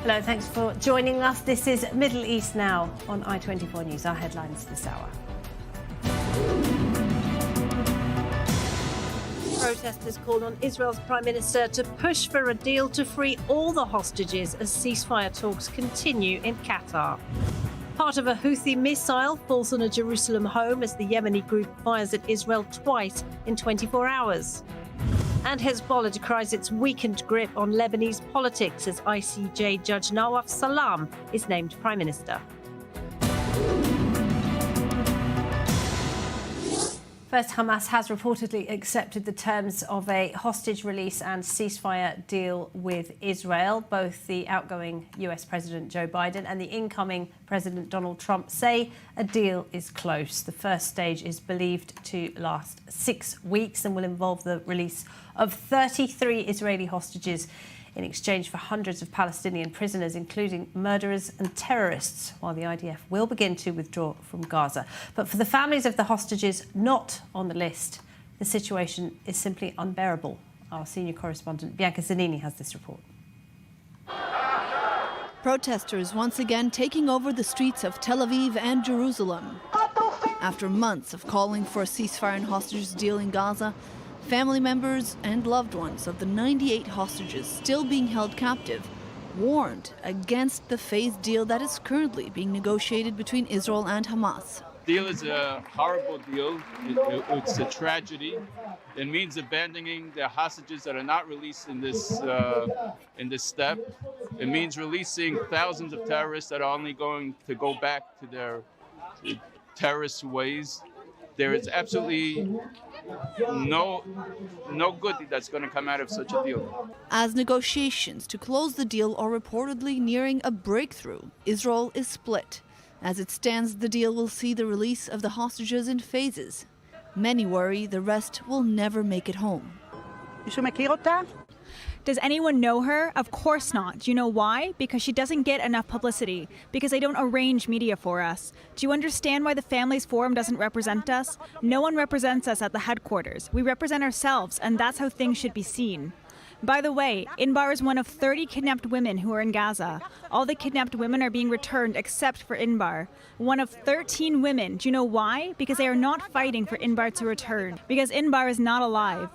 Hello, thanks for joining us. This is Middle East Now on I24 News. Our headlines this hour. Protesters called on Israel's Prime Minister to push for a deal to free all the hostages as ceasefire talks continue in Qatar. Part of a Houthi missile falls on a Jerusalem home as the Yemeni group fires at Israel twice in 24 hours. And Hezbollah decries its weakened grip on Lebanese politics as ICJ Judge Nawaf Salam is named Prime Minister. First, Hamas has reportedly accepted the terms of a hostage release and ceasefire deal with Israel. Both the outgoing US President Joe Biden and the incoming President Donald Trump say a deal is close. The first stage is believed to last 6 weeks and will involve the release of 33 Israeli hostages in exchange for hundreds of Palestinian prisoners, including murderers and terrorists, while the IDF will begin to withdraw from Gaza. But for the families of the hostages not on the list, the situation is simply unbearable. Our senior correspondent Bianca Zanini has this report. Protesters once again taking over the streets of Tel Aviv and Jerusalem. After months of calling for a ceasefire and hostages deal in Gaza, family members and loved ones of the 98 hostages still being held captive warned against the phased deal that is currently being negotiated between Israel and Hamas. The deal is a horrible deal. It's a tragedy. It means abandoning the hostages that are not released in this step. It means releasing thousands of terrorists that are only going to go back to their terrorist ways. There is absolutely no good that's going to come out of such a deal. As negotiations to close the deal are reportedly nearing a breakthrough, Israel is split. As it stands, the deal will see the release of the hostages in phases. Many worry the rest will never make it home. Does anyone know her? Of course not. Do you know why? Because she doesn't get enough publicity. Because they don't arrange media for us. Do you understand why the Families Forum doesn't represent us? No one represents us at the headquarters. We represent ourselves, and that's how things should be seen. By the way, Inbar is one of 30 kidnapped women who are in Gaza. All the kidnapped women are being returned except for Inbar. One of 13 women. Do you know why? Because they are not fighting for Inbar to return. Because Inbar is not alive.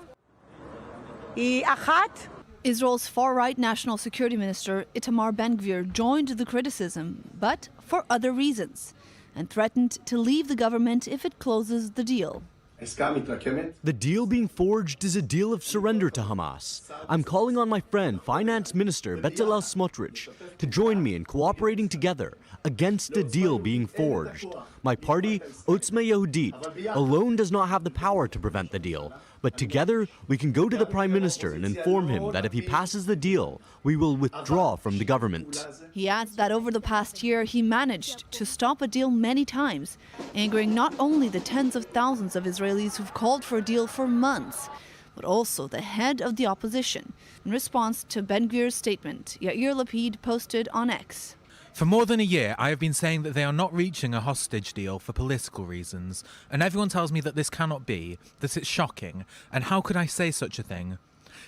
Israel's far-right National Security Minister Itamar Ben-Gvir joined the criticism, but for other reasons, and threatened to leave the government if it closes the deal. The deal being forged is a deal of surrender to Hamas. I'm calling on my friend, Finance Minister Bezalel Smotrich, to join me in cooperating together against a deal being forged. My party, Otzma Yehudit, alone does not have the power to prevent the deal. But together, we can go to the Prime Minister and inform him that if he passes the deal, we will withdraw from the government. He adds that over the past year, he managed to stop a deal many times, angering not only the tens of thousands of Israelis who've called for a deal for months, but also the head of the opposition. In response to Ben-Gvir's statement, Yair Lapid posted on X. For more than a year, I have been saying that they are not reaching a hostage deal for political reasons, and everyone tells me that this cannot be, that it's shocking, and how could I say such a thing?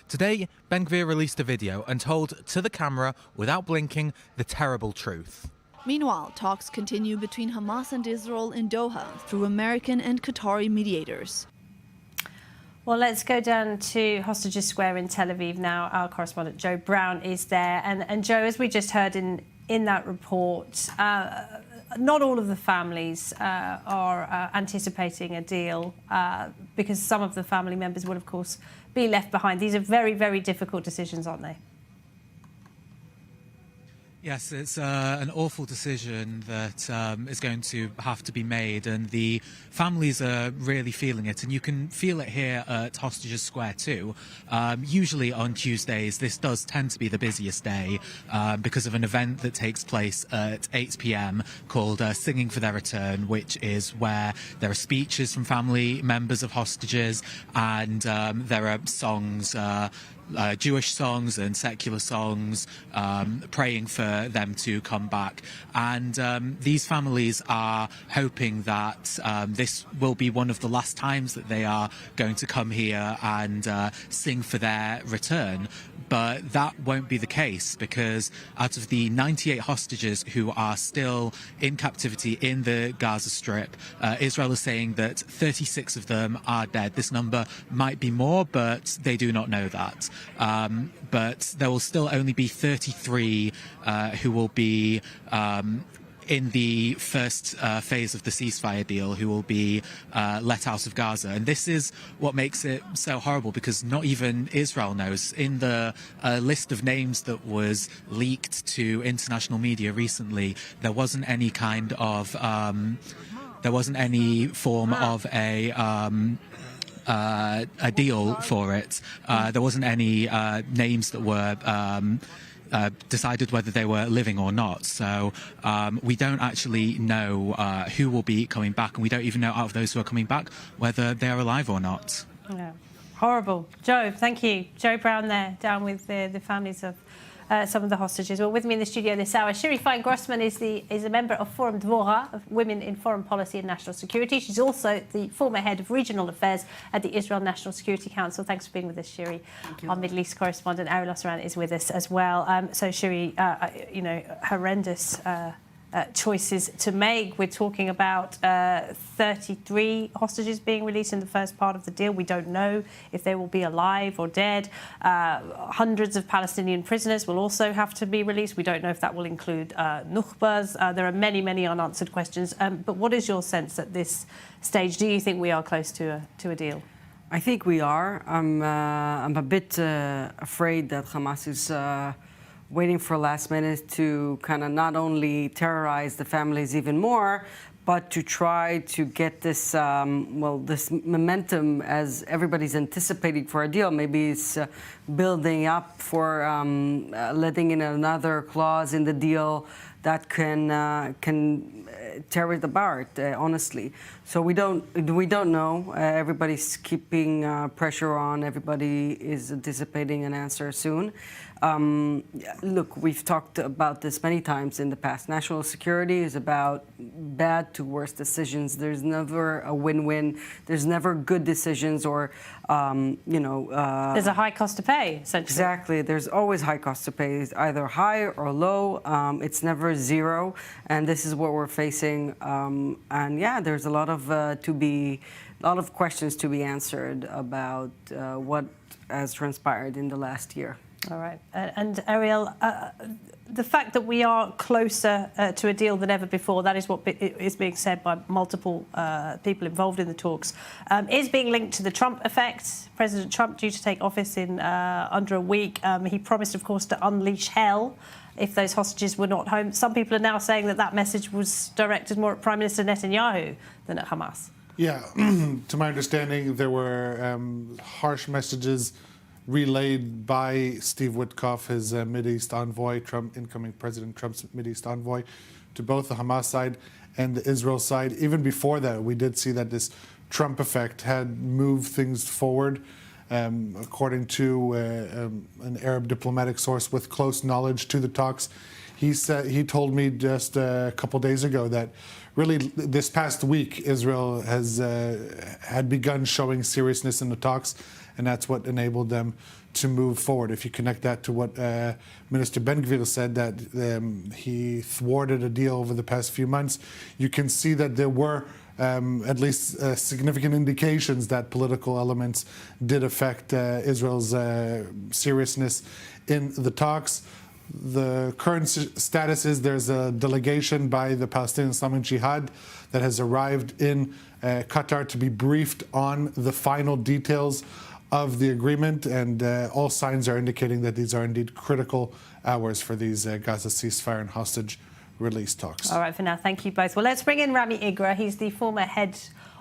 Today, Ben-Gvir released a video and told to the camera, without blinking, the terrible truth. Meanwhile, talks continue between Hamas and Israel in Doha through American and Qatari mediators. Well, let's go down to Hostages Square in Tel Aviv now. Our correspondent Joe Brown is there. And Joe, as we just heard in that report, not all of the families are anticipating a deal because some of the family members will, of course, be left behind. These are very, very difficult decisions, aren't they? Yes, it's an awful decision that is going to have to be made, and the families are really feeling it, and you can feel it here at Hostages Square too. Usually on Tuesdays, this does tend to be the busiest day because of an event that takes place at 8 p.m. called Singing for Their Return, which is where there are speeches from family members of hostages, and there are songs, Jewish songs and secular songs, praying for them to come back. And these families are hoping that this will be one of the last times that they are going to come here and sing for their return. But that won't be the case, because out of the 98 hostages who are still in captivity in the Gaza Strip, Israel is saying that 36 of them are dead. This number might be more, but they do not know that. But there will still only be 33 who will be in the first phase of the ceasefire deal, who will be let out of Gaza. And this is what makes it so horrible, because not even Israel knows. In the list of names that was leaked to international media recently, there wasn't any kind of there wasn't any form of a deal for it. There wasn't any names that were decided whether they were living or not. So we don't actually know who will be coming back, and we don't even know out of those who are coming back whether they're alive or not. Yeah. Horrible. Joe, thank you. Joe Brown there, down with the families of some of the hostages. Well, with me in the studio this hour, Shiri Fein-Grossman is a member of Forum Dvora, of Women in Foreign Policy and National Security. She's also the former head of regional affairs at the Israel National Security Council. Thanks for being with us, Shiri. Our Middle East correspondent, Ariel Osran, is with us as well. So, Shiri, horrendous choices to make. We're talking about 33 hostages being released in the first part of the deal. We don't know if they will be alive or dead. Hundreds of Palestinian prisoners will also have to be released. We don't know if that will include Nukhbas. There are many, many unanswered questions. But what is your sense at this stage? Do you think we are close to a deal? I think we are. I'm a bit afraid that Hamas is waiting for last minute to kind of not only terrorize the families even more, but to try to get this, this momentum as everybody's anticipating for a deal. Maybe it's building up for letting in another clause in the deal that can tear it apart, honestly. So we don't know. Everybody's keeping pressure on. Everybody is anticipating an answer soon. Look, we've talked about this many times in the past. National security is about bad to worse decisions. There's never a win-win. There's never good decisions or, there's a high cost to pay, essentially. Exactly. There's always high cost to pay. It's either high or low. It's never zero. And this is what we're facing. And yeah, there's a lot of questions to be answered about what has transpired in the last year. All right. And Ariel, the fact that we are closer to a deal than ever before, that is what is being said by multiple people involved in the talks, is being linked to the Trump effect. President Trump due to take office in under a week. He promised, of course, to unleash hell if those hostages were not home. Some people are now saying that message was directed more at Prime Minister Netanyahu than at Hamas. Yeah, to my understanding, there were harsh messages relayed by Steve Witkoff, his Mideast envoy, incoming President Trump's Mideast envoy, to both the Hamas side and the Israel side. Even before that, we did see that this Trump effect had moved things forward. According to an Arab diplomatic source with close knowledge to the talks, he told me just a couple days ago that really this past week Israel had begun showing seriousness in the talks, and that's what enabled them to move forward. If you connect that to what Minister Ben-Gvir said, that he thwarted a deal over the past few months, you can see that there were at least significant indications that political elements did affect Israel's seriousness in the talks. The current status is there's a delegation by the Palestinian Islamic Jihad that has arrived in Qatar to be briefed on the final details of the agreement, and all signs are indicating that these are indeed critical hours for these Gaza ceasefire and hostage release talks. All right, for now, thank you both. Well, let's bring in Rami Igra. He's the former head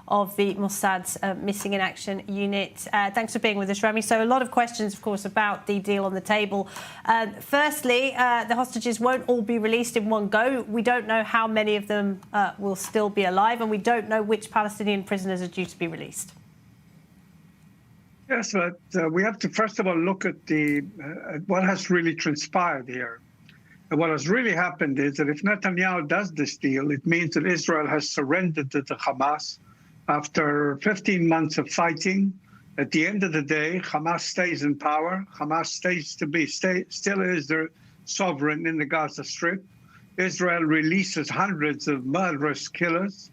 of the Mossad's Missing in Action Unit. Thanks for being with us, Rami. So a lot of questions, of course, about the deal on the table. Firstly, the hostages won't all be released in one go. We don't know how many of them will still be alive, and we don't know which Palestinian prisoners are due to be released. Yes, but we have to first of all look at what has really transpired here. And what has really happened is that if Netanyahu does this deal, it means that Israel has surrendered to the Hamas after 15 months of fighting At the end of the day, Hamas stays in power. Hamas still is the sovereign in the Gaza Strip. Israel releases hundreds of murderous killers.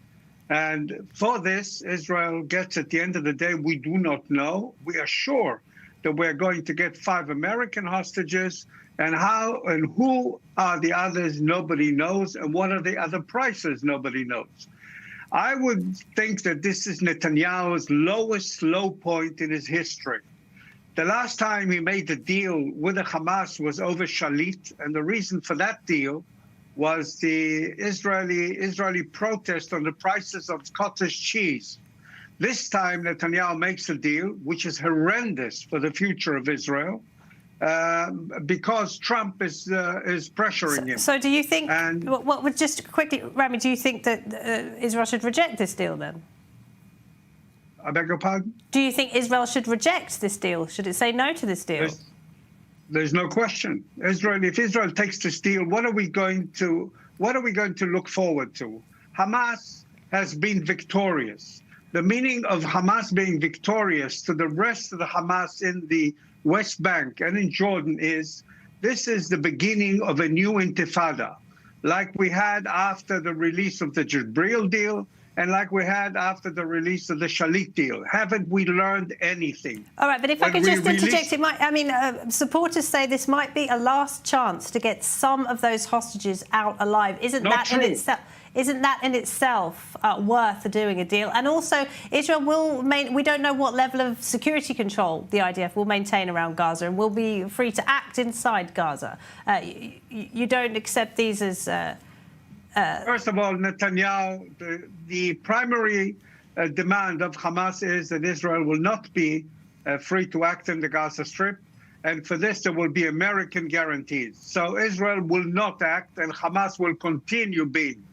And for this, Israel gets, at the end of the day, we do not know. We are sure that we're going to get 5 American hostages. And how and who are the others, nobody knows. And what are the other prices, nobody knows. I would think that this is Netanyahu's lowest low point in his history. The last time he made a deal with the Hamas was over Shalit, and the reason for that deal was the Israeli protest on the prices of cottage cheese. This time Netanyahu makes a deal which is horrendous for the future of Israel, because Trump is pressuring him. So do you think, just quickly, Rami, do you think that Israel should reject this deal then? I beg your pardon? Do you think Israel should reject this deal? Should it say no to this deal? There's no question. If Israel takes this deal, what are we going to look forward to? Hamas has been victorious. The meaning of Hamas being victorious to the rest of the Hamas in the West Bank and in Jordan is, this is the beginning of a new intifada, like we had after the release of the Jibril deal and like we had after the release of the Shalit deal. Haven't we learned anything? All right, but if I could just interject, supporters say this might be a last chance to get some of those hostages out alive. Isn't that in itself worth doing a deal? And also, Israel we don't know what level of security control the IDF will maintain around Gaza and will be free to act inside Gaza. You don't accept these as... First of all, Netanyahu, the primary demand of Hamas is that Israel will not be free to act in the Gaza Strip. And for this, there will be American guarantees. So Israel will not act and Hamas will continue being.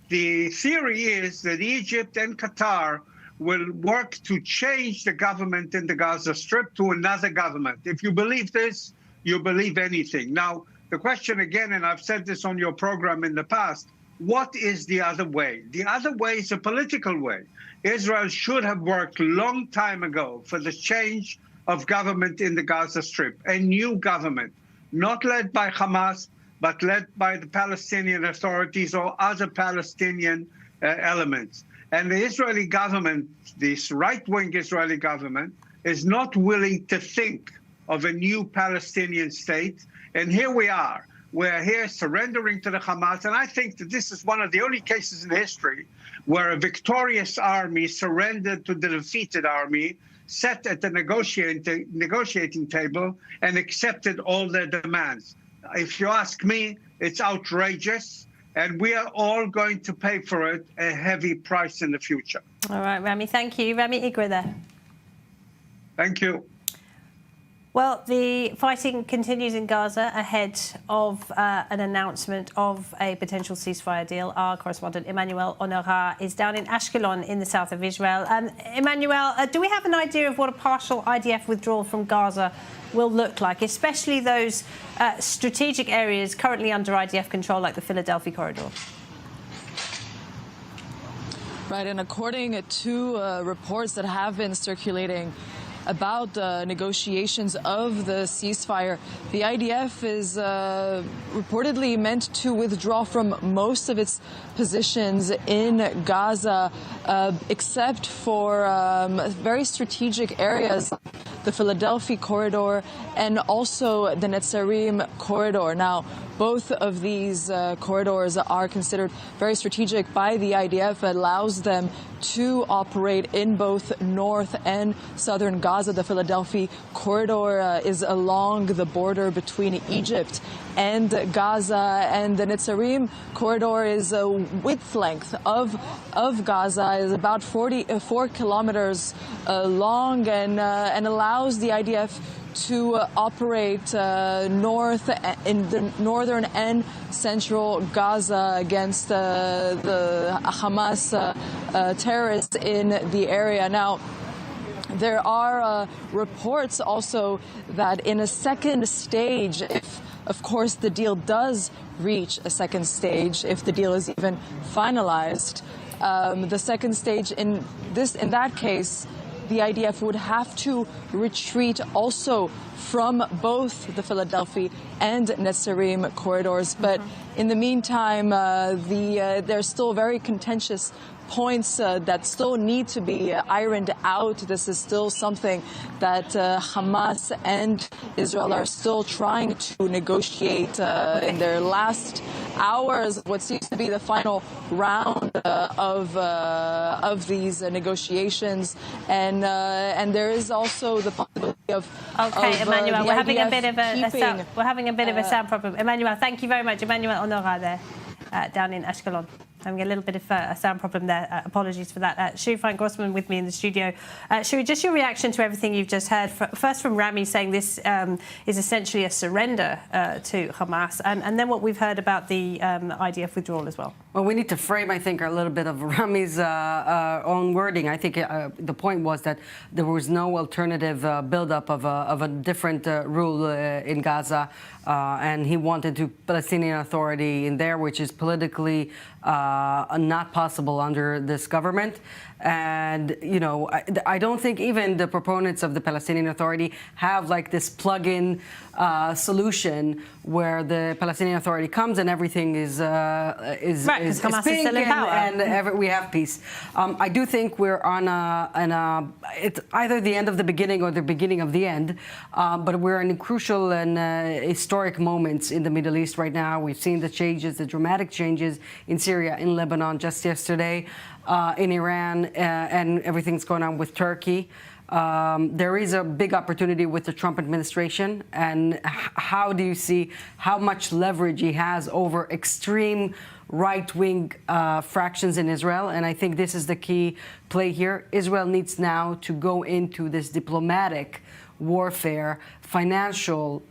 The theory is that Egypt and Qatar will work to change the government in the Gaza Strip to another government. If you believe this, you believe anything. Now, the question again, and I've said this on your program in the past, what is the other way? The other way is a political way. Israel should have worked a long time ago for the change of government in the Gaza Strip, a new government, not led by Hamas, but led by the Palestinian authorities or other Palestinian elements. And the Israeli government, this right-wing Israeli government, is not willing to think of a new Palestinian state. And here we are. We're here surrendering to the Hamas. And I think that this is one of the only cases in history where a victorious army surrendered to the defeated army, sat at the negotiating table, and accepted all their demands. If you ask me, it's outrageous, and we are all going to pay for it a heavy price in the future. All right, Rami, thank you. Rami Igra there. Thank you. Well, the fighting continues in Gaza ahead of an announcement of a potential ceasefire deal. Our correspondent, Emanuel Honora, is down in Ashkelon in the south of Israel. Emanuel, do we have an idea of what a partial IDF withdrawal from Gaza will look like, especially those strategic areas currently under IDF control, like the Philadelphia corridor? Right, and according to reports that have been circulating about negotiations of the ceasefire, the IDF is reportedly meant to withdraw from most of its positions in Gaza, except for very strategic areas, the Philadelphia corridor and also the Netzarim corridor. Now, both of these corridors are considered very strategic by the IDF. It allows them to operate in both north and southern Gaza. The Philadelphia corridor is along the border between Egypt and Gaza, and the Netzarim corridor is a width length of Gaza, is about 44 kilometers long, and allows the IDF to operate north in the northern and central Gaza against the Hamas terrorists in the area. Now, there are reports also that in a second stage, if of course the deal does reach a second stage, if the deal is even finalized, the second stage in that case the IDF would have to retreat also from both the Philadelphia and Netzarim corridors. But in the meantime, there's still very contentious points that still need to be ironed out. This is still something that Hamas and Israel are still trying to negotiate in their last hours, what seems to be the final round of these negotiations. And there is also the possibility of Emanuel, we're having a bit of a sound problem. Emanuel, thank you very much. Emanuel Honora there, down in Ashkelon. Having a little bit of a sound problem there. Apologies for that. Shuri Grossman with me in the studio. Shuri, just your reaction to everything you've just heard. First from Ramzy saying this is essentially a surrender to Hamas, and then what we've heard about the IDF withdrawal as well. Well, we need to frame, I think, a little bit of Ramzy's own wording. I think the point was that there was no alternative buildup of a different rule in Gaza, and he wanted to Palestinian Authority in there, which is politically not possible under this government. And, you know, I don't think even the proponents of the Palestinian Authority have like this plug-in solution where the Palestinian Authority comes and everything is pink and we have peace. I do think we're on it's either the end of the beginning or the beginning of the end, but we're in crucial and historic moments in the Middle East right now. We've seen the changes, the dramatic changes in Syria, in Lebanon just yesterday, in Iran, and everything's going on with Turkey. There is a big opportunity with the Trump administration, and how do you see how much leverage he has over extreme right-wing fractions in Israel? And I think this is the key play here. Israel needs now to go into this diplomatic warfare, financial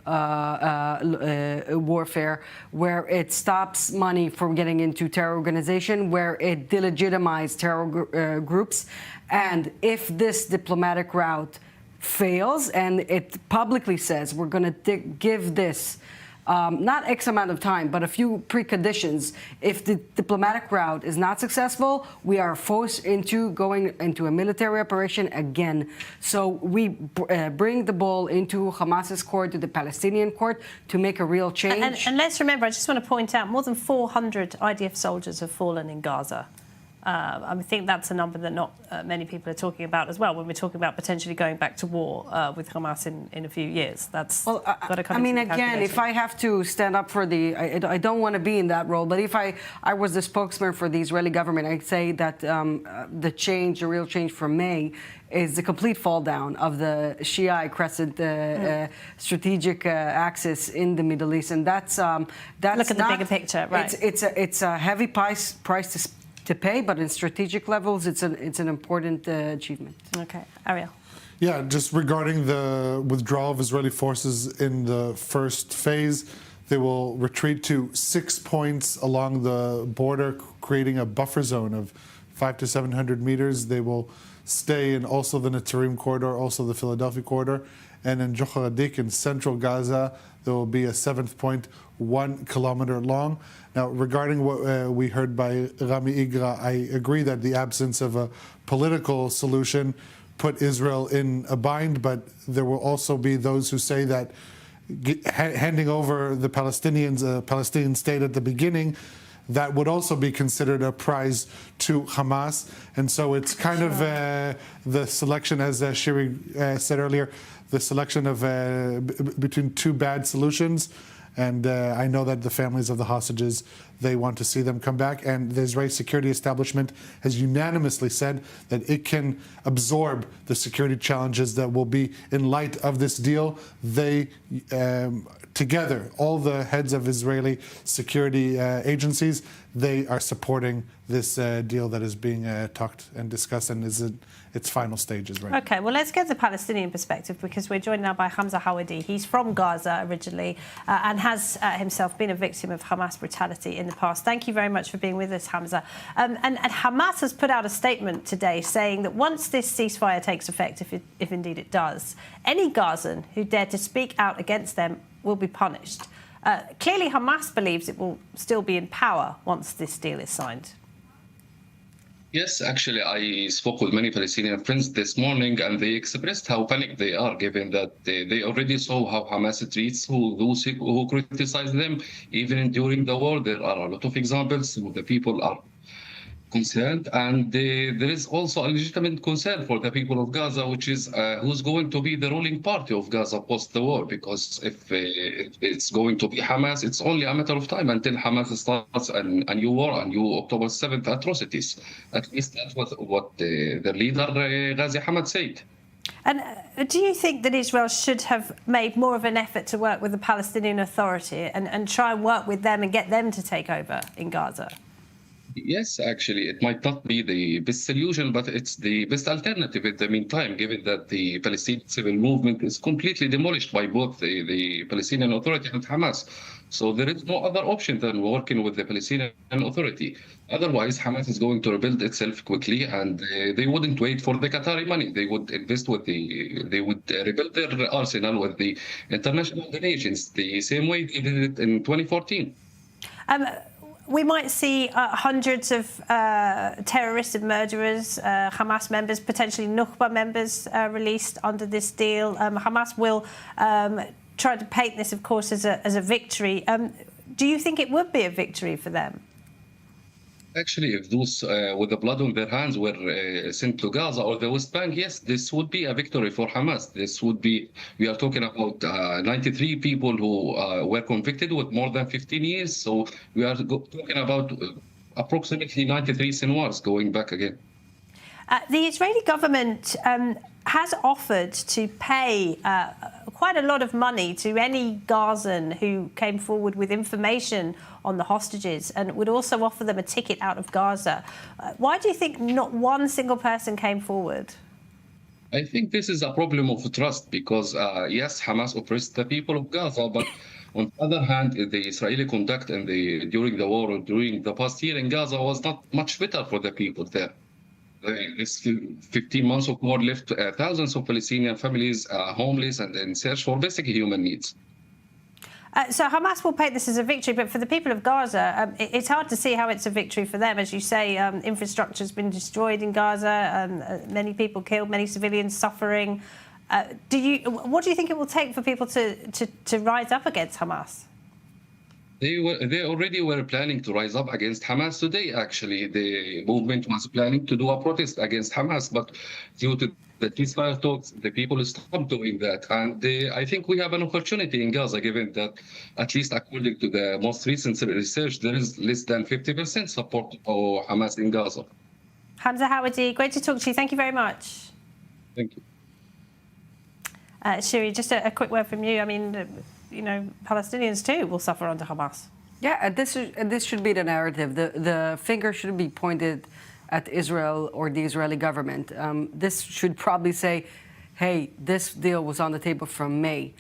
warfare, where it stops money from getting into terror organization, where it delegitimizes terror groups. And if this diplomatic route fails and it publicly says we're going to give this not X amount of time, but a few preconditions. If the diplomatic route is not successful, we are forced into going into a military operation again. So we bring the ball into Hamas's court, to the Palestinian court, to make a real change. And let's remember, I just want to point out, more than 400 IDF soldiers have fallen in Gaza. I think that's a number that not many people are talking about as well when we're talking about potentially going back to war with Hamas in a few years. That's got to come into the again, if I have to stand up for I don't want to be in that role, but if I was the spokesman for the Israeli government, I'd say that the real change from May is the complete fall down of the Shia crescent strategic axis in the Middle East. And that's look at the bigger picture, right? It's a heavy price to pay, but in strategic levels, it's an important achievement. Okay, Ariel. Yeah, just regarding the withdrawal of Israeli forces in the first phase, they will retreat to 6 points along the border, creating a buffer zone of 500 to 700 meters. They will stay in also the Netzarim corridor, also the Philadelphia corridor, and in Jocharadik in central Gaza, there will be a 7th point, 1 kilometer long. Now, regarding what we heard by Rami Igra, I agree that the absence of a political solution put Israel in a bind, but there will also be those who say that handing over the Palestinians a Palestinian state at the beginning, that would also be considered a prize to Hamas. And so it's kind of the selection, as Shiri said earlier, the selection of between two bad solutions. And I know that the families of the hostages, they want to see them come back. And the Israeli security establishment has unanimously said that it can absorb the security challenges that will be in light of this deal. They, together, all the heads of Israeli security agencies, they are supporting this deal that is being talked and discussed and is in its final stages right now. Okay, well, let's get the Palestinian perspective, because we're joined now by Hamza Hai. He's from Gaza originally and has himself been a victim of Hamas brutality in the past. Thank you very much for being with us, Hamza. And Hamas has put out a statement today saying that once this ceasefire takes effect, if indeed it does, any Gazan who dare to speak out against them will be punished. Clearly, Hamas believes it will still be in power once this deal is signed. Yes, actually, I spoke with many Palestinian friends this morning, and they expressed how panicked they are, given that they already saw how Hamas treats those who criticize them. Even during the war, there are a lot of examples where the people are concerned, and there is also a legitimate concern for the people of Gaza, which is who's going to be the ruling party of Gaza post the war. Because if it's going to be Hamas, it's only a matter of time until Hamas starts a new war, a new October 7th atrocities. At least that's what the leader Ghazi Hamad said. And do you think that Israel should have made more of an effort to work with the Palestinian Authority and try and work with them and get them to take over in Gaza? Yes, actually, it might not be the best solution, but it's the best alternative in the meantime, given that the Palestinian civil movement is completely demolished by both the Palestinian Authority and Hamas. So there is no other option than working with the Palestinian Authority. Otherwise, Hamas is going to rebuild itself quickly, and they wouldn't wait for the Qatari money. They would invest they would rebuild their arsenal with the international donations, the same way they did it in 2014. We might see hundreds of terrorists and murderers, Hamas members, potentially Nukba members released under this deal. Hamas will try to paint this, of course, as a victory. Do you think it would be a victory for them? Actually, if those with the blood on their hands were sent to Gaza or the West Bank, yes, this would be a victory for Hamas. This would be, we are talking about 93 people who were convicted with more than 15 years. So we are talking about approximately 93 Sinwars going back again. The Israeli government has offered to pay quite a lot of money to any Gazan who came forward with information on the hostages, and would also offer them a ticket out of Gaza. Why do you think not one single person came forward? I think this is a problem of trust because, yes, Hamas oppressed the people of Gaza, but on the other hand, the Israeli conduct during the war or during the past year in Gaza was not much better for the people there. This 15 months of war left thousands of Palestinian families homeless and in search for basic human needs. So Hamas will paint this as a victory, but for the people of Gaza, it's hard to see how it's a victory for them. As you say, infrastructure has been destroyed in Gaza, many people killed, many civilians suffering. What do you think it will take for people to rise up against Hamas? They already were planning to rise up against Hamas today. Actually, the movement was planning to do a protest against Hamas, but due to the ceasefire talks, the people stopped doing that. And I think we have an opportunity in Gaza, given that, at least according to the most recent research, there is less than 50% support for Hamas in Gaza. Hamza Hai, great to talk to you. Thank you very much. Thank you. Shiri, just a quick word from you. I mean, Palestinians too will suffer under Hamas. Yeah, this should be the narrative. The finger shouldn't be pointed at Israel or the Israeli government. This should probably say, hey, this deal was on the table from May.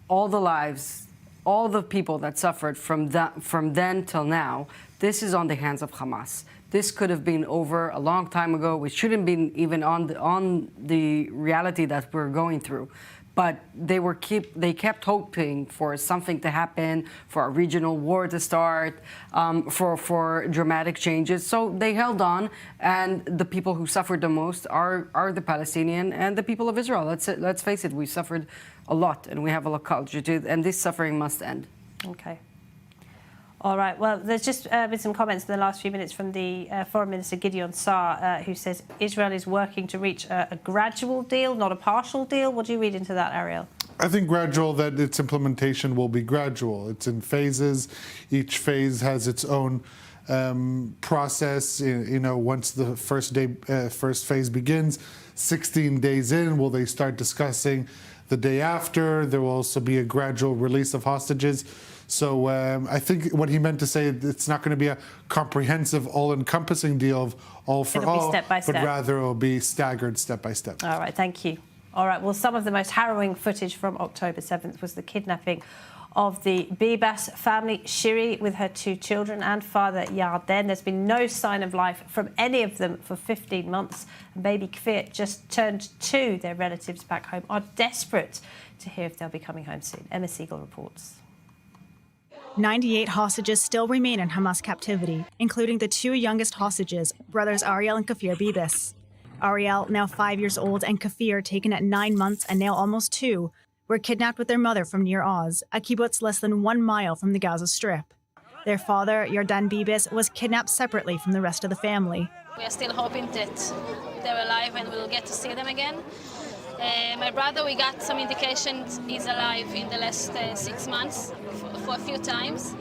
All the lives, all the people that suffered from then till now, this is on the hands of Hamas. This could have been over a long time ago. We shouldn't be even on the reality that we're going through. But they kept hoping for something to happen, for a regional war to start, for dramatic changes. So they held on, and the people who suffered the most are the Palestinian and the people of Israel. Let's face it, we suffered a lot, and we have a lot of culture too, and this suffering must end. Okay. All right. Well, there's just been some comments in the last few minutes from the Foreign Minister Gideon Sa'ar, who says Israel is working to reach a gradual deal, not a partial deal. What do you read into that, Ariel? I think gradual, that its implementation will be gradual. It's in phases. Each phase has its own process. Once the first phase begins, 16 days in, will they start discussing the day after? There will also be a gradual release of hostages. So I think what he meant to say, it's not going to be a comprehensive, all-encompassing deal of all for all, step by step, but rather it will be staggered step by step. All right, thank you. All right, well, some of the most harrowing footage from October 7th was the kidnapping of the Bibas family, Shiri with her 2 children and father Yarden. There's been no sign of life from any of them for 15 months. And baby Kfir just turned 2. Their relatives back home are desperate to hear if they'll be coming home soon. Emma Siegel reports. 98 hostages still remain in Hamas captivity, including the 2 youngest hostages, brothers Ariel and Kafir Bibis. Ariel, now 5 years old, and Kafir, taken at 9 months and now almost 2, were kidnapped with their mother from Nir Oz, a kibbutz less than 1 mile from the Gaza Strip. Their father, Yardan Bibis, was kidnapped separately from the rest of the family. We are still hoping that they're alive and we'll get to see them again. My brother, we got some indications he's alive in the last 6 months for a few times.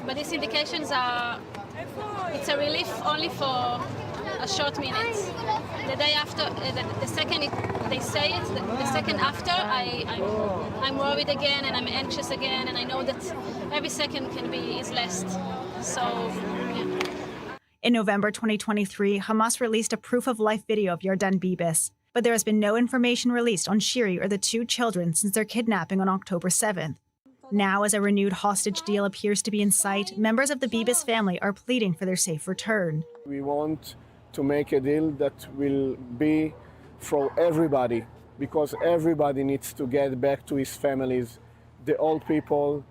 But these indications it's a relief only for a short minute. The day after, the second they say it, the second after, I'm worried again and I'm anxious again, and I know that every second is less. So, yeah. In November 2023, Hamas released a proof-of-life video of Yardan Bibis, but there has been no information released on Shiri or the 2 children since their kidnapping on October 7th. Now, as a renewed hostage deal appears to be in sight, members of the Bibis family are pleading for their safe return. We want to make a deal that will be for everybody, because everybody needs to get back to his families. The old people,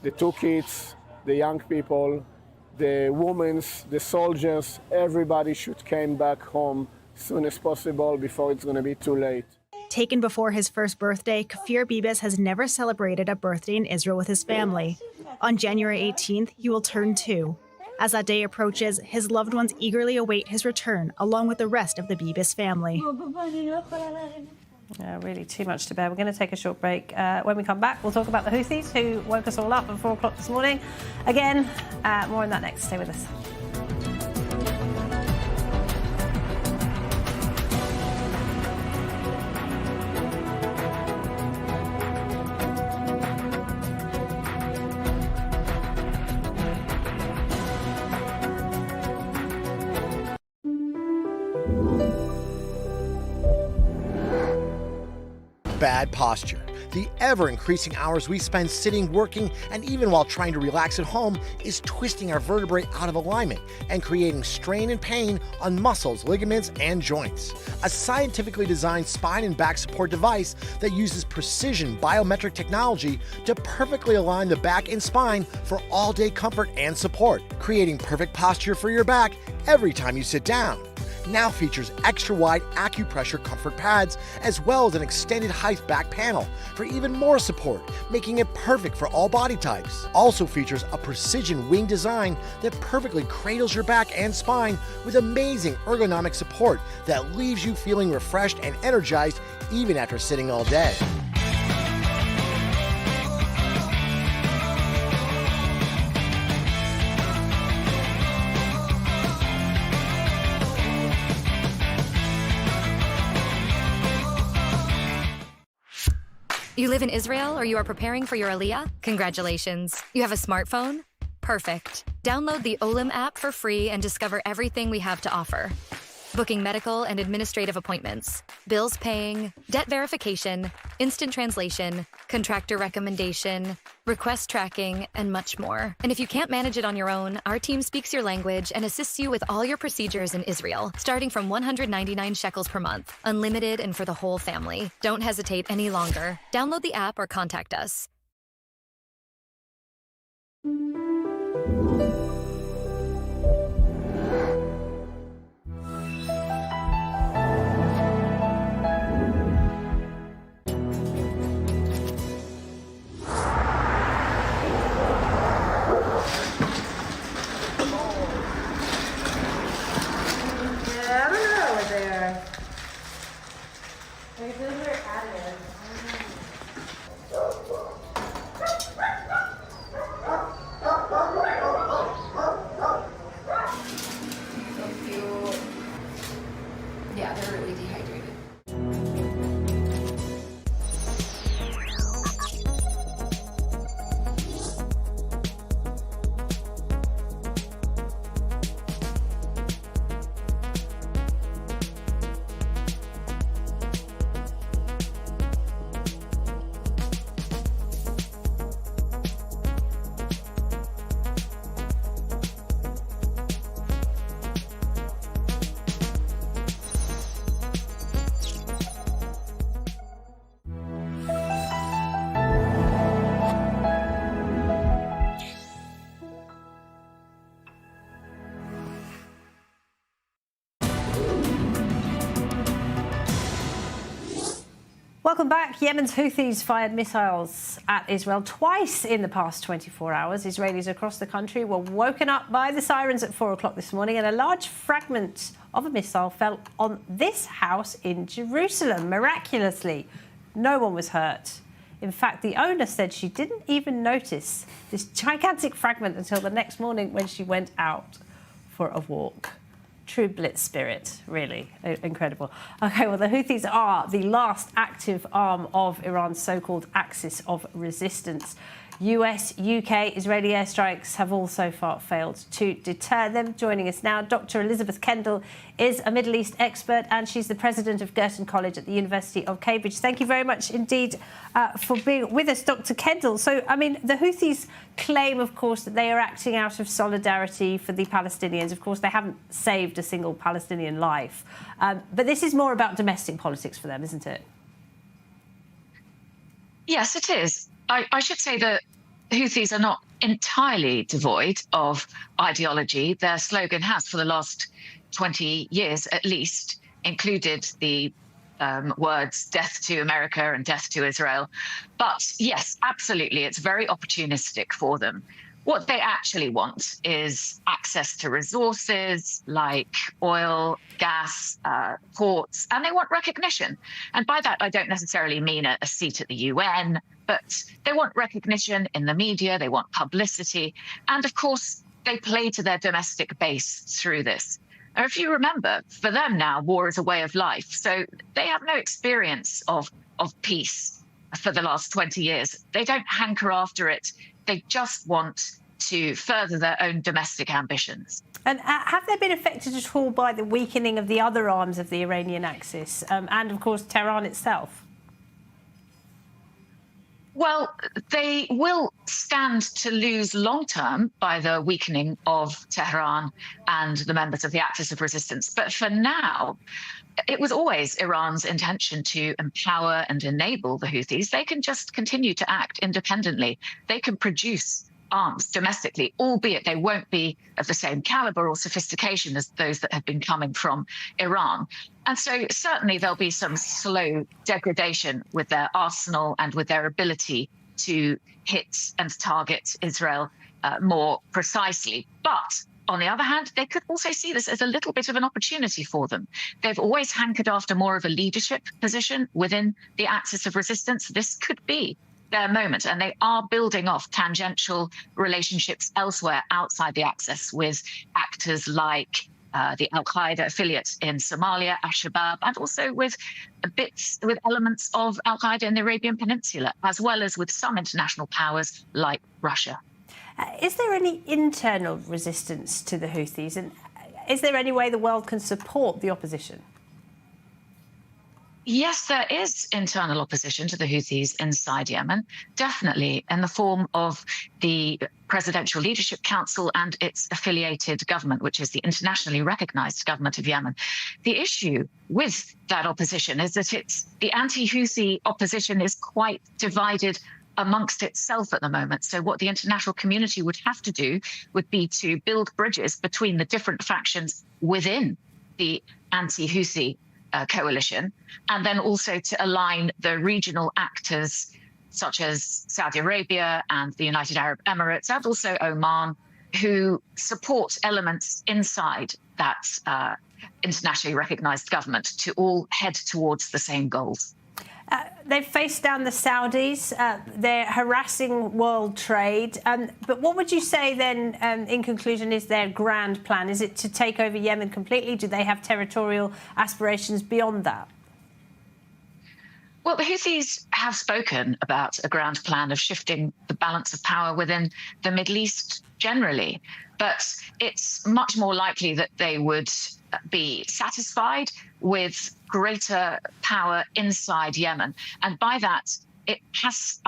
the 2 kids, the young people, the women, the soldiers, everybody should come back home as soon as possible before it's going to be too late. Taken before his first birthday, Kafir Bibis has never celebrated a birthday in Israel with his family. On January 18th, he will turn 2. As that day approaches, his loved ones eagerly await his return, along with the rest of the Bibis family. Really too much to bear. We're going to take a short break. When we come back, we'll talk about the Houthis, who woke us all up at 4 o'clock this morning. Again, more on that next. Stay with us. Bad posture. The ever-increasing hours we spend sitting, working, and even while trying to relax at home is twisting our vertebrae out of alignment and creating strain and pain on muscles, ligaments, and joints. A scientifically designed spine and back support device that uses precision biometric technology to perfectly align the back and spine for all-day comfort and support, creating perfect posture for your back every time you sit down. Now features extra-wide acupressure comfort pads, as well as an extended height back panel for even more support, making it perfect for all body types. Also features a precision wing design that perfectly cradles your back and spine with amazing ergonomic support that leaves you feeling refreshed and energized even after sitting all day. You live in Israel or you are preparing for your Aliyah? Congratulations. You have a smartphone? Perfect. Download the Olim app for free and discover everything we have to offer. Booking medical and administrative appointments, bills paying, debt verification, instant translation, contractor recommendation, request tracking, and much more. And if you can't manage it on your own, our team speaks your language and assists you with all your procedures in Israel, starting from 199 shekels per month, unlimited and for the whole family. Don't hesitate any longer. Download the app or contact us. Yeah, they're really dehydrated. Welcome back. Yemen's Houthis fired missiles at Israel twice in the past 24 hours. Israelis across the country were woken up by the sirens at 4 o'clock this morning, and a large fragment of a missile fell on this house in Jerusalem. Miraculously, no one was hurt. In fact, the owner said she didn't even notice this gigantic fragment until the next morning when she went out for a walk. True blitz spirit, really incredible. OK, well, the Houthis are the last active arm of Iran's so-called axis of resistance. US, UK, Israeli airstrikes have all so far failed to deter them. Joining us now, Dr. Elizabeth Kendall is a Middle East expert, and she's the president of Girton College at the University of Cambridge. Thank you very much indeed for being with us, Dr. Kendall. So, I mean, the Houthis claim, of course, that they are acting out of solidarity for the Palestinians. Of course, they haven't saved a single Palestinian life. But this is more about domestic politics for them, isn't it? Yes, it is. I should say that Houthis are not entirely devoid of ideology. Their slogan has, for the last 20 years at least, included the words death to America and death to Israel. But yes, absolutely, it's very opportunistic for them. What they actually want is access to resources like oil, gas, ports, and they want recognition. And by that, I don't necessarily mean a seat at the UN, but they want recognition in the media, they want publicity, and of course, they play to their domestic base through this. Now, if you remember, for them now, war is a way of life, so they have no experience of peace for the last 20 years. They don't hanker after it. They just want to further their own domestic ambitions. And have they been affected at all by the weakening of the other arms of the Iranian axis and, of course, Tehran itself? Well, they will stand to lose long-term by the weakening of Tehran and the members of the Axis of Resistance. But for now, it was always Iran's intention to empower and enable the Houthis. They can just continue to act independently. They can produce arms domestically, albeit they won't be of the same caliber or sophistication as those that have been coming from Iran. And so certainly there'll be some slow degradation with their arsenal and with their ability to hit and target Israel more precisely. But on the other hand, they could also see this as a little bit of an opportunity for them. They've always hankered after more of a leadership position within the Axis of Resistance. This could be their moment, and they are building off tangential relationships elsewhere outside the Axis with actors like the Al-Qaeda affiliate in Somalia, Al-Shabaab, and also with elements of Al-Qaeda in the Arabian Peninsula, as well as with some international powers like Russia. Is there any internal resistance to the Houthis, and is there any way the world can support the opposition? Yes, there is internal opposition to the Houthis inside Yemen, definitely in the form of the Presidential Leadership Council and its affiliated government, which is the internationally recognized government of Yemen. The issue with that opposition is that the anti-Houthi opposition is quite divided amongst itself at the moment. So what the international community would have to do would be to build bridges between the different factions within the anti-Houthi coalition, and then also to align the regional actors such as Saudi Arabia and the United Arab Emirates and also Oman, who support elements inside that internationally recognized government to all head towards the same goals. They've faced down the Saudis. They're harassing world trade. But what would you say then, in conclusion, is their grand plan? Is it to take over Yemen completely? Do they have territorial aspirations beyond that? Well, the Houthis have spoken about a grand plan of shifting the balance of power within the Middle East generally. But it's much more likely that they would be satisfied with greater power inside Yemen. And by that, it has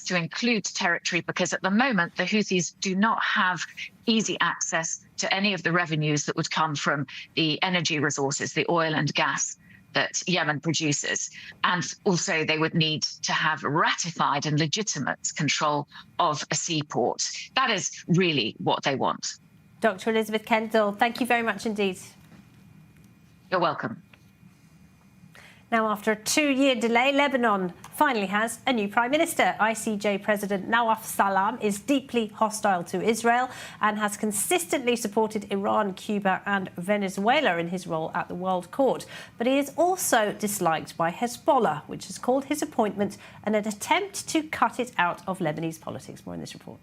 to include territory, because at the moment, the Houthis do not have easy access to any of the revenues that would come from the energy resources, the oil and gas that Yemen produces. And also they would need to have ratified and legitimate control of a seaport. That is really what they want. Dr. Elizabeth Kendall, thank you very much indeed. You're welcome. Now, after a 2-year delay, Lebanon finally has a new Prime Minister. ICJ President Nawaf Salam is deeply hostile to Israel and has consistently supported Iran, Cuba and Venezuela in his role at the World Court. But he is also disliked by Hezbollah, which has called his appointment an attempt to cut it out of Lebanese politics. More in this report.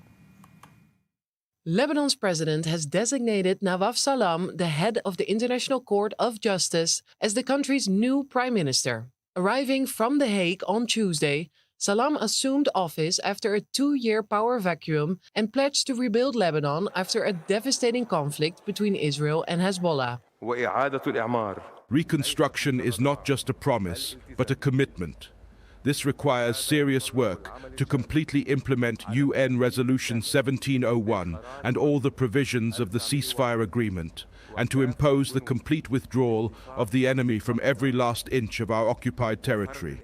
Lebanon's president has designated Nawaf Salam, the head of the International Court of Justice, as the country's new prime minister. Arriving from The Hague on Tuesday, Salam assumed office after a 2-year power vacuum and pledged to rebuild Lebanon after a devastating conflict between Israel and Hezbollah. Reconstruction is not just a promise, but a commitment. This requires serious work to completely implement UN Resolution 1701 and all the provisions of the ceasefire agreement, and to impose the complete withdrawal of the enemy from every last inch of our occupied territory.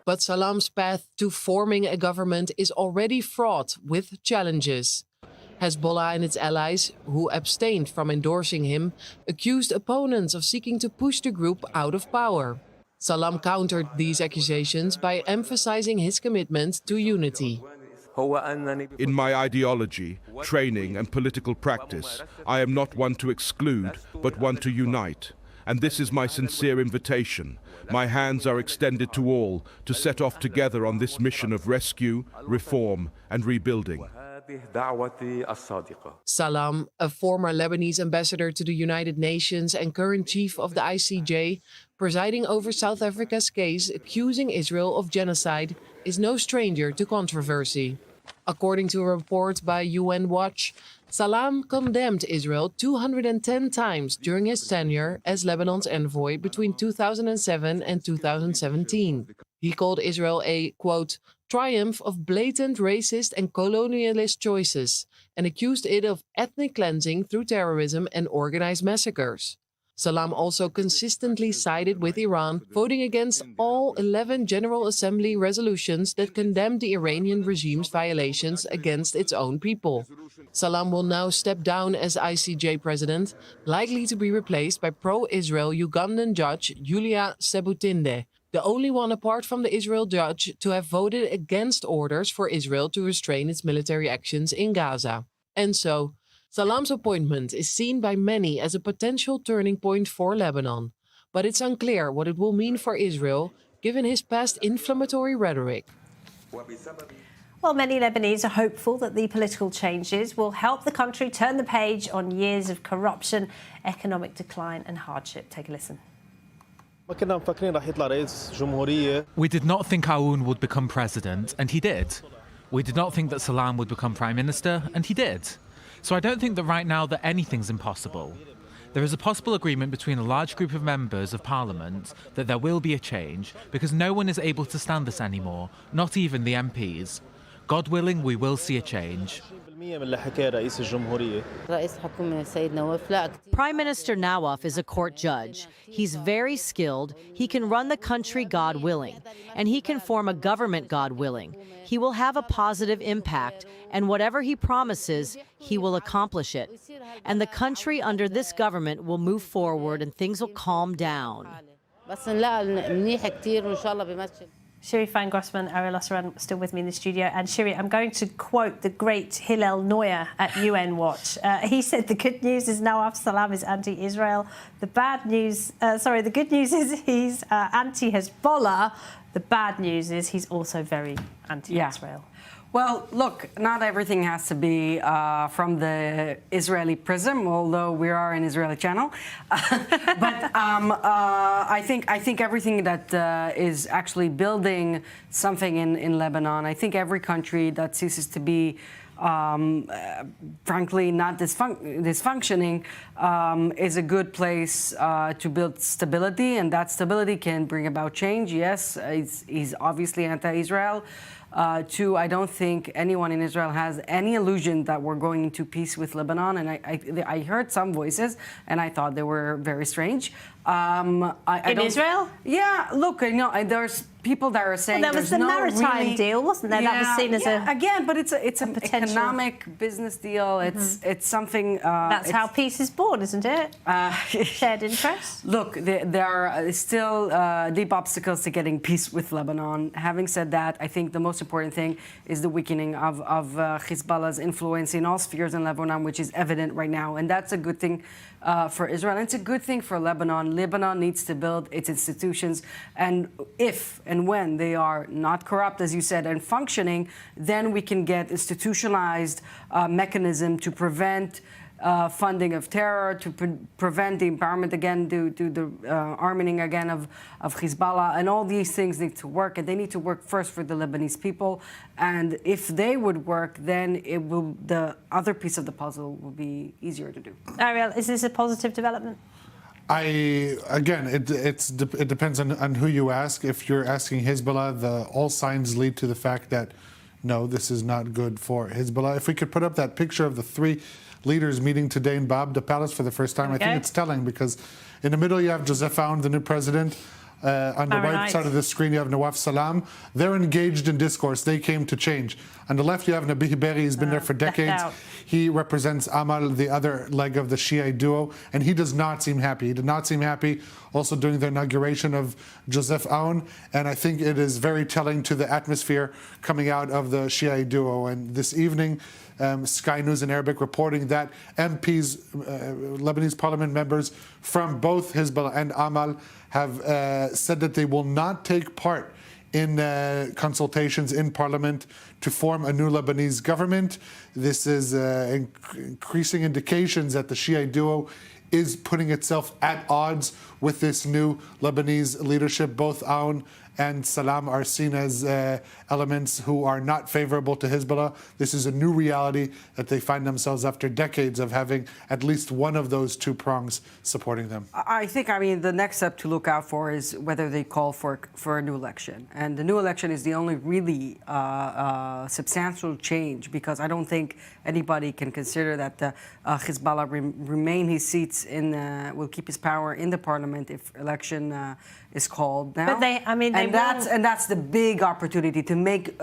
But Salam's path to forming a government is already fraught with challenges. Hezbollah and its allies, who abstained from endorsing him, accused opponents of seeking to push the group out of power. Salam countered these accusations by emphasizing his commitment to unity. In my ideology, training and political practice, I am not one to exclude, but one to unite. And this is my sincere invitation. My hands are extended to all to set off together on this mission of rescue, reform and rebuilding. Salam, a former Lebanese ambassador to the United Nations and current chief of the ICJ, presiding over South Africa's case accusing Israel of genocide, is no stranger to controversy. According to a report by UN Watch, Salam condemned Israel 210 times during his tenure as Lebanon's envoy between 2007 and 2017. He called Israel a, quote, triumph of blatant racist and colonialist choices, and accused it of ethnic cleansing through terrorism and organized massacres. Salam also consistently sided with Iran, voting against all 11 General Assembly resolutions that condemned the Iranian regime's violations against its own people. Salam will now step down as ICJ president, likely to be replaced by pro-Israel Ugandan judge Julia Sebutinde, the only one apart from the Israel judge to have voted against orders for Israel to restrain its military actions in Gaza. And so, Salam's appointment is seen by many as a potential turning point for Lebanon, but it's unclear what it will mean for Israel, given his past inflammatory rhetoric. Well, many Lebanese are hopeful that the political changes will help the country turn the page on years of corruption, economic decline and hardship. Take a listen. We did not think Aoun would become president, and he did. We did not think that Salam would become prime minister, and he did. So I don't think that right now that anything's impossible. There is a possible agreement between a large group of members of parliament that there will be a change, because no one is able to stand this anymore, not even the MPs. God willing, we will see a change. Prime Minister Nawaf is a court judge. He's very skilled, he can run the country God willing, and he can form a government God willing. He will have a positive impact, and whatever he promises, he will accomplish it. And the country under this government will move forward and things will calm down. Shiri Fine-Grossman, Ariel Osseran still with me in the studio. And Shiri, I'm going to quote the great Hillel Neuer at UN Watch. He said the good news is Nawaf Salam is anti-Israel. The good news is he's anti-Hezbollah. The bad news is he's also very anti-Israel. Yeah. Well, look, not everything has to be from the Israeli prism, although we are an Israeli channel. But I think everything that is actually building something in Lebanon, I think every country that ceases to be frankly not dysfunctioning is a good place to build stability, and that stability can bring about change. Yes, he's obviously anti-Israel. Two, I don't think anyone in Israel has any illusion that we're going into peace with Lebanon. And I heard some voices, and I thought they were very strange. In Israel? Yeah, look, there's people that are saying there was the maritime deal, wasn't there? That was seen as again, but it's an economic business deal. It's something. That's how peace is born, isn't it? Shared interests. Look, there are still deep obstacles to getting peace with Lebanon. Having said that, I think the most important thing is the weakening of Hezbollah's influence in all spheres in Lebanon, which is evident right now, and that's a good thing for Israel. And it's a good thing for Lebanon. Lebanon needs to build its institutions, and if and when they are not corrupt, as you said, and functioning, then we can get institutionalized mechanism to prevent funding of terror, to prevent the empowerment again, to the arming again of Hezbollah, and all these things need to work, and they need to work first for the Lebanese people. And if they would work, then the other piece of the puzzle will be easier to do. Ariel, is this a positive development? It depends on who you ask. If you're asking Hezbollah, all signs lead to the fact that no, this is not good for Hezbollah. If we could put up that picture of the three leaders meeting today in Bab, the palace for the first time, I think it's telling, because in the middle you have Joseph Aoun, the new president. On the right side of the screen, you have Nawaf Salam. They're engaged in discourse. They came to change. On the left, you have Nabi Berri. He's been there for decades. He represents Amal, the other leg of the Shiite duo, and he does not seem happy. He did not seem happy also during the inauguration of Joseph Aoun, and I think it is very telling to the atmosphere coming out of the Shiite duo. And this evening, Sky News in Arabic reporting that MPs, Lebanese parliament members from both Hezbollah and Amal have said that they will not take part in consultations in parliament to form a new Lebanese government. This is increasing indications that the Shiite duo is putting itself at odds with this new Lebanese leadership. Both Aoun and Salam are seen as elements who are not favorable to Hezbollah. This is a new reality that they find themselves after decades of having at least one of those two prongs supporting them. I think, the next step to look out for is whether they call for a new election. And the new election is the only really substantial change, because I don't think anybody can consider that Hezbollah remain his seats will keep his power in the parliament if election is called now. But that's the big opportunity to make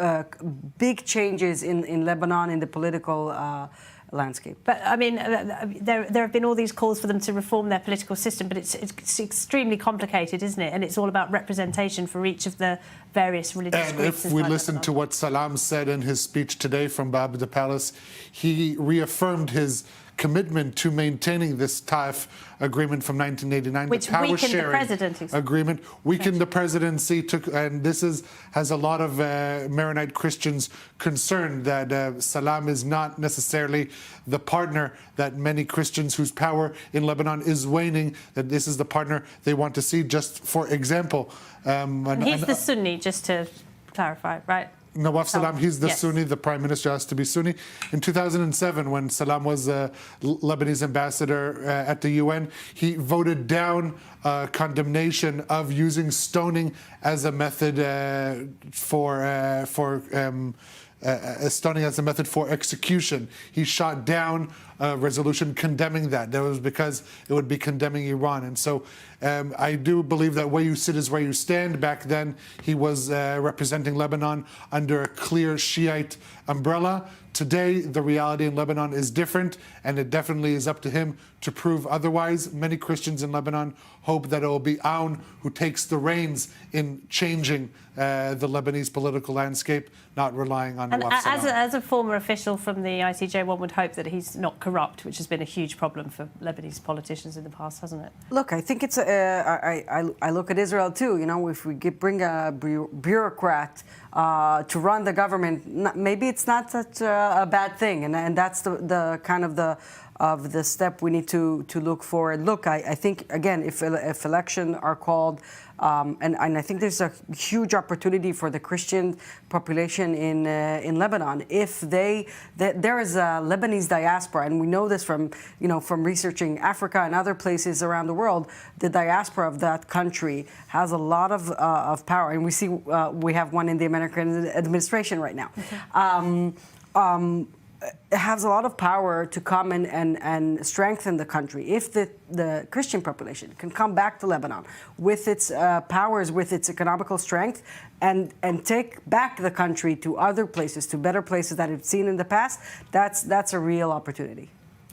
big changes in Lebanon in the political landscape. But there have been all these calls for them to reform their political system, but it's extremely complicated, isn't it? And it's all about representation for each of the various religious groups. And if we listen to what Salam said in his speech today from Bab the Palace, he reaffirmed his commitment to maintaining this Taif agreement from 1989, which the power weakened sharing the presidency agreement, weakened the presidency. And this has a lot of Maronite Christians concerned that Salam is not necessarily the partner that many Christians whose power in Lebanon is waning, that this is the partner they want to see. Just for example, and he's the Sunni, just to clarify, right? Nawaf Salam, he's the Sunni, the prime minister has to be Sunni. In 2007, when Salam was Lebanese ambassador at the UN, he voted down condemnation of using stoning as a method stoning as a method for execution. He shot down a resolution condemning that. That was because it would be condemning Iran. And so I do believe that where you sit is where you stand. Back then, he was representing Lebanon under a clear Shiite umbrella. Today, the reality in Lebanon is different, and it definitely is up to him to prove otherwise. Many Christians in Lebanon hope that it will be Aoun who takes the reins in changing the Lebanese political landscape, not relying on Nawaf Salam. As a former official from the ICJ, one would hope that he's not corrupt, which has been a huge problem for Lebanese politicians in the past, hasn't it? Look, I think it's I look at Israel too. If we bring a bureaucrat to run the government, maybe it's not such a bad thing, and that's the kind of the step we need to look for. And look, I think again, if elections are called, and I think there's a huge opportunity for the Christian population in Lebanon. If there is a Lebanese diaspora, and we know this from researching Africa and other places around the world, the diaspora of that country has a lot of power, and we see we have one in the American administration right now. has a lot of power to come and strengthen the country. If the Christian population can come back to Lebanon with its powers, with its economical strength, and take back the country to other places, to better places that it's seen in the past, that's a real opportunity.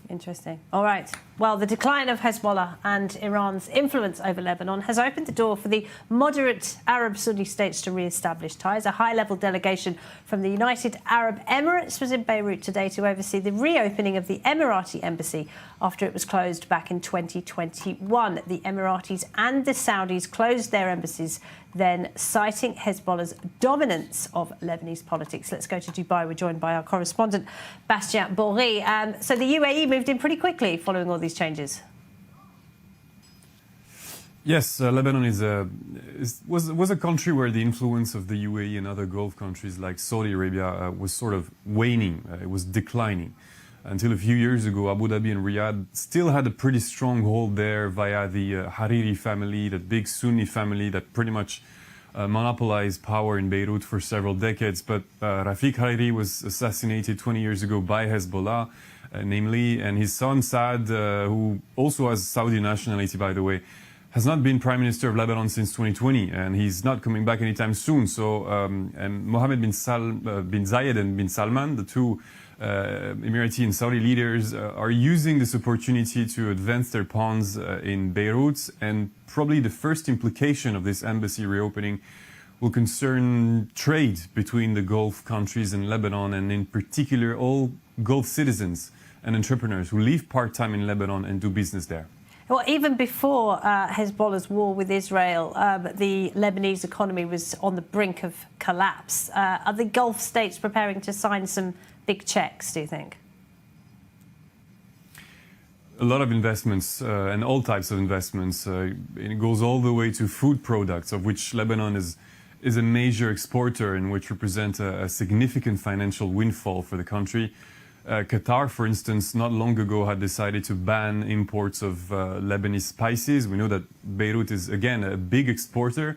Interesting. All right. Well, the decline of Hezbollah and Iran's influence over Lebanon has opened the door for the moderate Arab Sunni states to re-establish ties. A high-level delegation from the United Arab Emirates was in Beirut today to oversee the reopening of the Emirati embassy after it was closed back in 2021. The Emiratis and the Saudis closed their embassies then, citing Hezbollah's dominance of Lebanese politics. Let's go to Dubai. We're joined by our correspondent, Bastien Bourri. So the UAE moved in pretty quickly following all these changes. Yes, Lebanon was a country where the influence of the UAE and other Gulf countries like Saudi Arabia was sort of waning. It was declining. Until a few years ago, Abu Dhabi and Riyadh still had a pretty strong hold there via the Hariri family, that big Sunni family that pretty much monopolized power in Beirut for several decades. But Rafiq Hariri was assassinated 20 years ago by Hezbollah, namely, and his son Saad, who also has Saudi nationality, by the way, has not been Prime Minister of Lebanon since 2020, and he's not coming back anytime soon. So, and Mohammed bin Zayed and bin Salman, the two Emirati and Saudi leaders, are using this opportunity to advance their pawns in Beirut, and probably the first implication of this embassy reopening will concern trade between the Gulf countries and Lebanon, and in particular all Gulf citizens and entrepreneurs who live part-time in Lebanon and do business there. Well, even before Hezbollah's war with Israel, the Lebanese economy was on the brink of collapse. Are the Gulf states preparing to sign some big checks, do you think? A lot of investments and all types of investments. It goes all the way to food products, of which Lebanon is a major exporter and which represent a significant financial windfall for the country. Qatar, for instance, not long ago had decided to ban imports of Lebanese spices. We know that Beirut is, again, a big exporter,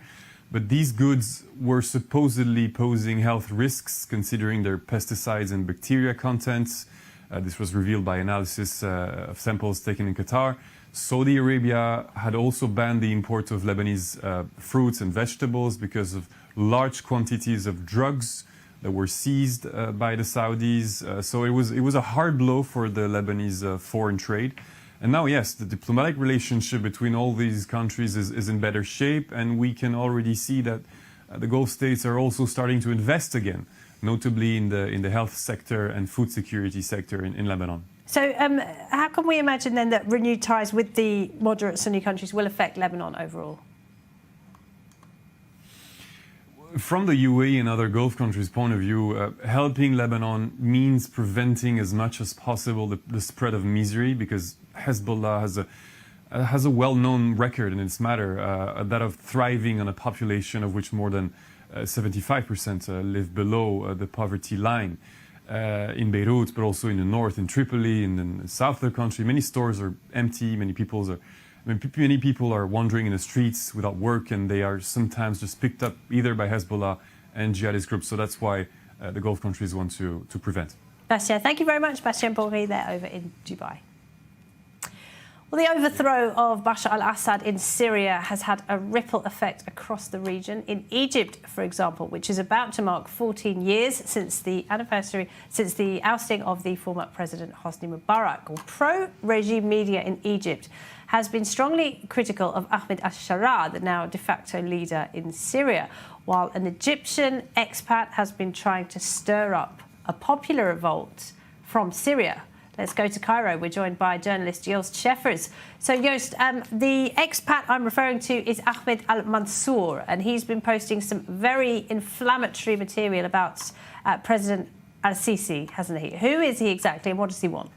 but these goods were supposedly posing health risks considering their pesticides and bacteria contents. This was revealed by analysis of samples taken in Qatar. Saudi Arabia had also banned the import of Lebanese fruits and vegetables because of large quantities of drugs that were seized by the Saudis. So it was a hard blow for the Lebanese foreign trade. And now, yes, the diplomatic relationship between all these countries is in better shape, and we can already see that the Gulf states are also starting to invest again, notably in the health sector and food security sector in Lebanon. So how can we imagine then that renewed ties with the moderate Sunni countries will affect Lebanon overall? From the UAE and other Gulf countries' point of view, helping Lebanon means preventing as much as possible the spread of misery, because Hezbollah has a well-known record in its matter, that of thriving on a population of which more than 75% live below the poverty line in Beirut, but also in the north, in Tripoli, in the south of the country. Many stores are empty, many people are wandering in the streets without work, and they are sometimes just picked up either by Hezbollah and jihadist groups. So that's why the Gulf countries want to prevent. Bastien, thank you very much. Bastien Bourri there over in Dubai. Well, the overthrow of Bashar al-Assad in Syria has had a ripple effect across the region. In Egypt, for example, which is about to mark 14 years since the ousting of the former President Hosni Mubarak. Well, pro-regime media in Egypt has been strongly critical of Ahmed al-Sharaa, the now de facto leader in Syria, while an Egyptian expat has been trying to stir up a popular revolt from Syria. Let's go to Cairo. We're joined by journalist Joost Scheffers. So, Joost, the expat I'm referring to is Ahmed al-Mansour, and he's been posting some very inflammatory material about President al-Sisi, hasn't he? Who is he exactly, and what does he want?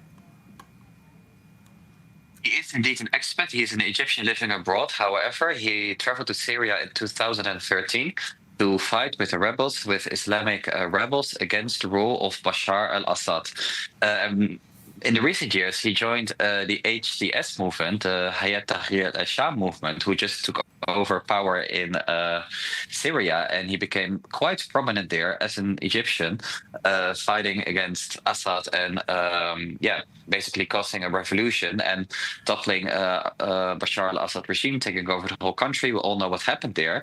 He is indeed an expat. He is an Egyptian living abroad. However, he traveled to Syria in 2013 to fight with the rebels, with Islamic rebels, against the rule of Bashar al-Assad. In the recent years, he joined the HTS movement, Hayat Tahrir al-Sham movement, who just took over power in Syria, and he became quite prominent there as an Egyptian, fighting against Assad and basically causing a revolution and toppling Bashar al-Assad regime, taking over the whole country. We all know what happened there.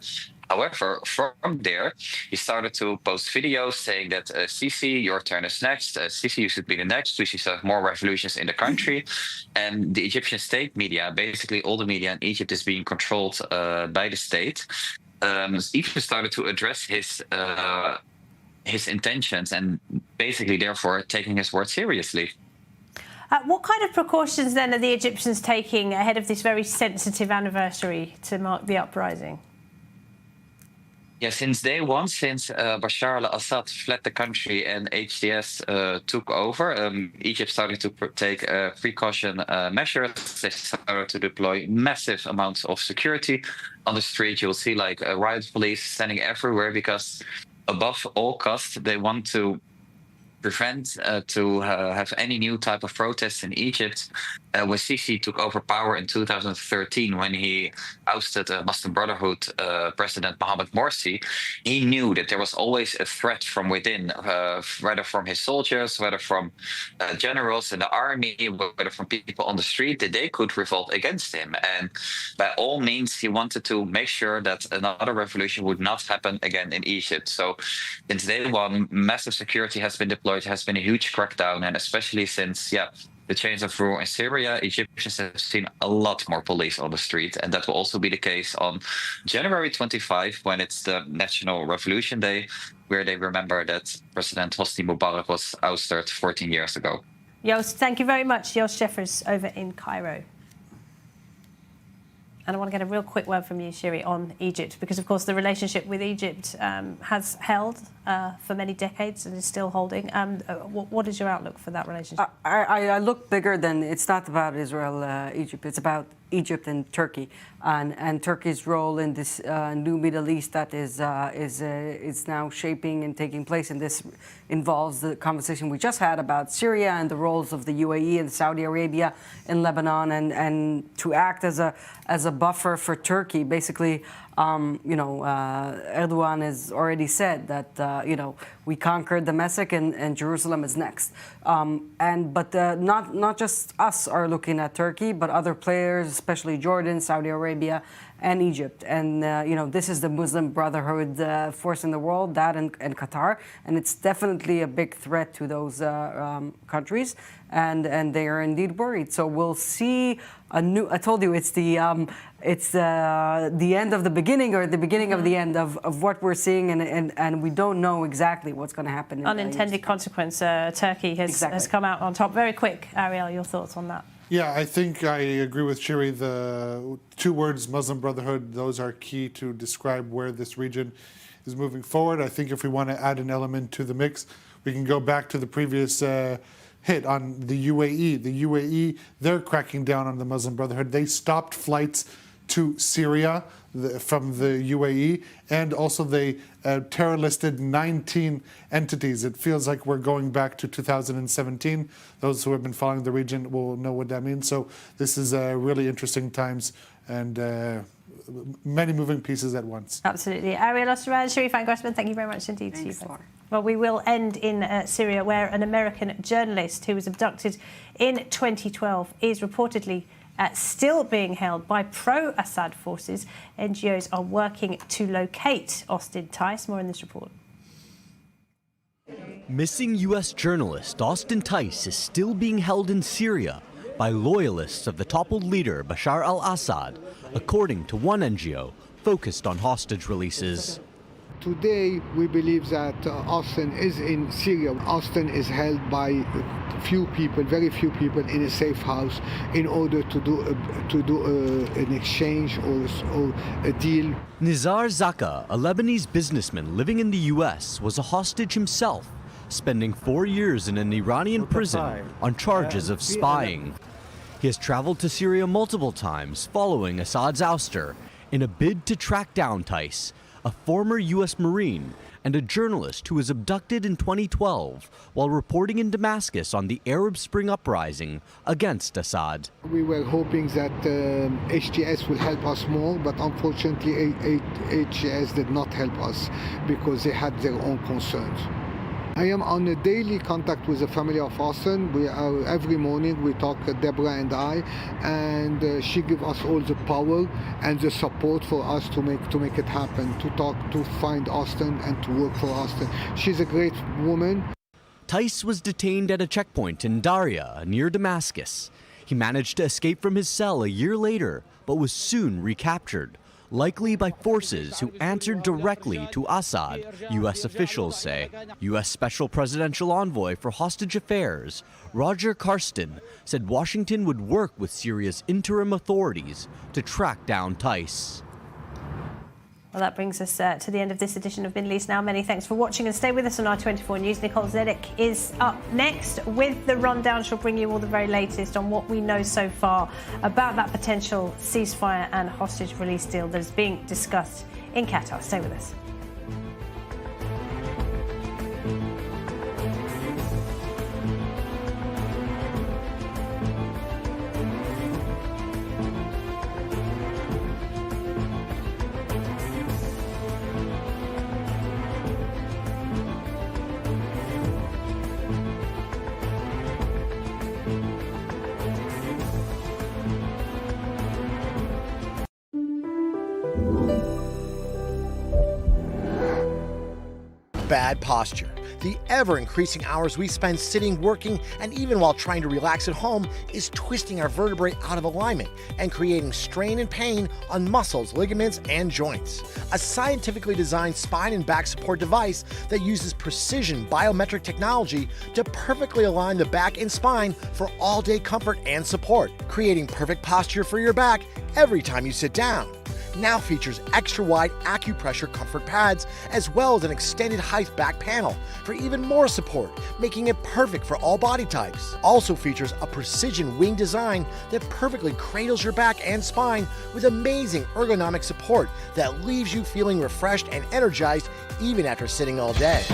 However, from there, he started to post videos saying that Sisi, your turn is next. Sisi, you should be the next. We should have more revolutions in the country. And the Egyptian state media, basically all the media in Egypt, is being controlled by the state. Even started to address his intentions and basically, therefore, taking his word seriously. What kind of precautions then are the Egyptians taking ahead of this very sensitive anniversary to mark the uprising? Yeah, since day one, since Bashar al-Assad fled the country and HTS took over, Egypt started to take precaution measures. They started to deploy massive amounts of security on the street. You'll see like riot police standing everywhere because above all costs, they want to prevent to have any new type of protests in Egypt. When Sisi took over power in 2013, when he ousted Muslim Brotherhood President Mohamed Morsi, he knew that there was always a threat from within, whether from his soldiers, whether from generals in the army, whether from people on the street, that they could revolt against him. And by all means, he wanted to make sure that another revolution would not happen again in Egypt. So since day one, massive security has been deployed. It has been a huge crackdown, and especially since the change of rule in Syria, Egyptians have seen a lot more police on the street, and that will also be the case on January 25, when it's the National Revolution Day, where they remember that President Hosni Mubarak was ousted 14 years ago. Joost, thank you very much. Joost Scheffers over in Cairo. And I want to get a real quick word from you, Shiri, on Egypt, because, of course, the relationship with Egypt has held for many decades and is still holding. What is your outlook for that relationship? I look bigger than, it's not about Israel, Egypt. It's about Egypt and Turkey, and Turkey's role in this new Middle East that is now shaping and taking place. And this involves the conversation we just had about Syria and the roles of the UAE and Saudi Arabia in Lebanon, and to act as a buffer for Turkey. Basically, Erdogan has already said that we conquered Damascus and Jerusalem is next. But not just us are looking at Turkey, but other players, especially Jordan, Saudi Arabia, and Egypt. And this is the Muslim Brotherhood force in the world, that and Qatar, and it's definitely a big threat to those countries, and they are indeed worried. So we'll see a new. I told you it's the end of the beginning, or the beginning of the end of what we're seeing, and we don't know exactly what's going to happen. Unintended consequence. Turkey has come out on top. Very quick, Ariel, your thoughts on that? Yeah, I think I agree with Shiri. The two words, Muslim Brotherhood, those are key to describe where this region is moving forward. I think if we want to add an element to the mix, we can go back to the previous hit on the UAE. The UAE, they're cracking down on the Muslim Brotherhood. They stopped flights to Syria from the UAE, and also they terror listed 19 entities. It feels like we're going back to 2017. Those who have been following the region will know what that means. So this is really interesting times, and many moving pieces at once. Absolutely. Ariel Osterman, Shiri Van Grossman, thank you very much indeed to you. Well, we will end in Syria, where an American journalist who was abducted in 2012 is reportedly still being held by pro-Assad forces. NGOs are working to locate Austin Tice. More in this report. Missing U.S. journalist Austin Tice is still being held in Syria by loyalists of the toppled leader Bashar al-Assad, according to one NGO focused on hostage releases. Today, we believe that Austin is in Syria. Austin is held by few people, very few people, in a safe house in order to do an exchange or a deal. Nizar Zaka, a Lebanese businessman living in the U.S., was a hostage himself, spending 4 years in an Iranian prison on charges of spying. He has traveled to Syria multiple times following Assad's ouster in a bid to track down Tice, a former U.S. Marine, and a journalist who was abducted in 2012 while reporting in Damascus on the Arab Spring uprising against Assad. We were hoping that HTS will help us more, but unfortunately HTS did not help us because they had their own concerns. I am on a daily contact with the family of Austin. Every morning we talk, Deborah and I, and she gives us all the power and the support for us to make it happen, to find Austin and to work for Austin. She's a great woman. Tice was detained at a checkpoint in Daria near Damascus. He managed to escape from his cell a year later, but was soon recaptured, likely by forces who answered directly to Assad, U.S. officials say. U.S. Special Presidential Envoy for Hostage Affairs, Roger Karsten, said Washington would work with Syria's interim authorities to track down Tice. Well, that brings us to the end of this edition of Middle East Now. Many thanks for watching and stay with us on I24 News. Nicole Zedek is up next with the rundown. She'll bring you all the very latest on what we know so far about that potential ceasefire and hostage release deal that is being discussed in Qatar. Stay with us. Bad posture. The ever-increasing hours we spend sitting, working, and even while trying to relax at home is twisting our vertebrae out of alignment and creating strain and pain on muscles, ligaments, and joints. A scientifically designed spine and back support device that uses precision biometric technology to perfectly align the back and spine for all-day comfort and support, creating perfect posture for your back every time you sit down. Now features extra-wide acupressure comfort pads as well as an extended height back panel for even more support, making it perfect for all body types. Also features a precision wing design that perfectly cradles your back and spine with amazing ergonomic support that leaves you feeling refreshed and energized even after sitting all day.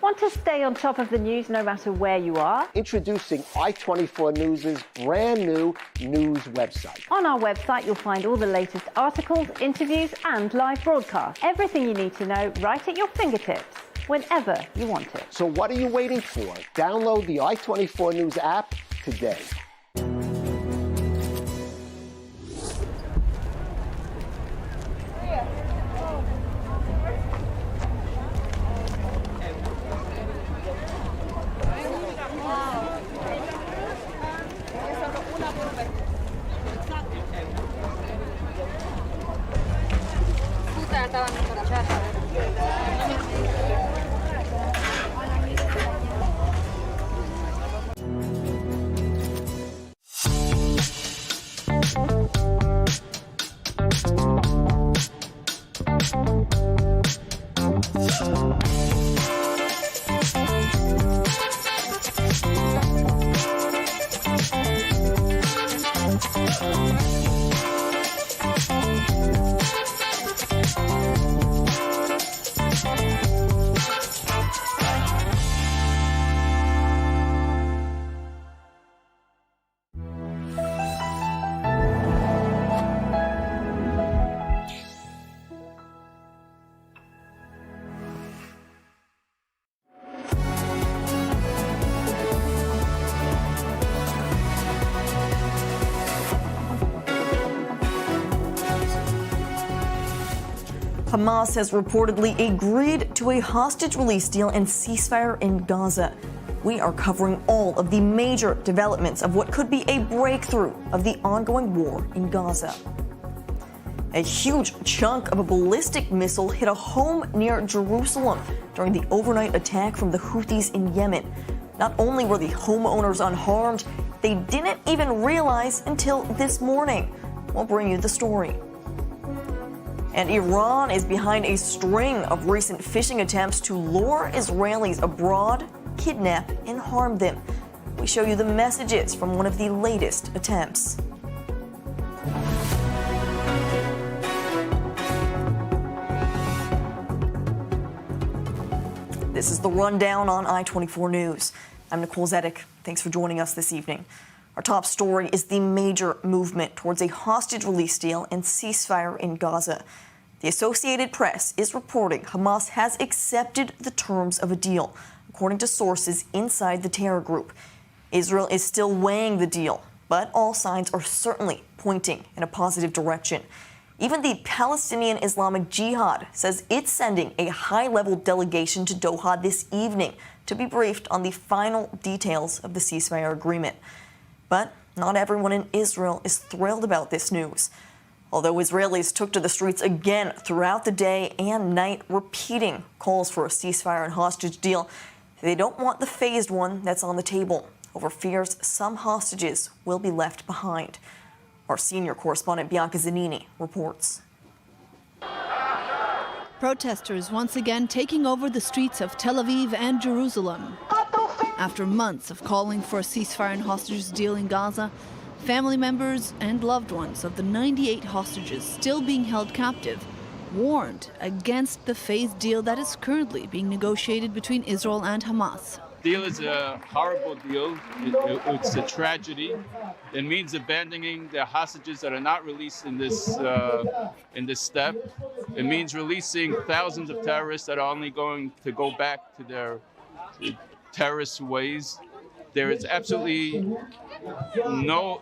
Want to stay on top of the news no matter where you are? Introducing I24 News' brand new news website. On our website, you'll find all the latest articles, interviews, and live broadcasts. Everything you need to know right at your fingertips, whenever you want it. So what are you waiting for? Download the I24 News app today. Hamas has reportedly agreed to a hostage release deal and ceasefire in Gaza. We are covering all of the major developments of what could be a breakthrough of the ongoing war in Gaza. A huge chunk of a ballistic missile hit a home near Jerusalem during the overnight attack from the Houthis in Yemen. Not only were the homeowners unharmed, they didn't even realize until this morning. We'll bring you the story. And Iran is behind a string of recent phishing attempts to lure Israelis abroad, kidnap, and harm them. We show you the messages from one of the latest attempts. This is the rundown on I-24 News. I'm Nicole Zedek. Thanks for joining us this evening. Our top story is the major movement towards a hostage release deal and ceasefire in Gaza. The Associated Press is reporting Hamas has accepted the terms of a deal, according to sources inside the terror group. Israel is still weighing the deal, but all signs are certainly pointing in a positive direction. Even the Palestinian Islamic Jihad says it's sending a high-level delegation to Doha this evening to be briefed on the final details of the ceasefire agreement. But not everyone in Israel is thrilled about this news. Although Israelis took to the streets again throughout the day and night, repeating calls for a ceasefire and hostage deal, they don't want the phased one that's on the table, over fears some hostages will be left behind. Our senior correspondent Bianca Zanini reports. Protesters once again taking over the streets of Tel Aviv and Jerusalem. After months of calling for a ceasefire and hostages deal in Gaza, family members and loved ones of the 98 hostages still being held captive warned against the phased deal that is currently being negotiated between Israel and Hamas. The deal is a horrible deal. It's a tragedy. It means abandoning the hostages that are not released in this step. It means releasing thousands of terrorists that are only going to go back to their terrorist ways. There is absolutely no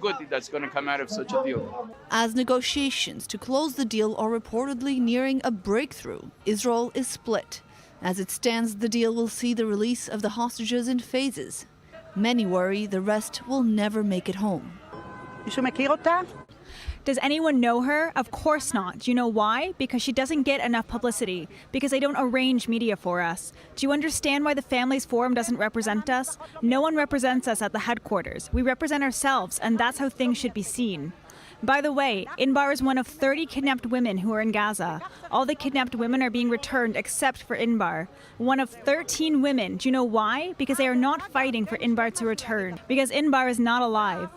good that's going to come out of such a deal. As negotiations to close the deal are reportedly nearing a breakthrough, Israel is split. As it stands, the deal will see the release of the hostages in phases. Many worry the rest will never make it home. Does anyone know her? Of course not. Do you know why? Because she doesn't get enough publicity. Because they don't arrange media for us. Do you understand why the Families Forum doesn't represent us? No one represents us at the headquarters. We represent ourselves, and that's how things should be seen. By the way, Inbar is one of 30 kidnapped women who are in Gaza. All the kidnapped women are being returned except for Inbar. One of 13 women. Do you know why? Because they are not fighting for Inbar to return. Because Inbar is not alive.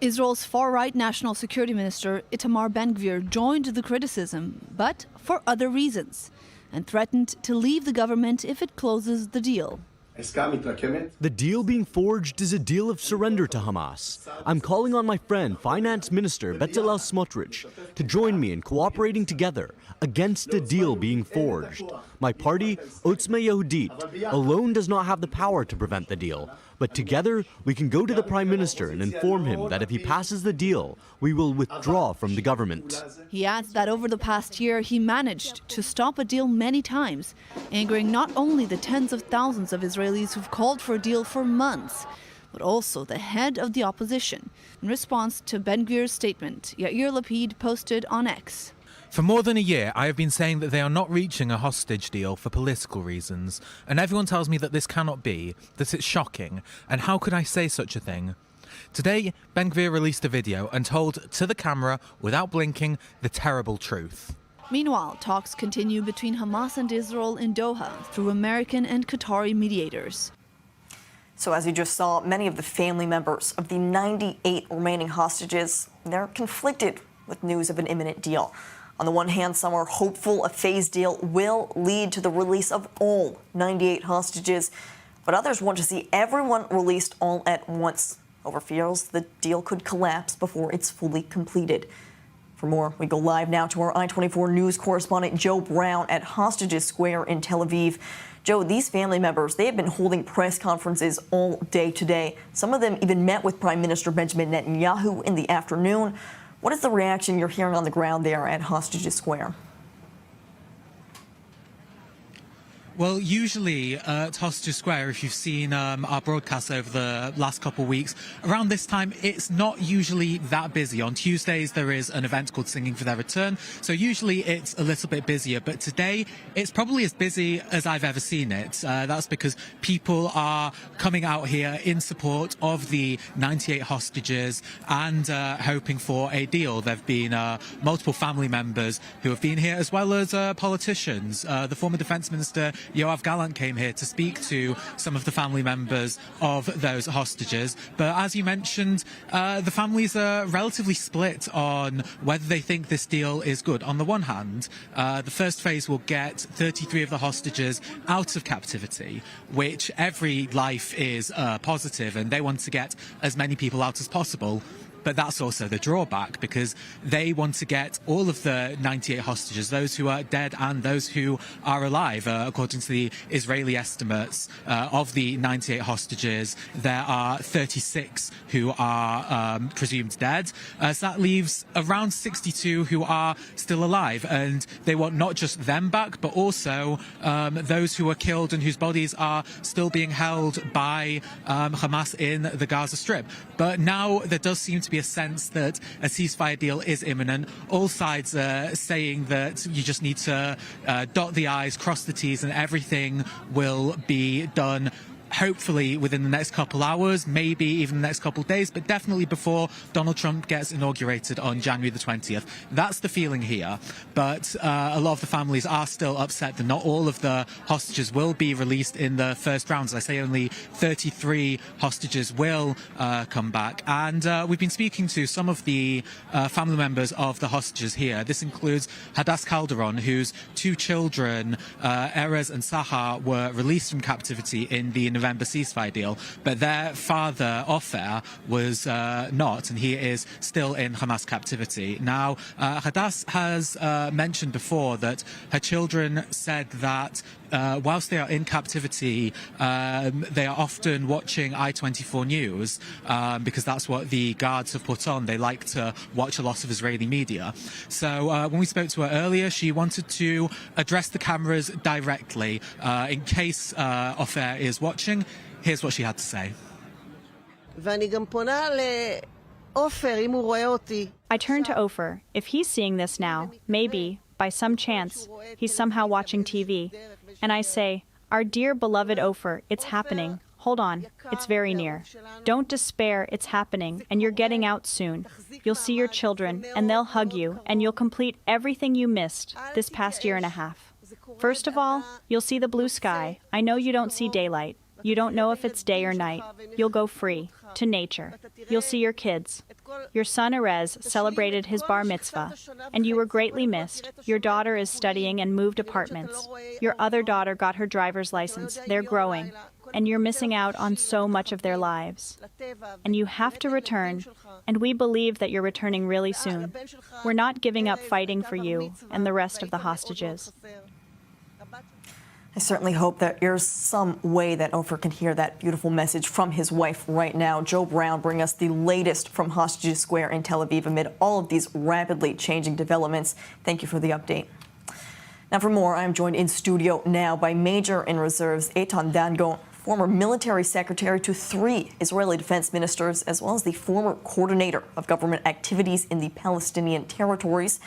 Israel's far-right National Security Minister Itamar Ben-Gvir joined the criticism, but for other reasons, and threatened to leave the government if it closes the deal. The deal being forged is a deal of surrender to Hamas. I'm calling on my friend, Finance Minister Bezalel Smotrich, to join me in cooperating together against the deal being forged. My party, Otzma Yehudit, alone does not have the power to prevent the deal. But together, we can go to the Prime Minister and inform him that if he passes the deal, we will withdraw from the government. He adds that over the past year, he managed to stop a deal many times, angering not only the tens of thousands of Israelis who've called for a deal for months, but also the head of the opposition. In response to Ben-Gvir's statement, Yair Lapid posted on X. For more than a year, I have been saying that they are not reaching a hostage deal for political reasons, and everyone tells me that this cannot be, that it's shocking, and how could I say such a thing? Today, Ben-Gvir released a video and told to the camera, without blinking, the terrible truth. Meanwhile, talks continue between Hamas and Israel in Doha through American and Qatari mediators. So as you just saw, many of the family members of the 98 remaining hostages, they're conflicted with news of an imminent deal. On the one hand, some are hopeful a phased deal will lead to the release of all 98 hostages, but others want to see everyone released all at once, over fears the deal could collapse before it's fully completed. For more, we go live now to our I-24 News correspondent Joe Brown at Hostages Square in Tel Aviv. Joe, these family members, they have been holding press conferences all day today. Some of them even met with Prime Minister Benjamin Netanyahu in the afternoon. What is the reaction you're hearing on the ground there at Hostages Square? Well, usually at Hostages Square, if you've seen our broadcasts over the last couple of weeks, around this time, it's not usually that busy. On Tuesdays, there is an event called Singing for Their Return, so usually it's a little bit busier. But today, it's probably as busy as I've ever seen it. That's because people are coming out here in support of the 98 hostages and hoping for a deal. There have been multiple family members who have been here, as well as politicians. The former Defence Minister Yoav Gallant came here to speak to some of the family members of those hostages. But as you mentioned, the families are relatively split on whether they think this deal is good. On the one hand, the first phase will get 33 of the hostages out of captivity, which every life is positive, and they want to get as many people out as possible. But that's also the drawback, because they want to get all of the 98 hostages, those who are dead and those who are alive. According to the Israeli estimates of the 98 hostages, there are 36 who are presumed dead. So that leaves around 62 who are still alive. And they want not just them back, but also those who were killed and whose bodies are still being held by Hamas in the Gaza Strip. But now there does seem to be a sense that a ceasefire deal is imminent. All sides are saying that you just need to dot the I's, cross the T's, and everything will be done hopefully within the next couple hours, maybe even the next couple of days, but definitely before Donald Trump gets inaugurated on January the 20th. That's the feeling here. But a lot of the families are still upset that not all of the hostages will be released in the first round. As I say, only 33 hostages will come back. And we've been speaking to some of the family members of the hostages here. This includes Hadass Calderon, whose two children, Erez and Sahar, were released from captivity in the November ceasefire deal, but their father, Ofer, was not, and he is still in Hamas captivity. Now, Hadass has mentioned before that her children said that whilst they are in captivity, they are often watching I-24 News because that's what the guards have put on. They like to watch a lot of Israeli media. So when we spoke to her earlier, she wanted to address the cameras directly in case Ofer is watching. Here's what she had to say. I turn to Ofer. If he's seeing this now, maybe, by some chance, he's somehow watching TV. And I say, our dear beloved Ofer, it's happening. Hold on, it's very near. Don't despair, it's happening, and you're getting out soon. You'll see your children, and they'll hug you, and you'll complete everything you missed this past year and a half. First of all, you'll see the blue sky. I know you don't see daylight. You don't know if it's day or night. You'll go free, to nature. You'll see your kids. Your son Erez celebrated his bar mitzvah, and you were greatly missed. Your daughter is studying and moved apartments. Your other daughter got her driver's license. They're growing, and you're missing out on so much of their lives. And you have to return, and we believe that you're returning really soon. We're not giving up fighting for you and the rest of the hostages. I certainly hope that there's some way that Ofer can hear that beautiful message from his wife right now. Joe Brown bring us the latest from Hostages Square in Tel Aviv amid all of these rapidly changing developments. Thank you for the update. Now for more, I'm joined in studio now by Major in Reserves Eitan Dango, former military secretary to 3 Israeli defense ministers, as well as the former coordinator of government activities in the Palestinian territories.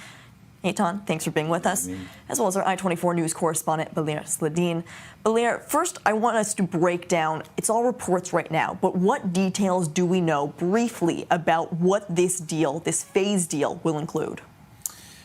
Eitan, thanks for being with us, as well as our I-24 News correspondent, Balir Sladin. Balir, first I want us to break down, it's all reports right now, but what details do we know briefly about what this deal, this phase deal, will include?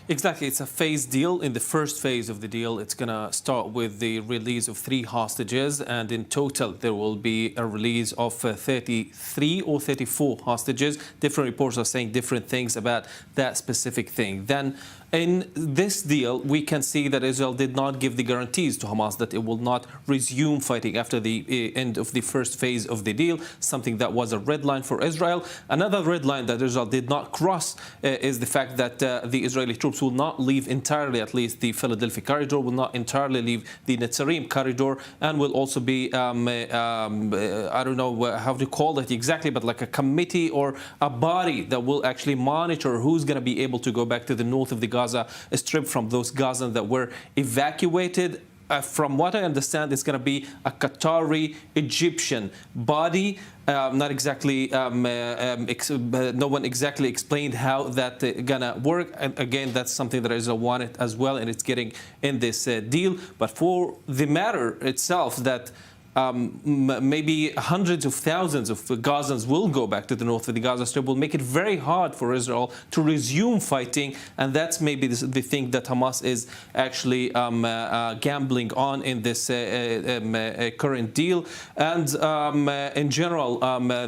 Exactly. It's a phase deal. In the first phase of the deal, it's going to start with the release of 3 hostages, and in total there will be a release of 33 or 34 hostages. Different reports are saying different things about that specific thing. Then in this deal, we can see that Israel did not give the guarantees to Hamas that it will not resume fighting after the end of the first phase of the deal, something that was a red line for Israel. Another red line that Israel did not cross is the fact that the Israeli troops will not leave entirely, at least the Philadelphia corridor, will not entirely leave the Netzarim corridor, and will also be, I don't know how to call it exactly, but like a committee or a body that will actually monitor who's going to be able to go back to the north of the Gaza Strip from those Gazans that were evacuated. From what I understand, it's going to be a Qatari Egyptian body. Not exactly, no one exactly explained how that's gonna work. And again, that's something that Israel wanted as well, and it's getting in this deal. But for the matter itself, that maybe hundreds of thousands of Gazans will go back to the north of the Gaza Strip, will make it very hard for Israel to resume fighting, and that's maybe the thing that Hamas is actually gambling on in this current deal. And in general,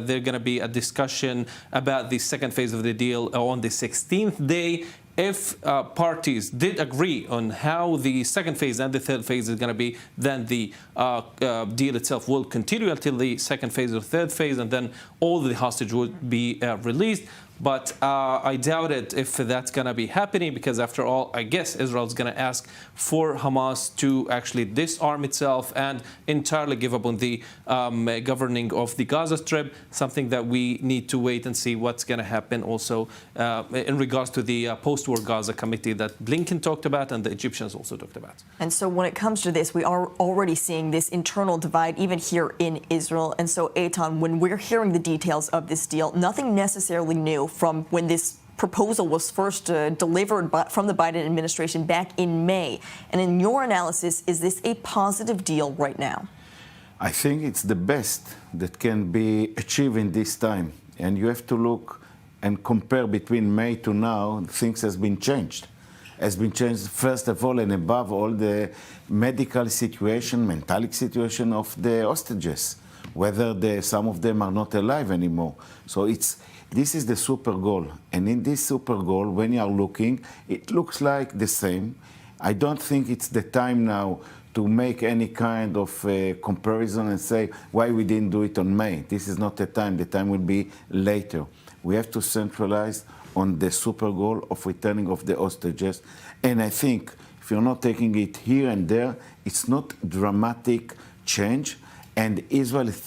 there's going to be a discussion about the second phase of the deal on the 16th day. If parties did agree on how the second phase and the third phase is going to be, then the deal itself will continue until the second phase or third phase, and then all the hostages would be released. But I doubt it if that's going to be happening, because after all, I guess Israel's going to ask for Hamas to actually disarm itself and entirely give up on the governing of the Gaza Strip, something that we need to wait and see what's going to happen also in regards to the post-war Gaza committee that Blinken talked about and the Egyptians also talked about. And so when it comes to this, we are already seeing this internal divide even here in Israel. And so, Eitan, when we're hearing the details of this deal, nothing necessarily new from when this proposal was first delivered from the Biden administration back in May. And in your analysis, is this a positive deal right now? I think it's the best that can be achieved in this time. And you have to look and compare between May to now, things has been changed. Has been changed, first of all, and above all, the medical situation, mentalic situation of the hostages, whether some of them are not alive anymore. So this is the super goal. And in this super goal, when you are looking, it looks like the same. I don't think it's the time now to make any kind of comparison and say why we didn't do it on May. This is not the time. The time will be later. We have to centralize on the super goal of returning of the hostages. And I think if you're not taking it here and there, it's not dramatic change. And Israel is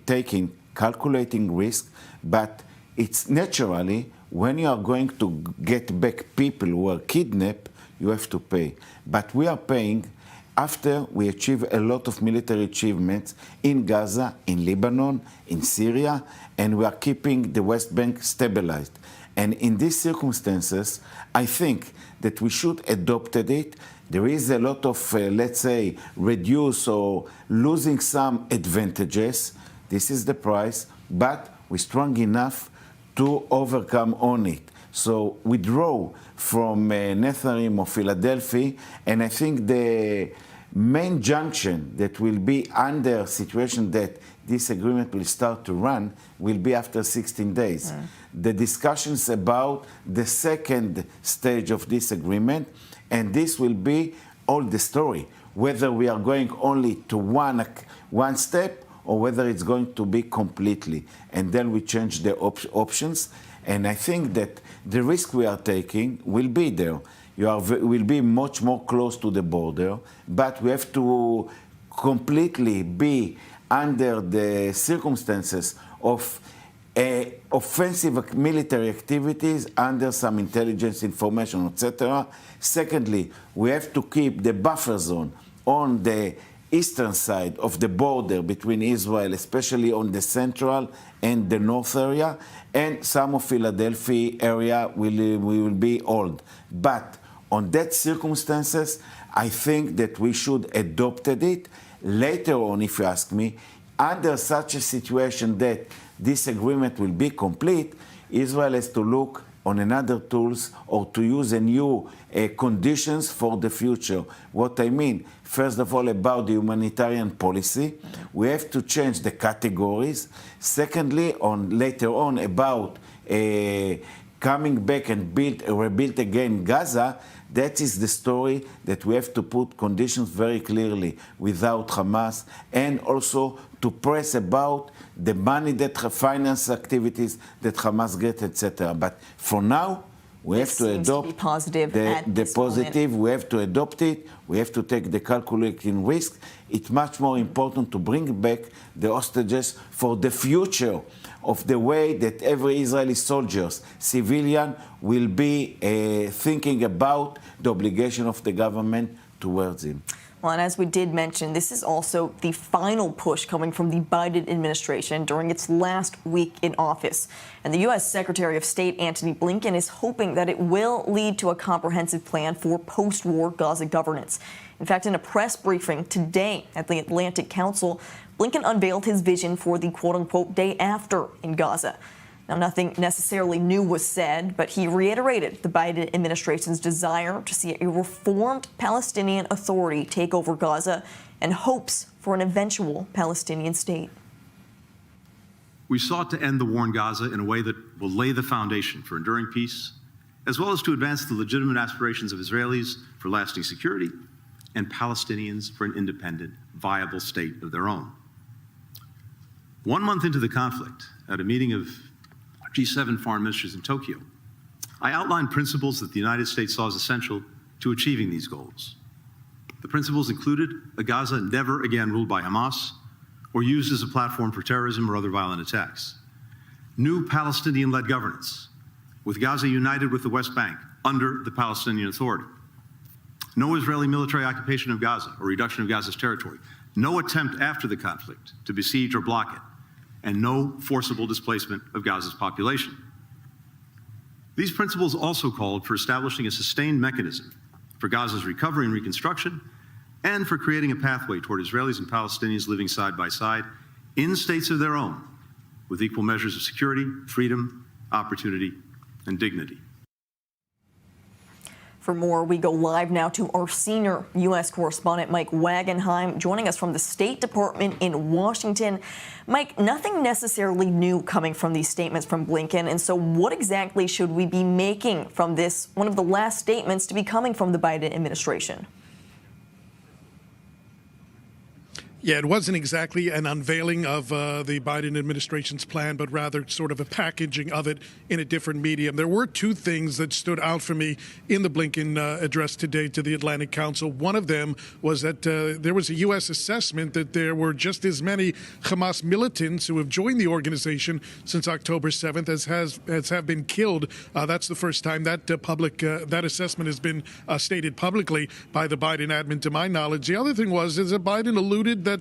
taking calculating risk, but it's naturally, when you are going to get back people who are kidnapped, you have to pay. But we are paying after we achieve a lot of military achievements in Gaza, in Lebanon, in Syria, and we are keeping the West Bank stabilized. And in these circumstances, I think that we should adopt it. There is a lot of, let's say, reduce or losing some advantages. This is the price, but we're strong enough to overcome on it. So withdraw from Netzarim or Philadelphia, and I think the main junction that will be under situation that this agreement will start to run will be after 16 days. The discussions about the second stage of this agreement, and this will be all the story, whether we are going only to one step or whether it's going to be completely. And then we change the options. And I think that the risk we are taking will be there. Will be much more close to the border, but we have to completely be under the circumstances of offensive military activities under some intelligence information, etc. Secondly, we have to keep the buffer zone on the eastern side of the border between Israel, especially on the central and the north area, and some of Philadelphia area will be held. But on that circumstances, I think that we should adopt it. Later on, if you ask me, under such a situation that this agreement will be complete, Israel has to look on another tools or to use a new conditions for the future. What I mean, first of all, about the humanitarian policy, we have to change the categories. Secondly, later on, about coming back and rebuild again Gaza, that is the story that we have to put conditions very clearly without Hamas, and also to press about the money that finance activities that Hamas get, etc. But for now, we have to adopt the positive. We have to adopt it. We have to take the calculating risk. It's much more important to bring back the hostages for the future of the way that every Israeli soldiers, civilian, will be thinking about the obligation of the government towards him. Well, and as we did mention, this is also the final push coming from the Biden administration during its last week in office. And the U.S. Secretary of State Antony Blinken is hoping that it will lead to a comprehensive plan for post-war Gaza governance. In fact, in a press briefing today at the Atlantic Council, Blinken unveiled his vision for the quote-unquote day after in Gaza. Now, nothing necessarily new was said, but he reiterated the Biden administration's desire to see a reformed Palestinian Authority take over Gaza and hopes for an eventual Palestinian state. We sought to end the war in Gaza in a way that will lay the foundation for enduring peace, as well as to advance the legitimate aspirations of Israelis for lasting security and Palestinians for an independent, viable state of their own. 1 month into the conflict, at a meeting of G7 foreign ministers in Tokyo, I outlined principles that the United States saw as essential to achieving these goals. The principles included a Gaza never again ruled by Hamas or used as a platform for terrorism or other violent attacks. New Palestinian-led governance, with Gaza united with the West Bank under the Palestinian Authority. No Israeli military occupation of Gaza or reduction of Gaza's territory. No attempt after the conflict to besiege or block it. And no forcible displacement of Gaza's population. These principles also called for establishing a sustained mechanism for Gaza's recovery and reconstruction, and for creating a pathway toward Israelis and Palestinians living side by side in states of their own, with equal measures of security, freedom, opportunity, and dignity. For more, we go live now to our senior U.S. correspondent, Mike Wagenheim, joining us from the State Department in Washington. Mike, nothing necessarily new coming from these statements from Blinken, and so what exactly should we be making from this, one of the last statements to be coming from the Biden administration? Yeah, it wasn't exactly an unveiling of the Biden administration's plan, but rather sort of a packaging of it in a different medium. There were two things that stood out for me in the Blinken address today to the Atlantic Council. One of them was that there was a U.S. assessment that there were just as many Hamas militants who have joined the organization since October 7th as have been killed. That's the first time that that assessment has been stated publicly by the Biden admin, to my knowledge. The other thing was that Biden alluded that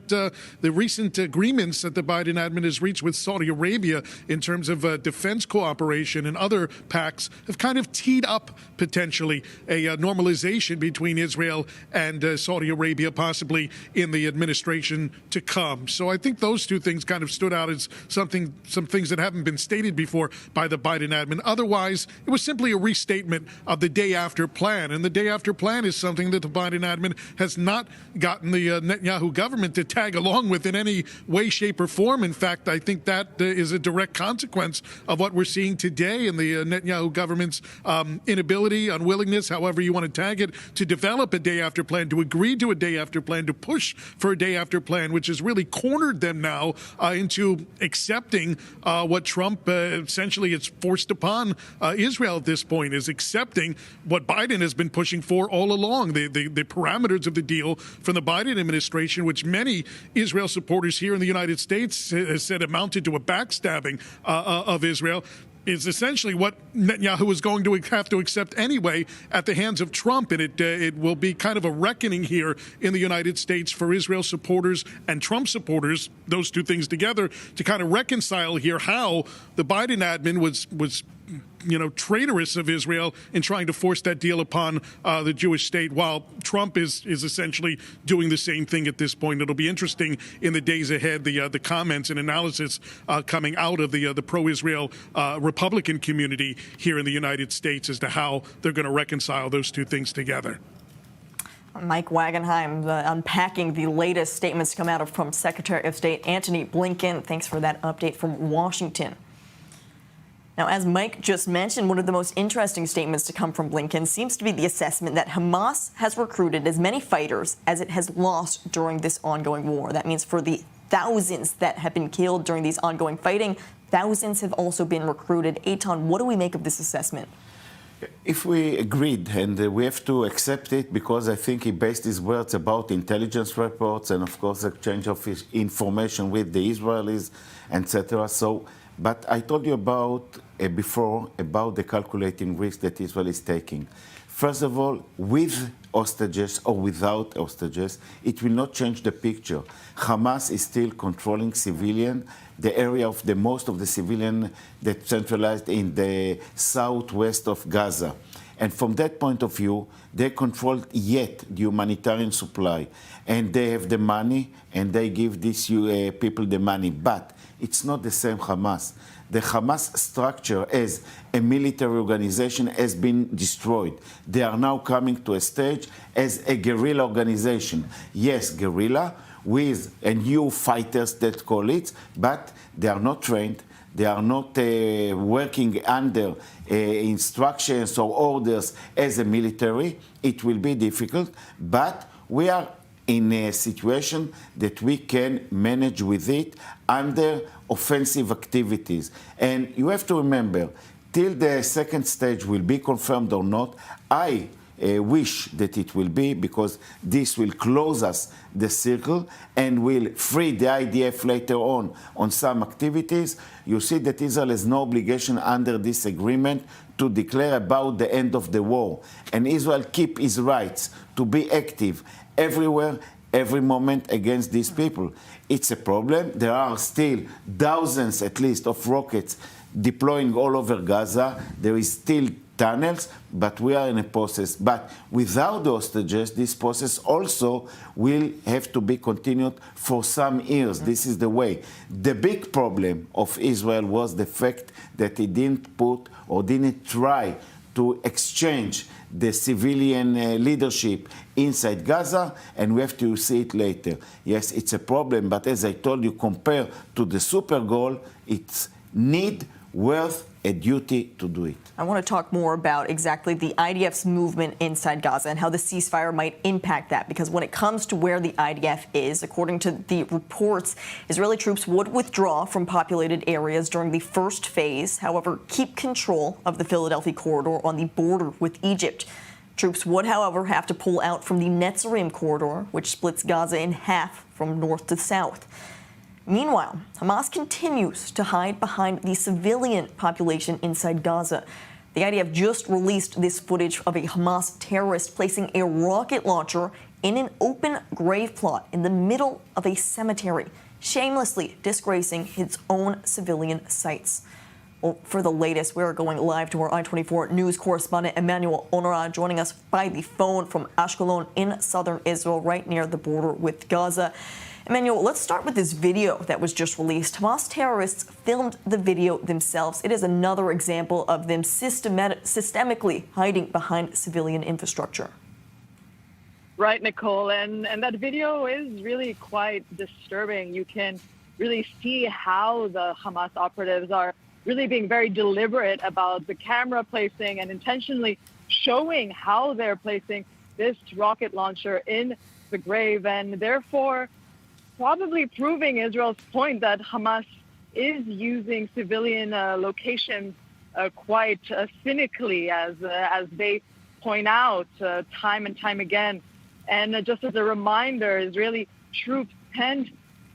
the recent agreements that the Biden admin has reached with Saudi Arabia in terms of defense cooperation and other pacts have kind of teed up potentially a normalization between Israel and Saudi Arabia, possibly in the administration to come. So I think those two things kind of stood out as some things that haven't been stated before by the Biden admin. Otherwise, it was simply a restatement of the day after plan. And the day after plan is something that the Biden admin has not gotten the Netanyahu government to tag along with in any way, shape, or form. In fact, I think that is a direct consequence of what we're seeing today in the Netanyahu government's inability, unwillingness, however you want to tag it, to develop a day after plan, to agree to a day after plan, to push for a day after plan, which has really cornered them now into accepting what Trump essentially has forced upon Israel at this point, is accepting what Biden has been pushing for all along, the parameters of the deal from the Biden administration, which many Israel supporters here in the United States has said amounted to a backstabbing of Israel, is essentially what Netanyahu is going to have to accept anyway at the hands of Trump. And it will be kind of a reckoning here in the United States for Israel supporters and Trump supporters, those two things together, to kind of reconcile here how the Biden admin was traitorous of Israel in trying to force that deal upon the Jewish state, while Trump is essentially doing the same thing at this point. It'll be interesting in the days ahead, the comments and analysis coming out of the pro-Israel Republican community here in the United States as to how they're going to reconcile those two things together. Mike Wagenheim unpacking the latest statements come out from Secretary of State Antony Blinken. Thanks for that update from Washington. Now, as Mike just mentioned, one of the most interesting statements to come from Blinken seems to be the assessment that Hamas has recruited as many fighters as it has lost during this ongoing war. That means for the thousands that have been killed during these ongoing fighting, thousands have also been recruited. Eitan, what do we make of this assessment? If we agreed, and we have to accept it, because I think he based his words about intelligence reports and, of course, exchange of information with the Israelis, etc. So, but I told you about before about the calculating risk that Israel is taking. First of all, with hostages or without hostages, it will not change the picture. Hamas is still controlling civilian, the area of the most of the civilian that centralized in the southwest of Gaza. And from that point of view, they control yet the humanitarian supply. And they have the money, and they give these people the money. But it's not the same Hamas. The Hamas structure as a military organization has been destroyed. They are now coming to a stage as a guerrilla organization. Yes, guerrilla, with a new fighters that call it, but they are not trained. They are not working under instructions or orders as a military. It will be difficult, but we are in a situation that we can manage with it under offensive activities. And you have to remember, till the second stage will be confirmed or not, I wish that it will be, because this will close us the circle and will free the IDF later on some activities. You see that Israel has no obligation under this agreement to declare about the end of the war. And Israel keep its rights to be active everywhere, every moment against these people. It's a problem. There are still thousands, at least, of rockets deploying all over Gaza. There is still tunnels, but we are in a process. But without the hostages, this process also will have to be continued for some years. This is the way. The big problem of Israel was the fact that it didn't put or didn't try to exchange the civilian leadership inside Gaza, and we have to see it later. Yes, it's a problem, but as I told you, compared to the super goal, it's worth a duty to do it. I want to talk more about exactly the IDF's movement inside Gaza and how the ceasefire might impact that, because when it comes to where the IDF is, according to the reports, Israeli troops would withdraw from populated areas during the first phase, however, keep control of the Philadelphia corridor on the border with Egypt. Troops would, however, have to pull out from the Netzarim corridor, which splits Gaza in half from north to south. Meanwhile, Hamas continues to hide behind the civilian population inside Gaza. The IDF just released this footage of a Hamas terrorist placing a rocket launcher in an open grave plot in the middle of a cemetery, shamelessly disgracing his own civilian sites. Well, for the latest, we are going live to our I-24 news correspondent Emanuel joining us by the phone from Ashkelon in southern Israel, right near the border with Gaza. Emanuel, let's start with this video that was just released. Hamas terrorists filmed the video themselves. It is another example of them systemically hiding behind civilian infrastructure. Right, Nicole, and that video is really quite disturbing. You can really see how the Hamas operatives are really being very deliberate about the camera placing and intentionally showing how they're placing this rocket launcher in the grave, and therefore probably proving Israel's point that Hamas is using civilian locations quite cynically, as they point out time and time again. And just as a reminder, Israeli troops tend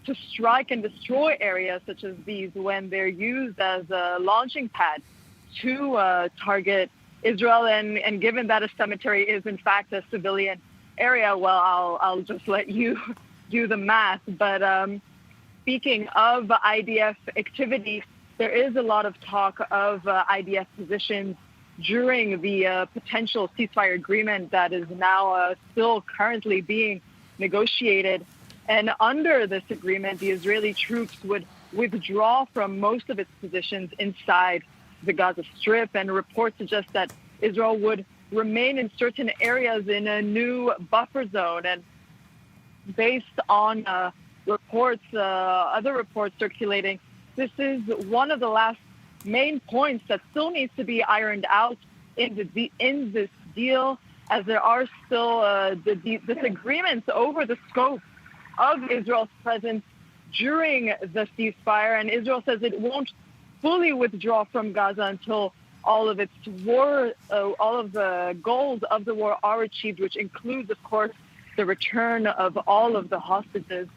to strike and destroy areas such as these when they're used as a launching pad to target Israel. And given that a cemetery is in fact a civilian area, well, I'll just let you do the math. But speaking of IDF activity, there is a lot of talk of IDF positions during the potential ceasefire agreement that is now still currently being negotiated. And under this agreement, the Israeli troops would withdraw from most of its positions inside the Gaza Strip, and reports suggest that Israel would remain in certain areas in a new buffer zone. And based on reports, other reports circulating, this is one of the last main points that still needs to be ironed out in this deal, as there are still disagreements over the scope of Israel's presence during the ceasefire. And Israel says it won't fully withdraw from Gaza until all of the goals of the war are achieved, which includes, of course, the return of all of the hostages.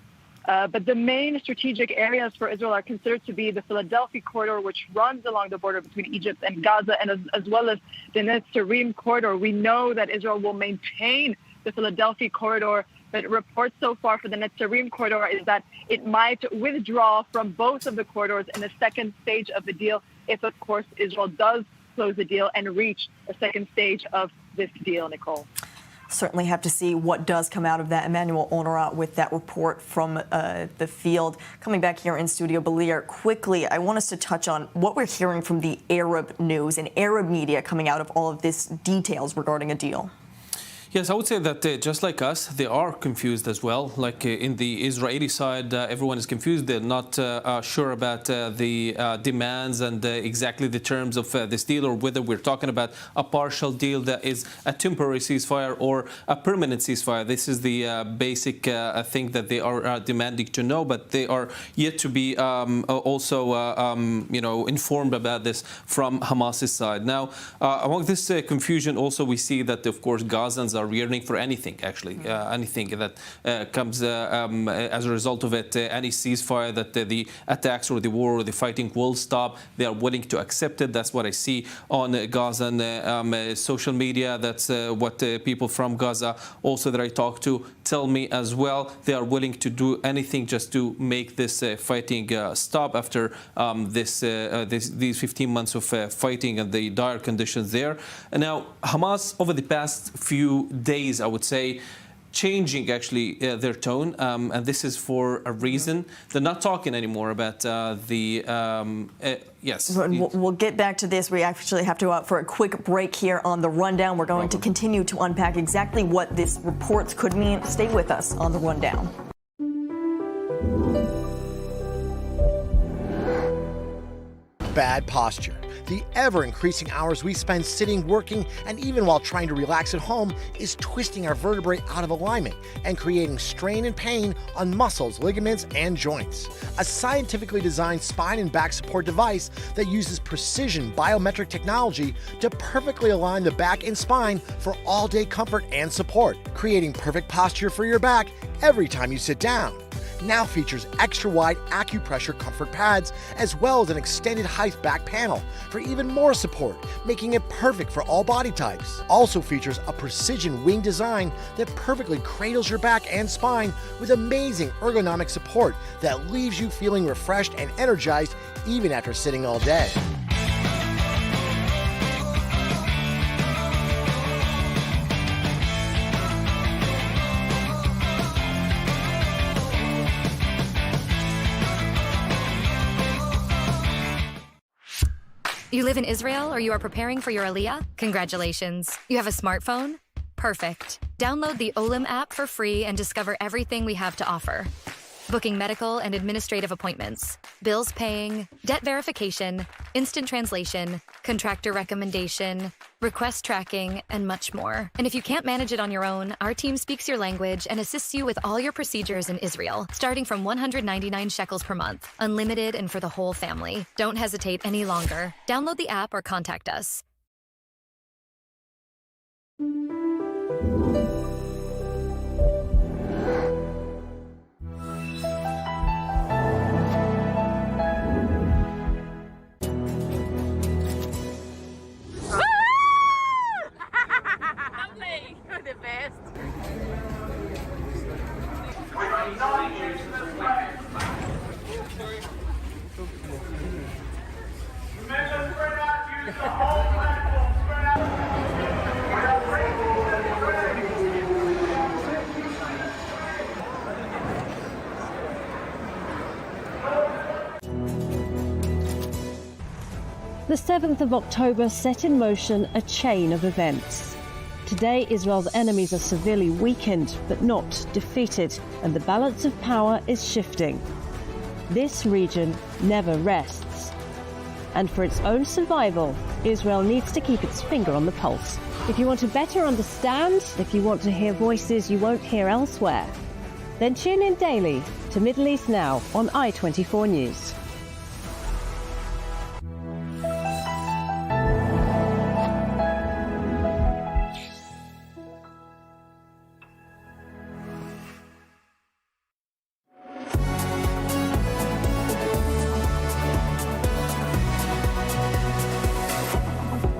But the main strategic areas for Israel are considered to be the Philadelphia corridor, which runs along the border between Egypt and Gaza, and as well as the Netzarim corridor. We know that Israel will maintain the Philadelphia corridor, but reports so far for the Netzarim corridor is that it might withdraw from both of the corridors in the second stage of the deal if, of course, Israel does close the deal and reach a second stage of this deal, Nicole. Certainly have to see what does come out of that. Emanuel Onora with that report from the field. Coming back here in studio, Balir, quickly, I want us to touch on what we're hearing from the Arab news and Arab media coming out of all of this details regarding a deal. Yes, I would say that just like us, they are confused as well. Like in the Israeli side, everyone is confused. They're not sure about the demands and exactly the terms of this deal, or whether we're talking about a partial deal that is a temporary ceasefire or a permanent ceasefire. This is the basic thing that they are demanding to know, but they are yet to be informed about this from Hamas's side. Now, among this confusion, also we see that, of course, Gazans are yearning for anything, actually, anything that comes as a result of it, any ceasefire, that the attacks or the war or the fighting will stop. They are willing to accept it. That's what I see on Gazan social media. That's what people from Gaza also that I talk to tell me as well. They are willing to do anything just to make this fighting stop after these 15 months of fighting and the dire conditions there. And now, Hamas, over the past few days, I would say, changing actually their tone, and this is for a reason. They're not talking anymore about yes. We'll get back to this. We actually have to go out for a quick break here on The Rundown. We're going to continue to unpack exactly what this reports could mean. Stay with us on The Rundown. Bad posture. The ever-increasing hours we spend sitting, working, and even while trying to relax at home is twisting our vertebrae out of alignment and creating strain and pain on muscles, ligaments, and joints. A scientifically designed spine and back support device that uses precision biometric technology to perfectly align the back and spine for all-day comfort and support, creating perfect posture for your back every time you sit down. Now features extra-wide acupressure comfort pads, as well as an extended height back panel for even more support, making it perfect for all body types. Also features a precision wing design that perfectly cradles your back and spine with amazing ergonomic support that leaves you feeling refreshed and energized even after sitting all day. You live in Israel or you are preparing for your Aliyah? Congratulations. You have a smartphone? Perfect. Download the Olim app for free and discover everything we have to offer. Booking medical and administrative appointments, bills paying, debt verification, instant translation, contractor recommendation, request tracking, and much more. And if you can't manage it on your own, our team speaks your language and assists you with all your procedures in Israel, starting from 199 shekels per month, unlimited and for the whole family. Don't hesitate any longer. Download the app or contact us. The 7th of October set in motion a chain of events. Today, Israel's enemies are severely weakened, but not defeated, and the balance of power is shifting. This region never rests. And for its own survival, Israel needs to keep its finger on the pulse. If you want to better understand, if you want to hear voices you won't hear elsewhere, then tune in daily to Middle East Now on I24 News.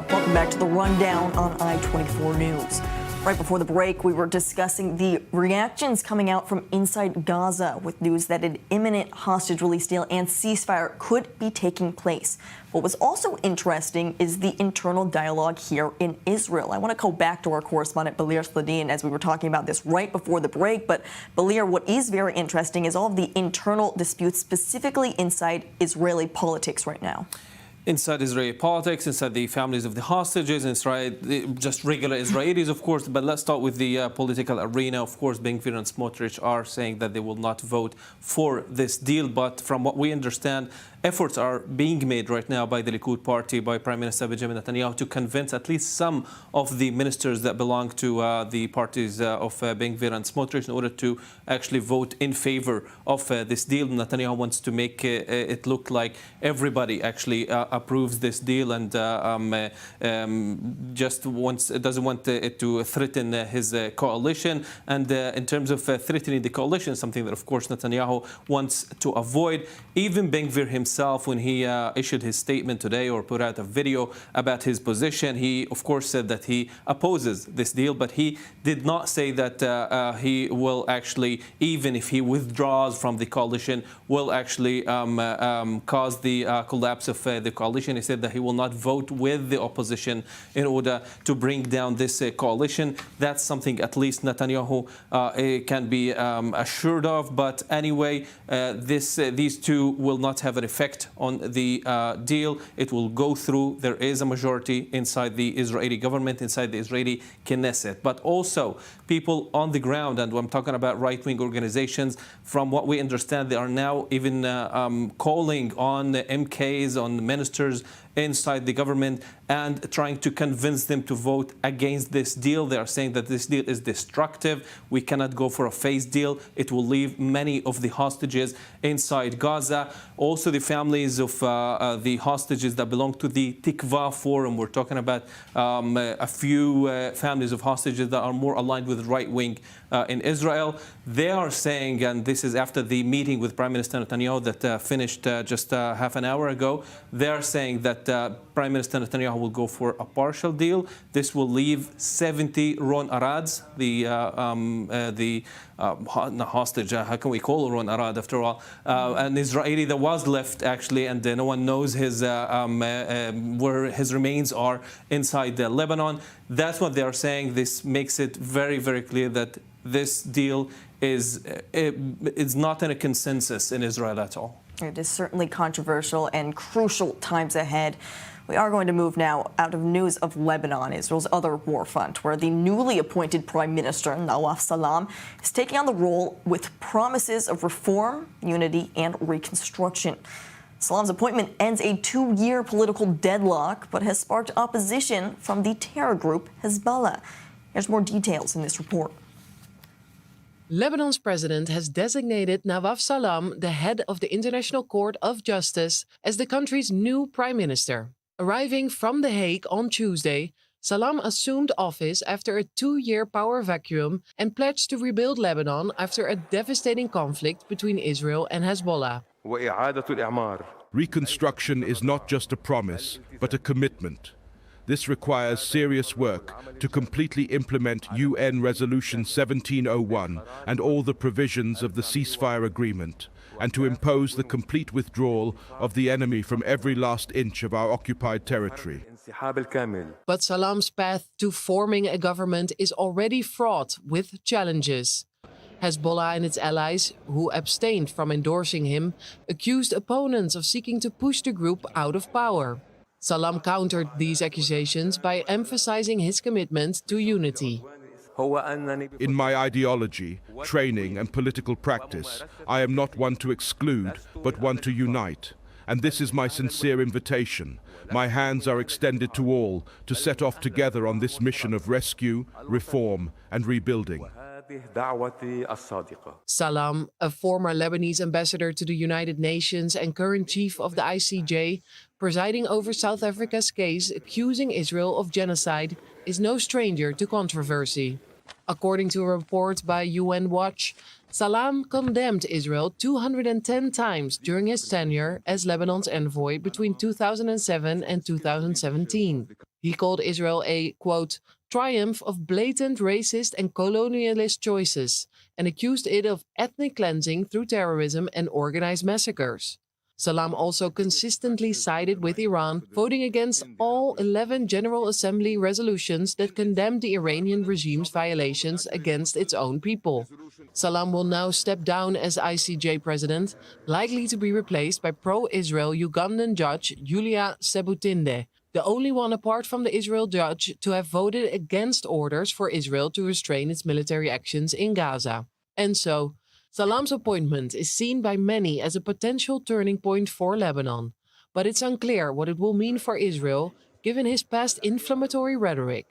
Welcome back to the Rundown on I24 News. Right before the break, we were discussing the reactions coming out from inside Gaza with news that an imminent hostage release deal and ceasefire could be taking place. What was also interesting is the internal dialogue here in Israel. I want to go back to our correspondent, Balir Sladin, as we were talking about this right before the break. But Balir, what is very interesting is all of the internal disputes, specifically inside Israeli politics right now. Inside Israeli politics, inside the families of the hostages, inside just regular Israelis, of course. But let's start with the political arena. Of course, Ben Gvir and Smotrich are saying that they will not vote for this deal. But from what we understand, efforts are being made right now by the Likud party, by Prime Minister Benjamin Netanyahu, to convince at least some of the ministers that belong to the parties of Ben Gvir and Smotrich in order to actually vote in favor of this deal. Netanyahu wants to make it look like everybody actually approves this deal and just doesn't want it to threaten his coalition. And in terms of threatening the coalition, something that, of course, Netanyahu wants to avoid. Even Ben Gvir himself, when he issued his statement today or put out a video about his position, he, of course, said that he opposes this deal, but he did not say that he will actually, even if he withdraws from the coalition, will actually cause the collapse of the coalition. He said that he will not vote with the opposition in order to bring down this coalition. That's something at least Netanyahu can be assured of. But anyway, these two will not have an effect on the deal. It will go through. There is a majority inside the Israeli government, inside the Israeli Knesset. But also people on the ground, and I'm talking about right-wing organizations, from what we understand, they are now even calling on MKs, on ministers inside the government and trying to convince them to vote against this deal. They are saying that this deal is destructive. We cannot go for a phase deal. It will leave many of the hostages inside Gaza. Also, the families of the hostages that belong to the Tikva Forum. We're talking about a few families of hostages that are more aligned with right-wing in Israel. They are saying, and this is after the meeting with Prime Minister Netanyahu that finished just half an hour ago, they are saying that Prime Minister Netanyahu will go for a partial deal. This will leave 70 Ron Arads, the hostage, how can we call Ron Arad after all, an Israeli that was left actually, and no one knows his where his remains are inside Lebanon. That's what they are saying. This makes it very, very clear that this deal is not in a consensus in Israel at all. It is certainly controversial and crucial times ahead. We are going to move now out of news of Lebanon, Israel's other war front, where the newly appointed Prime Minister, Nawaf Salam, is taking on the role with promises of reform, unity, and reconstruction. Salam's appointment ends a 2-year political deadlock, but has sparked opposition from the terror group Hezbollah. Here's more details in this report. Lebanon's president has designated Nawaf Salam, the head of the International Court of Justice, as the country's new prime minister. Arriving from The Hague on Tuesday, Salam assumed office after a 2-year power vacuum and pledged to rebuild Lebanon after a devastating conflict between Israel and Hezbollah. Reconstruction is not just a promise, but a commitment. This requires serious work to completely implement UN Resolution 1701 and all the provisions of the ceasefire agreement, and to impose the complete withdrawal of the enemy from every last inch of our occupied territory. But Salam's path to forming a government is already fraught with challenges. Hezbollah and its allies, who abstained from endorsing him, accused opponents of seeking to push the group out of power. Salam countered these accusations by emphasizing his commitment to unity. In my ideology, training and political practice, I am not one to exclude, but one to unite. And this is my sincere invitation. My hands are extended to all to set off together on this mission of rescue, reform, and rebuilding. Salam, a former Lebanese ambassador to the United Nations and current chief of the ICJ, presiding over South Africa's case accusing Israel of genocide, is no stranger to controversy. According to a report by UN Watch, Salam condemned Israel 210 times during his tenure as Lebanon's envoy between 2007 and 2017. He called Israel a, quote, triumph of blatant racist and colonialist choices, and accused it of ethnic cleansing through terrorism and organized massacres. Salam also consistently sided with Iran, voting against all 11 General Assembly resolutions that condemned the Iranian regime's violations against its own people. Salam will now step down as ICJ president, likely to be replaced by pro-Israel Ugandan judge Julia Sebutinde, the only one apart from the Israel judge to have voted against orders for Israel to restrain its military actions in Gaza. And so, Salam's appointment is seen by many as a potential turning point for Lebanon, but it's unclear what it will mean for Israel, given his past inflammatory rhetoric.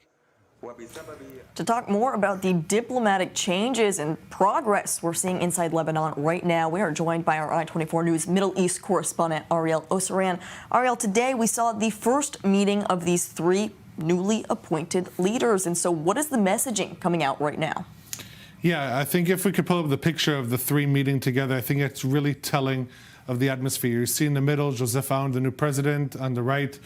To talk more about the diplomatic changes and progress we're seeing inside Lebanon right now, we are joined by our I-24 News Middle East correspondent, Ariel Osseran. Ariel, today we saw the first meeting of these three newly appointed leaders. And so what is the messaging coming out right now? Yeah, I think if we could pull up the picture of the three meeting together, I think it's really telling of the atmosphere. You see in the middle, Joseph Aoun, the new president, on the right,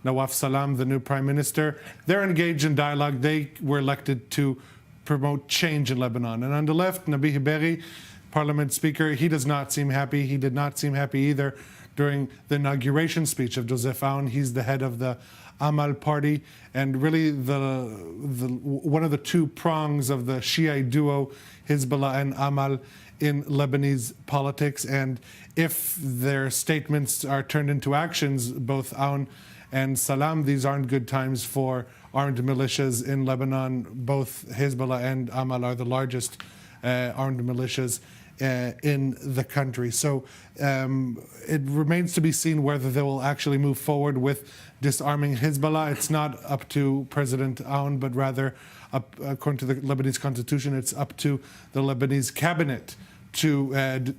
Nawaf Salam, the new prime minister. They're engaged in dialogue. They were elected to promote change in Lebanon. And on the left, Nabih Berri, parliament speaker, he does not seem happy. He did not seem happy either during the inauguration speech of Joseph Aoun. He's the head of the Amal party, and really one of the two prongs of the Shiite duo, Hezbollah and Amal, in Lebanese politics. And if their statements are turned into actions, both Aoun and Salam, these aren't good times for armed militias in Lebanon. Both Hezbollah and Amal are the largest armed militias in the country. So it remains to be seen whether they will actually move forward with disarming Hezbollah. It's not up to President Aoun, but rather, according to the Lebanese constitution, it's up to the Lebanese cabinet to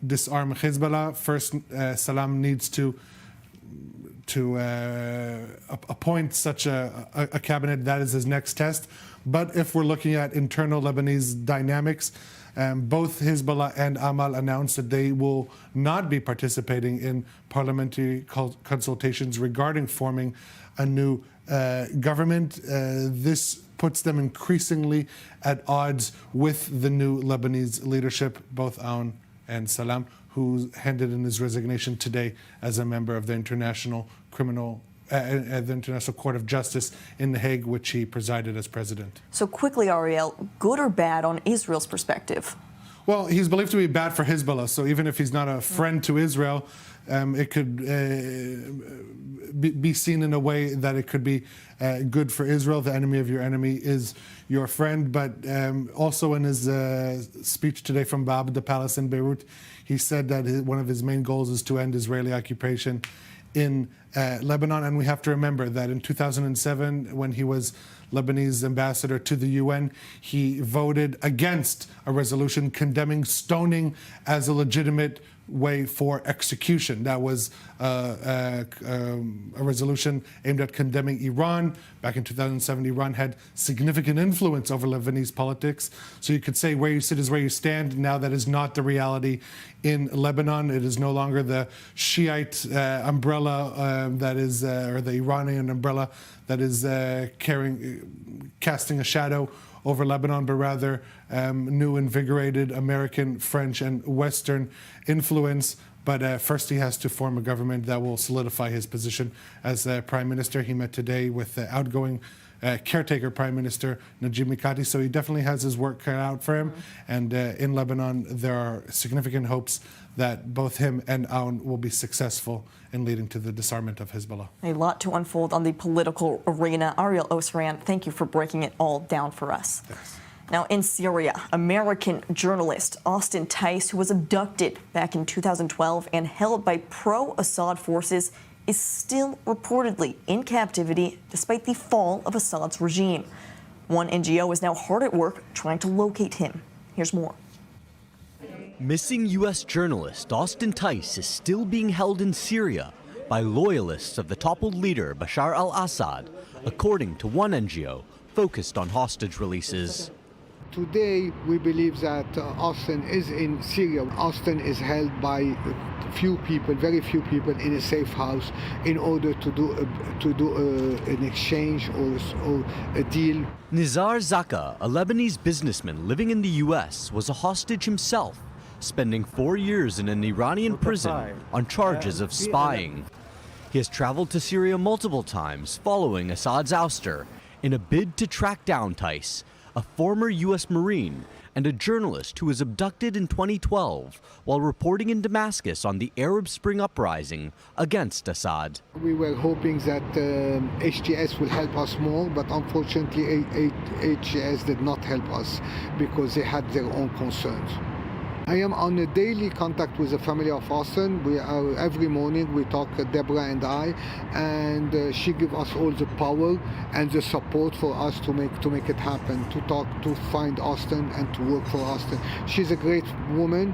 disarm Hezbollah. First, Salam needs to appoint such a cabinet. That is his next test. But if we're looking at internal Lebanese dynamics, both Hezbollah and Amal announced that they will not be participating in parliamentary consultations regarding forming a new government. This puts them increasingly at odds with the new Lebanese leadership, both Aoun and Salam, who handed in his resignation today as a member of the International Court of Justice in The Hague, which he presided as president. So quickly, Ariel, good or bad on Israel's perspective? Well, he's believed to be bad for Hezbollah, so even if he's not a friend to Israel, it could be seen in a way that it could be good for Israel. The enemy of your enemy is your friend. But also in his speech today from Bab, the palace in Beirut, he said that one of his main goals is to end Israeli occupation in Lebanon. And we have to remember that in 2007, when he was Lebanese ambassador to the UN, he voted against a resolution condemning stoning as a legitimate way for execution. That was a resolution aimed at condemning Iran. Back in 2007, Iran had significant influence over Lebanese politics. So you could say where you sit is where you stand. Now that is not the reality in Lebanon. It is no longer the Shiite umbrella that is, or the Iranian umbrella that is casting a shadow over Lebanon, but rather new, invigorated American, French, and Western influence. But first he has to form a government that will solidify his position as prime minister. He met today with the outgoing caretaker prime minister, Najib Mikati, so he definitely has his work cut out for him. And in Lebanon, there are significant hopes that both him and Aoun will be successful in leading to the disarmament of Hezbollah. A lot to unfold on the political arena. Ariel Osseran, thank you for breaking it all down for us. Yes. Now, in Syria, American journalist Austin Tice, who was abducted back in 2012 and held by pro-Assad forces, is still reportedly in captivity despite the fall of Assad's regime. One NGO is now hard at work trying to locate him. Here's more. Missing U.S. journalist Austin Tice is still being held in Syria by loyalists of the toppled leader Bashar al-Assad, according to one NGO focused on hostage releases. Today, we believe that Austin is in Syria. Austin is held by few people, very few people, in a safe house in order to do an exchange or a deal. Nizar Zaka, a Lebanese businessman living in the U.S., was a hostage himself, spending 4 years in an Iranian prison on charges of spying. He has traveled to Syria multiple times following Assad's ouster in a bid to track down Tice, a former U.S. Marine and a journalist who was abducted in 2012 while reporting in Damascus on the Arab Spring uprising against Assad. We were hoping that HTS will help us more, but unfortunately HTS did not help us because they had their own concerns. I am on a daily contact with the family of Austin. Every morning we talk, Deborah and I, and she gives us all the power and the support for us to make it happen, to find Austin and to work for Austin. She's a great woman.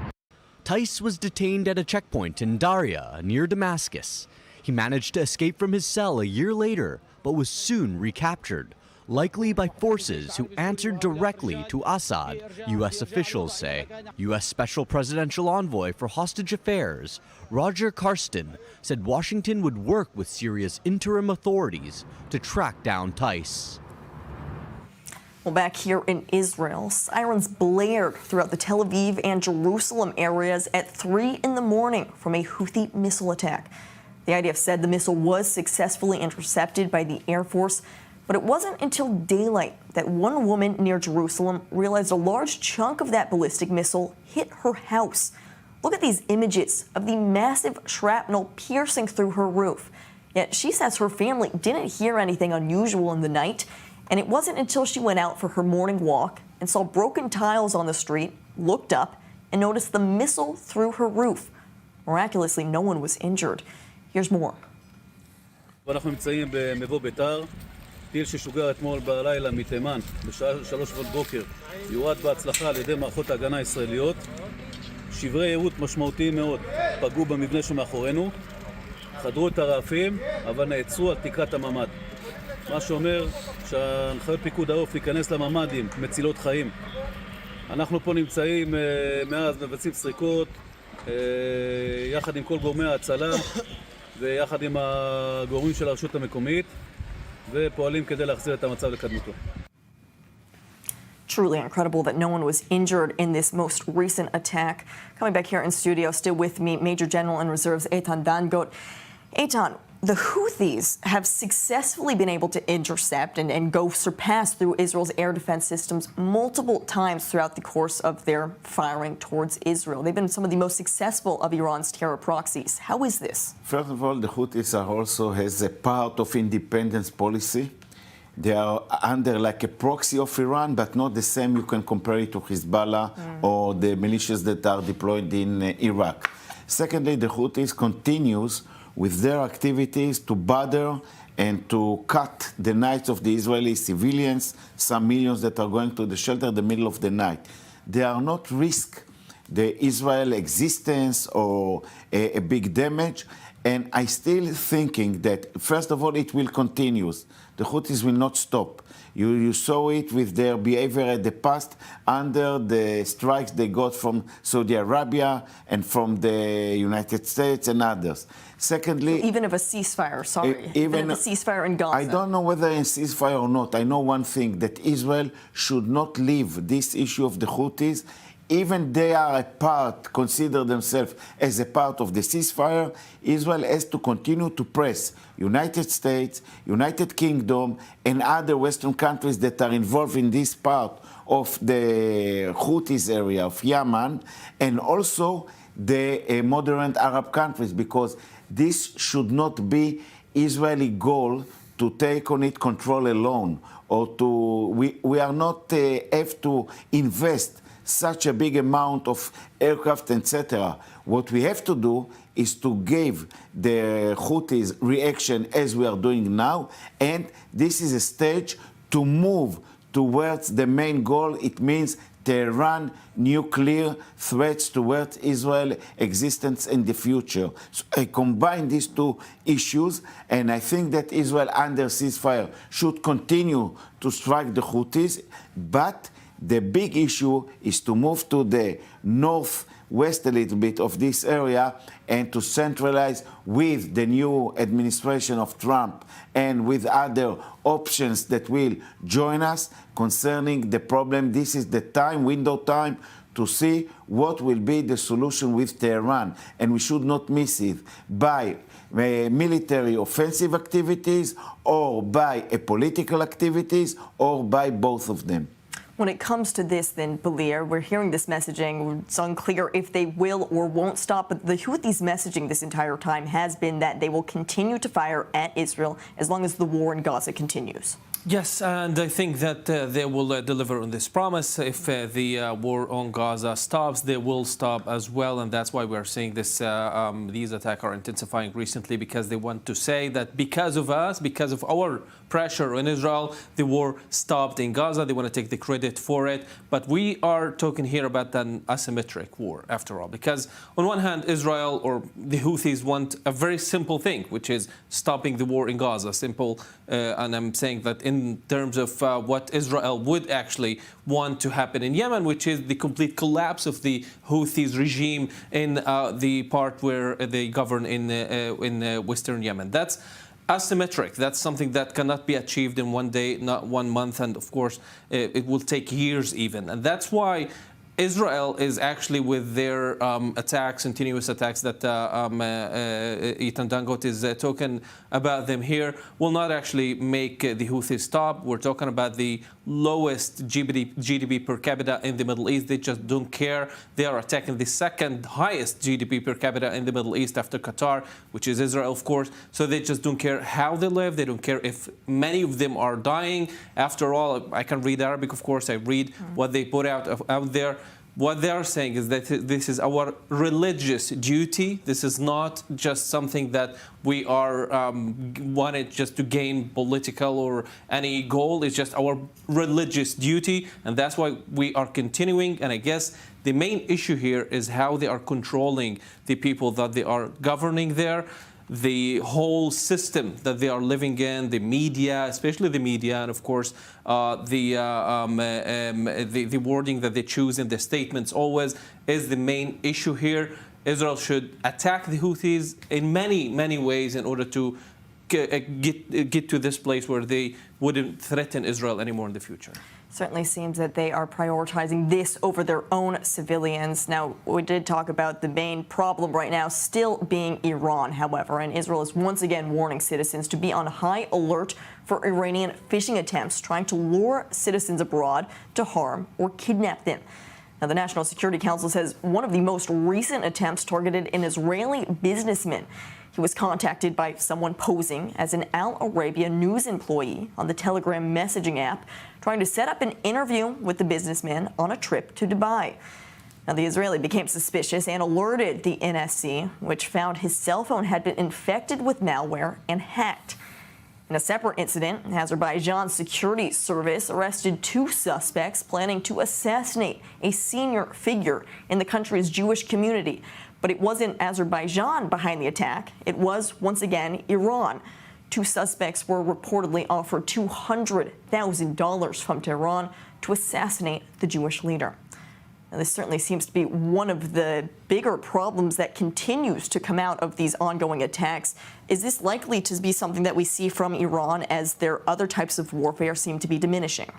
Tice was detained at a checkpoint in Daria near Damascus. He managed to escape from his cell a year later, but was soon recaptured, likely by forces who answered directly to Assad, U.S. officials say. U.S. Special Presidential Envoy for Hostage Affairs, Roger Karsten, said Washington would work with Syria's interim authorities to track down Tice. Well, back here in Israel, sirens blared throughout the Tel Aviv and Jerusalem areas at 3 in the morning from a Houthi missile attack. The IDF said the missile was successfully intercepted by the Air Force, but it wasn't until daylight that one woman near Jerusalem realized a large chunk of that ballistic missile hit her house. Look at these images of the massive shrapnel piercing through her roof. Yet she says her family didn't hear anything unusual in the night, and it wasn't until she went out for her morning walk and saw broken tiles on the street, looked up, and noticed the missile through her roof. Miraculously, no one was injured. Here's more. טיל ששוגר אתמול בלילה מתימן בשעה 3 בבוקר יועד בהצלחה על ידי מערכות ההגנה הישראליות. שברי יירוט משמעותיים מאוד פגעו במבנה שמאחורינו, חדרו את הרעפים, אבל נעצרו על תקרת הממ"ד. מה שאומר שהנחיות פיקוד העורף להיכנס לממ"דים מצילות חיים. אנחנו פה נמצאים מאז מבצעים סריקות יחד עם כל גורמי ההצלה ויחד עם הגורמים של הרשות המקומית. Truly incredible that no one was injured in this most recent attack. Coming back here in studio, still with me, Major General in Reserves Eitan Dangot. Eitan, the Houthis have successfully been able to intercept and go surpass through Israel's air defense systems multiple times throughout the course of their firing towards Israel. They've been some of the most successful of Iran's terror proxies. How is this? First of all, the Houthis are also has a part of independence policy. They are under like a proxy of Iran, but not the same. You can compare it to Hezbollah or the militias that are deployed in Iraq. Secondly, the Houthis continues with their activities to bother and to cut the nights of the Israeli civilians, some millions that are going to the shelter in the middle of the night. They are not risk the Israel existence or a big damage. And I still thinking that, first of all, it will continue. The Houthis will not stop. You saw it with their behavior at the past under the strikes they got from Saudi Arabia and from the United States and others. Secondly, even if a ceasefire, even if a ceasefire in Gaza. I don't know whether a ceasefire or not. I know one thing, that Israel should not leave this issue of the Houthis. Even they are a part, consider themselves as a part of the ceasefire, Israel has to continue to press United States, United Kingdom, and other Western countries that are involved in this part of the Houthis area of Yemen, and also the moderate Arab countries, because this should not be Israeli goal to take on it control alone, or we are not have to invest such a big amount of aircraft, etc. What we have to do is to give the Houthis reaction as we are doing now, and this is a stage to move towards the main goal. It means Tehran nuclear threats towards Israel existence in the future. So I combine these two issues, and I think that Israel under ceasefire should continue to strike the Houthis, but the big issue is to move to the northwest a little bit of this area and to centralize with the new administration of Trump and with other options that will join us concerning the problem. This is the window time to see what will be the solution with Tehran, and we should not miss it by military offensive activities or by political activities or by both of them. When it comes to this, then, Balir, we're hearing this messaging. It's unclear if they will or won't stop, but the Houthis' messaging this entire time has been that they will continue to fire at Israel as long as the war in Gaza continues. Yes, and I think that they will deliver on this promise. If the war on Gaza stops, they will stop as well, and that's why we're seeing this. These attacks are intensifying recently because they want to say that because of us, because of our pressure on Israel, the war stopped in Gaza. They want to take the credit for it, but we are talking here about an asymmetric war, after all, because on one hand, Israel or the Houthis want a very simple thing, which is stopping the war in Gaza. Simple, and I'm saying that in terms of what Israel would actually want to happen in Yemen, which is the complete collapse of the Houthis regime in the part where they govern in western Yemen. That's asymmetric. That's something that cannot be achieved in one day, not 1 month, and of course it will take years even. And that's why Israel is actually with their attacks, continuous attacks that Ethan Dangot is talking about them here, will not actually make the Houthis stop. We're talking about the lowest GDP per capita in the Middle East. They just don't care. They are attacking the second highest GDP per capita in the Middle East after Qatar, which is Israel, of course. So they just don't care how they live. They don't care if many of them are dying. After all, I can read Arabic, of course. I read what they put out there. What they are saying is that this is our religious duty. This is not just something that we are wanted just to gain political or any goal. It's just our religious duty, and that's why we are continuing. And I guess the main issue here is how they are controlling the people that they are governing there. The whole system that they are living in, the media, especially the media, and of course the wording that they choose in the statements always is the main issue here. Israel should attack the Houthis in many ways in order to get to this place where they wouldn't threaten Israel anymore in the future. Certainly seems that they are prioritizing this over their own civilians. Now, we did talk about the main problem right now still being Iran, however, and Israel is once again warning citizens to be on high alert for Iranian phishing attempts trying to lure citizens abroad to harm or kidnap them. Now, the National Security Council says one of the most recent attempts targeted an Israeli businessman. He was contacted by someone posing as an Al Arabiya news employee on the Telegram messaging app, trying to set up an interview with the businessman on a trip to Dubai. Now, the Israeli became suspicious and alerted the NSC, which found his cell phone had been infected with malware and hacked. In a separate incident, Azerbaijan's security service arrested 2 suspects planning to assassinate a senior figure in the country's Jewish community. But it wasn't Azerbaijan behind the attack. It was, once again, Iran. 2 suspects were reportedly offered $200,000 from Tehran to assassinate the Jewish leader. Now, this certainly seems to be one of the bigger problems that continues to come out of these ongoing attacks. Is this likely to be something that we see from Iran as their other types of warfare seem to be diminishing?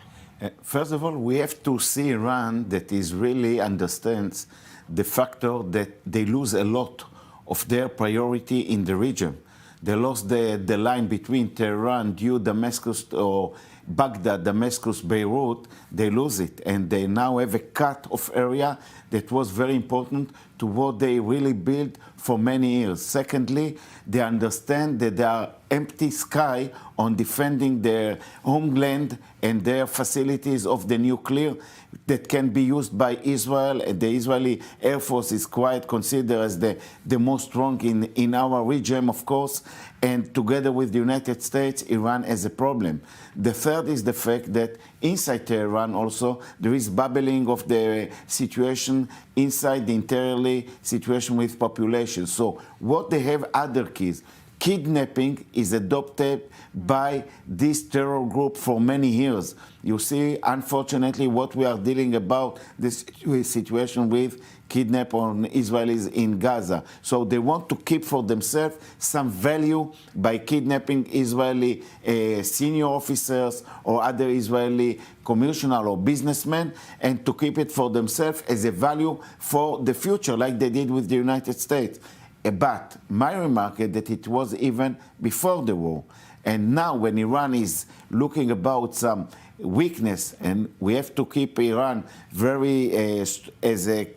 First of all, we have to see Iran that is really understands the factor that they lose a lot of their priority in the region. They lost the line between Tehran, due Damascus, or Baghdad, Damascus, Beirut, they lose it. And they now have a cut of area that was very important to what they really built for many years. Secondly, they understand that there are empty sky on defending their homeland and their facilities of the nuclear that can be used by Israel. The Israeli Air Force is quite considered as the most strong in our region, of course, and together with the United States, Iran has a problem. The third is the fact that inside Tehran also, there is bubbling of the situation inside the interiorly situation with population. So what they have other keys. Kidnapping is adopted by this terror group for many years. You see, unfortunately, what we are dealing about this situation with kidnap on Israelis in Gaza. So they want to keep for themselves some value by kidnapping Israeli senior officers or other Israeli commercial or businessmen, and to keep it for themselves as a value for the future, like they did with the United States. But my remark is that it was even before the war. And now when Iran is looking about some weakness, and we have to keep Iran very,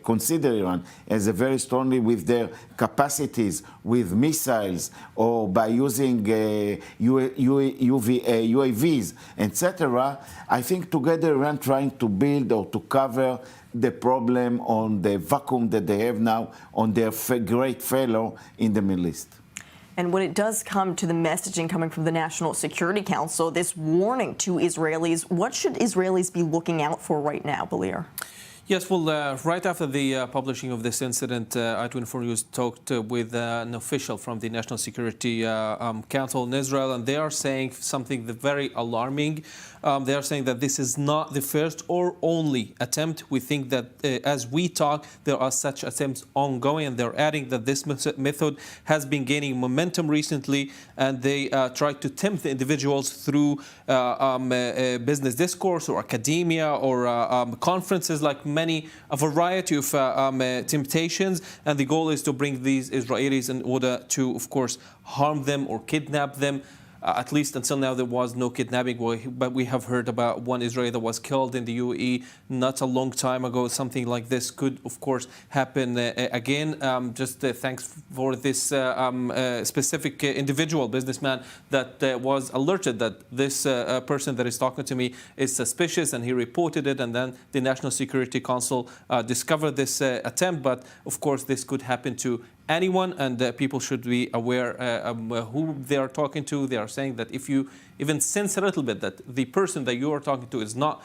consider Iran as a very strongly with their capacities, with missiles, or by using UAVs, etc. I think together Iran trying to build or to cover the problem on the vacuum that they have now on their great failure in the Middle East. And when it does come to the messaging coming from the National Security Council, this warning to Israelis, what should Israelis be looking out for right now, Balir? Yes, well, right after the publishing of this incident, I24 News talked with an official from the National Security Council in Israel, and they are saying something very alarming. They are saying that this is not the first or only attempt. We think that as we talk, there are such attempts ongoing, and they're adding that this method has been gaining momentum recently, and they try to tempt the individuals through business discourse or academia or conferences, like a variety of temptations, and the goal is to bring these Israelis in order to, of course, harm them or kidnap them. At least until now, there was no kidnapping, but we have heard about one Israeli that was killed in the UAE not a long time ago. Something like this could, of course, happen again. Thanks for this specific individual businessman that was alerted that this person that is talking to me is suspicious, and he reported it, and then the National Security Council discovered this attempt. But, of course, this could happen to anyone, and people should be aware who they are talking to. They are saying that if you even sense a little bit that the person that you are talking to is not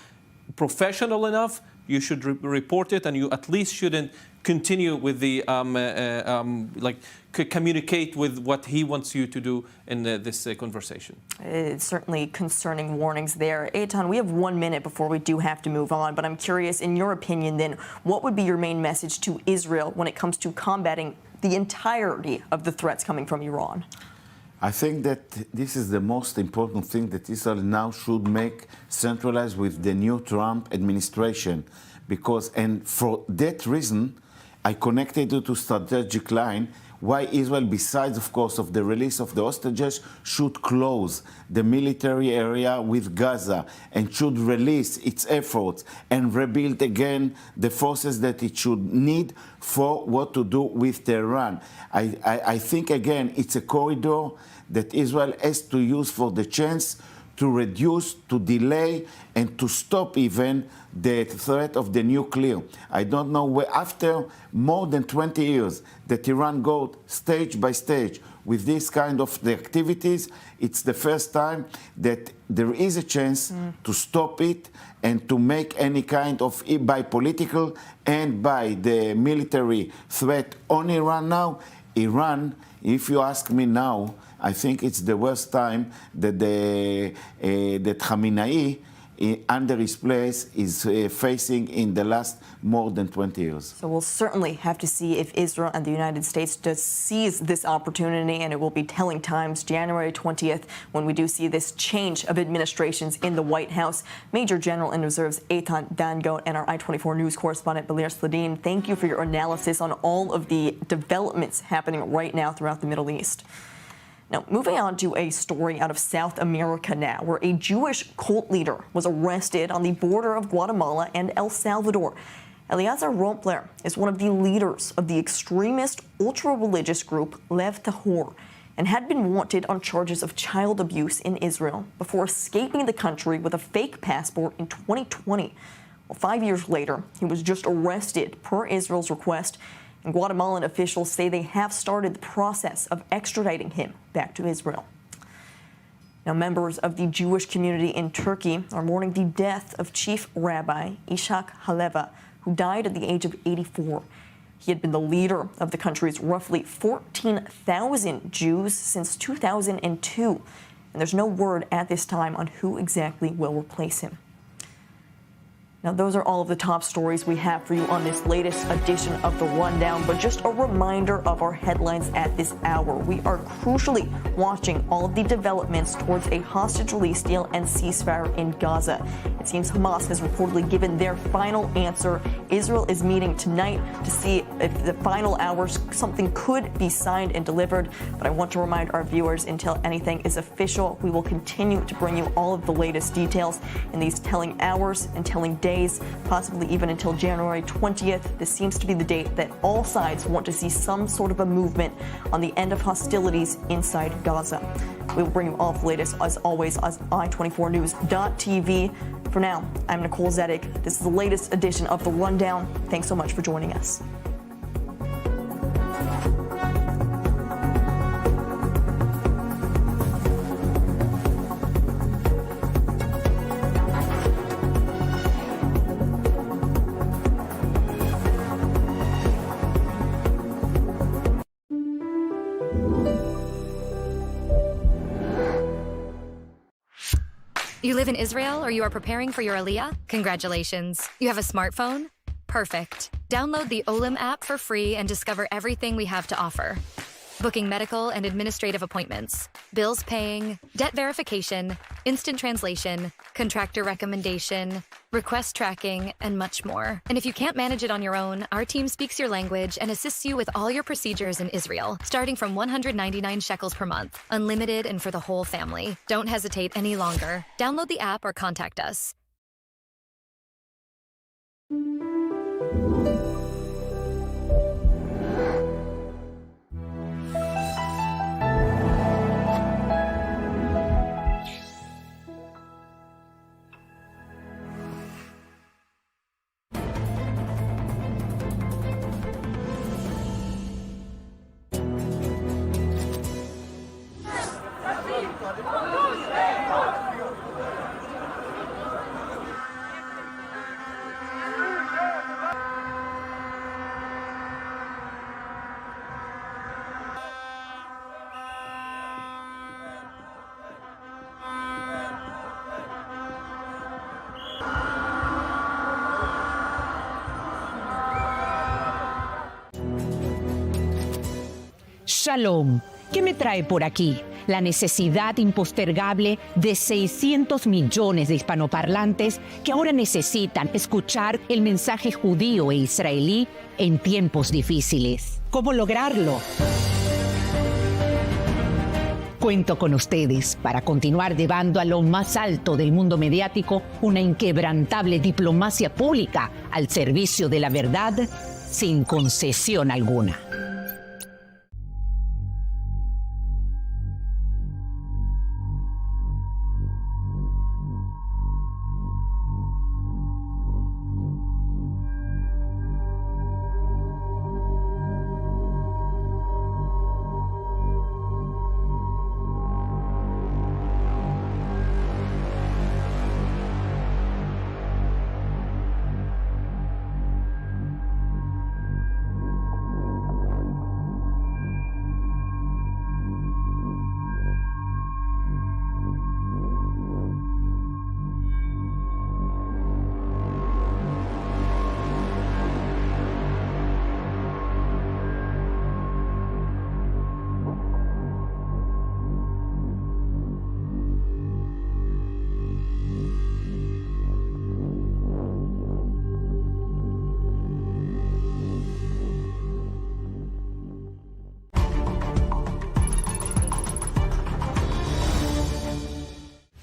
professional enough, you should report it, and you at least shouldn't continue with the communicate with what he wants you to do in this conversation. It's certainly concerning warnings there. Eitan, we have 1 minute before we do have to move on, but I'm curious, in your opinion then, what would be your main message to Israel when it comes to combating the entirety of the threats coming from Iran? I think that this is the most important thing that Israel now should make centralized with the new Trump administration, and for that reason, I connected it to strategic line why Israel, besides, of course, of the release of the hostages, should close the military area with Gaza and should release its efforts and rebuild again the forces that it should need for what to do with Tehran. I think, again, it's a corridor that Israel has to use for the chance to reduce, to delay, and to stop even the threat of the nuclear. I don't know where, after more than 20 years that Iran goes stage by stage with this kind of the activities, it's the first time that there is a chance to stop it and to make any kind of, by political and by the military threat on Iran now. Iran, if you ask me now, I think it's the worst time that that Khamenei, under his place, is facing in the last more than 20 years. So we'll certainly have to see if Israel and the United States does seize this opportunity, and it will be telling times, January 20th, when we do see this change of administrations in the White House. Major General in Reserves Eitan Dangot and our I-24 News correspondent Balir Sladin, thank you for your analysis on all of the developments happening right now throughout the Middle East. Now, moving on to a story out of South America now, where a Jewish cult leader was arrested on the border of Guatemala and El Salvador. Eliezer Rompler is one of the leaders of the extremist ultra-religious group Lev Tahor and had been wanted on charges of child abuse in Israel before escaping the country with a fake passport in 2020. Well, 5 years later, he was just arrested per Israel's request, and Guatemalan officials say they have started the process of extraditing him back to Israel. Now, members of the Jewish community in Turkey are mourning the death of Chief Rabbi Ishak Haleva, who died at the age of 84. He had been the leader of the country's roughly 14,000 Jews since 2002, and there's no word at this time on who exactly will replace him. Now, those are all of the top stories we have for you on this latest edition of The Rundown, but just a reminder of our headlines at this hour. We are crucially watching all of the developments towards a hostage release deal and ceasefire in Gaza. It seems Hamas has reportedly given their final answer. Israel is meeting tonight to see if the final hours something could be signed and delivered, but I want to remind our viewers, until anything is official, we will continue to bring you all of the latest details in these telling hours and telling days, possibly even until January 20th. This seems to be the date that all sides want to see some sort of a movement on the end of hostilities inside Gaza. We will bring you all of the latest, as always, on i24news.tv. For now, I'm Nicole Zedek. This is the latest edition of The Rundown. Thanks so much for joining us. You live in Israel or you are preparing for your Aliyah? Congratulations. You have a smartphone? Perfect. Download the Olim app for free and discover everything we have to offer. Booking medical and administrative appointments, bills paying, debt verification, instant translation, contractor recommendation, request tracking, and much more. And if you can't manage it on your own, our team speaks your language and assists you with all your procedures in Israel, starting from 199 shekels per month, unlimited and for the whole family. Don't hesitate any longer. Download the app or contact us. Shalom. ¿Qué me trae por aquí? La necesidad impostergable de 600 millones de hispanoparlantes que ahora necesitan escuchar el mensaje judío e israelí en tiempos difíciles. ¿Cómo lograrlo? Cuento con ustedes para continuar llevando a lo más alto del mundo mediático una inquebrantable diplomacia pública al servicio de la verdad sin concesión alguna.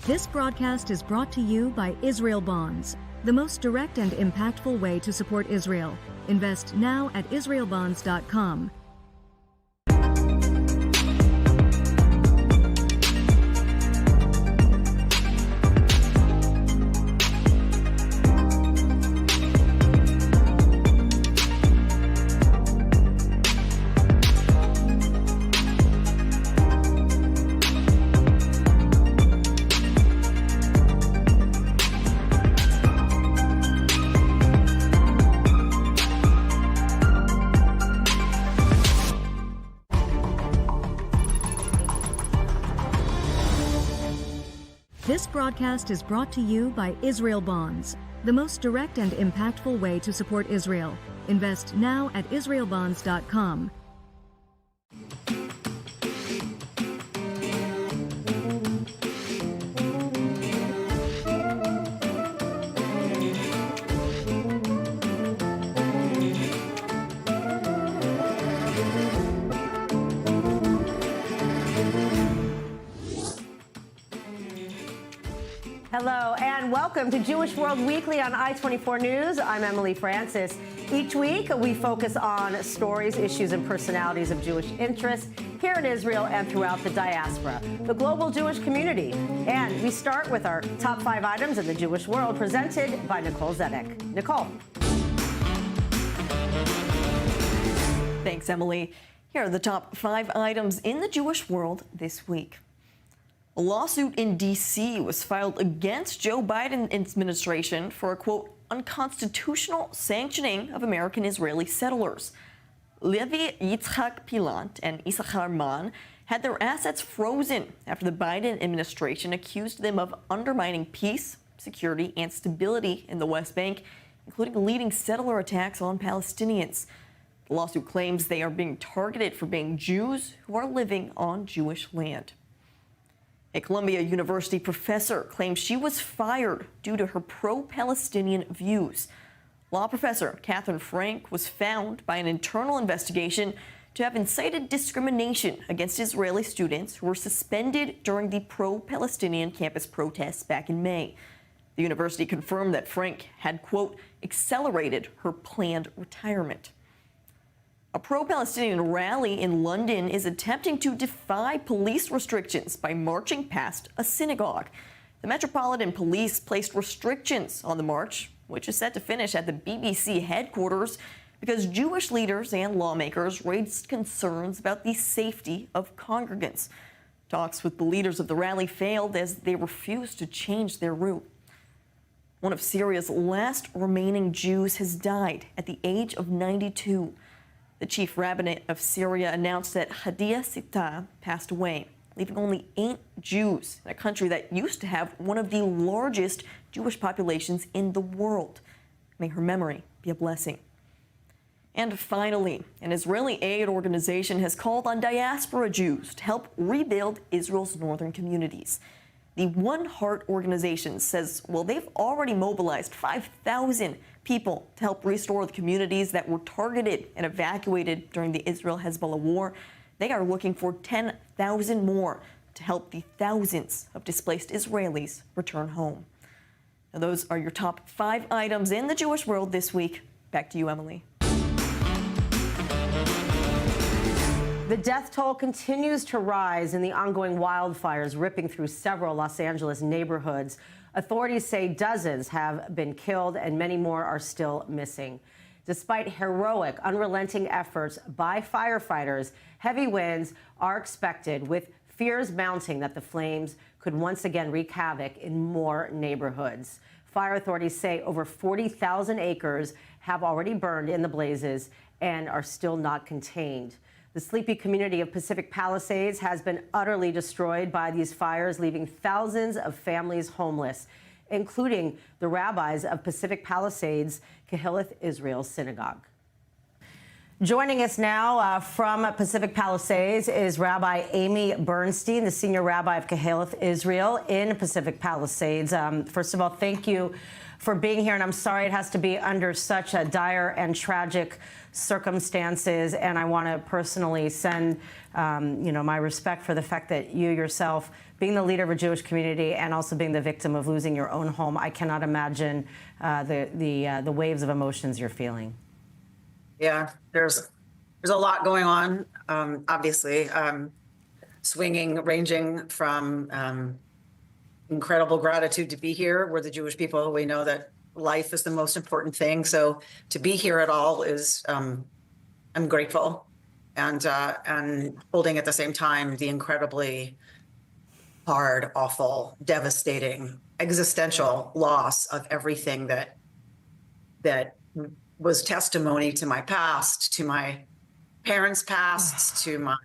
This broadcast is brought to you by Israel Bonds, the most direct and impactful way to support Israel. Invest now at israelbonds.com. This broadcast is brought to you by Israel Bonds, the most direct and impactful way to support Israel. Invest now at israelbonds.com. Hello and welcome to Jewish World Weekly on I-24 News. I'm Emily Francis. Each week we focus on stories, issues, and personalities of Jewish interest here in Israel and throughout the diaspora, the global Jewish community. And we start with our top 5 items in the Jewish world, presented by Nicole Zedek. Nicole. Thanks, Emily. Here are the top 5 items in the Jewish world this week. A lawsuit in D.C. was filed against Joe Biden's administration for a, quote, unconstitutional sanctioning of American-Israeli settlers. Levi Yitzhak Pilant and Issachar Man had their assets frozen after the Biden administration accused them of undermining peace, security, and stability in the West Bank, including leading settler attacks on Palestinians. The lawsuit claims they are being targeted for being Jews who are living on Jewish land. A Columbia University professor claims she was fired due to her pro-Palestinian views. Law professor Catherine Frank was found by an internal investigation to have incited discrimination against Israeli students who were suspended during the pro-Palestinian campus protests back in May. The university confirmed that Frank had, quote, accelerated her planned retirement. A pro-Palestinian rally in London is attempting to defy police restrictions by marching past a synagogue. The Metropolitan Police placed restrictions on the march, which is set to finish at the BBC headquarters, because Jewish leaders and lawmakers raised concerns about the safety of congregants. Talks with the leaders of the rally failed as they refused to change their route. One of Syria's last remaining Jews has died at the age of 92. The chief rabbinate of Syria announced that Hadia Sita passed away, leaving only 8 Jews in a country that used to have one of the largest Jewish populations in the world. May her memory be a blessing. And finally, an Israeli aid organization has called on diaspora Jews to help rebuild Israel's northern communities. The One Heart organization says, well, they've already mobilized 5,000 people to help restore the communities that were targeted and evacuated during the Israel-Hezbollah war. They are looking for 10,000 more to help the thousands of displaced Israelis return home. Now, those are your top 5 items in the Jewish world this week. Back to you, Emily. The death toll continues to rise in the ongoing wildfires ripping through several Los Angeles neighborhoods. Authorities say dozens have been killed and many more are still missing. Despite heroic, unrelenting efforts by firefighters, heavy winds are expected, with fears mounting that the flames could once again wreak havoc in more neighborhoods. Fire authorities say over 40,000 acres have already burned in the blazes and are still not contained. The sleepy community of Pacific Palisades has been utterly destroyed by these fires, leaving thousands of families homeless, including the rabbis of Pacific Palisades Kehilloth Israel Synagogue. Joining us now from Pacific Palisades is Rabbi Amy Bernstein, the senior rabbi of Kehileth Israel in Pacific Palisades. First of all, thank you for being here, and I'm sorry it has to be under such dire and tragic circumstances. And I want to personally send, my respect for the fact that you yourself, being the leader of a Jewish community and also being the victim of losing your own home, I cannot imagine the waves of emotions you're feeling. Yeah, there's a lot going on, obviously, ranging from incredible gratitude to be here. We're the Jewish people. We know that life is the most important thing. So to be here at all is, I'm grateful, and holding at the same time the incredibly hard, awful, devastating, existential loss of everything that was testimony to my past, to my parents' past, to my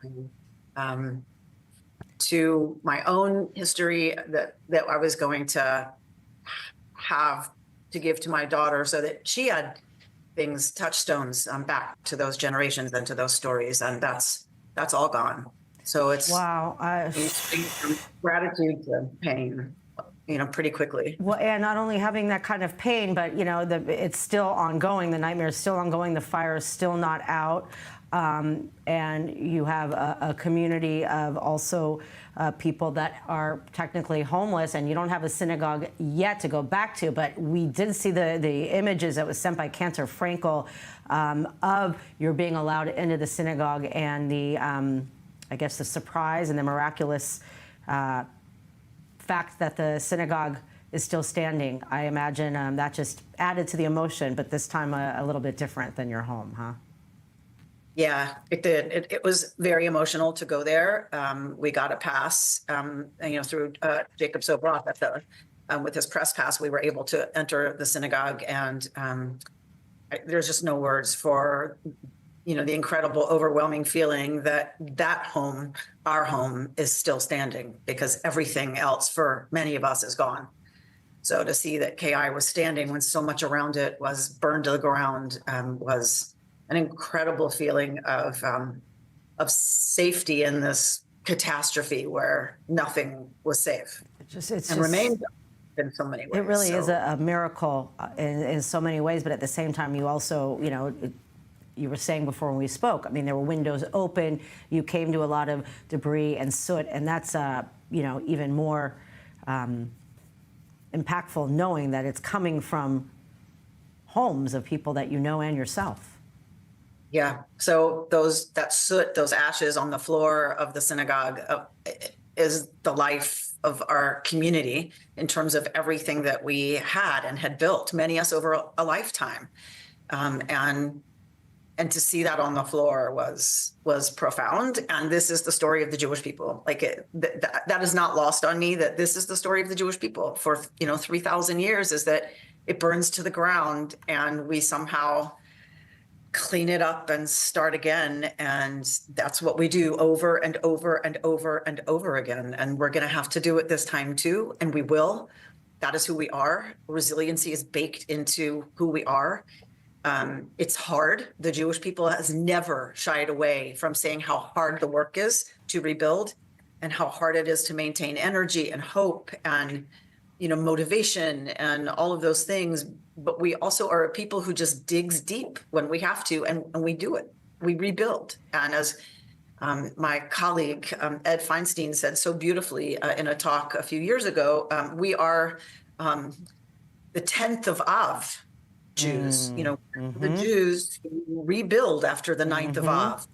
own history that I was going to have to give to my daughter, so that she had touchstones back to those generations and to those stories, and that's all gone. So it's it's gratitude to pain, pretty quickly. Well, and not only having that kind of pain, but it's still ongoing. The nightmare is still ongoing. The fire is still not out, and you have a community of also people that are technically homeless, and you don't have a synagogue yet to go back to. But we did see the images that was sent by Cantor Frankel of your being allowed into the synagogue, and the the surprise and the miraculous fact that the synagogue is still standing. I imagine that just added to the emotion, but this time a little bit different than your home, huh? Yeah, it did. It was very emotional to go there. We got a pass, through Jacob Sobroff with his press pass. We were able to enter the synagogue, and there's just no words for the incredible, overwhelming feeling that home, our home, is still standing, because everything else for many of us is gone. So to see that KI was standing when so much around it was burned to the ground was an incredible feeling of safety in this catastrophe where nothing was safe. Remained in so many ways. It really is a miracle in so many ways, but at the same time, you also, you were saying before when we spoke, I mean, there were windows open, you came to a lot of debris and soot, and that's, even more impactful, knowing that it's coming from homes of people that you know and yourself. Yeah, so that soot, those ashes on the floor of the synagogue is the life of our community in terms of everything that we had built, many of us over a lifetime. And to see that on the floor was profound. And this is the story of the Jewish people. That is not lost on me, that this is the story of the Jewish people for 3,000 years, is that it burns to the ground and we somehow clean it up and start again. And that's what we do over and over and over and over again. And we're going to have to do it this time too. And we will. That is who we are. Resiliency is baked into who we are. It's hard. The Jewish people has never shied away from saying how hard the work is to rebuild, and how hard it is to maintain energy and hope and, motivation and all of those things. But we also are a people who just digs deep when we have to, and we do it. We rebuild. And as my colleague, Ed Feinstein, said so beautifully in a talk a few years ago, we are the 10th of Av Jews, the Jews who rebuild after the 9th of Av,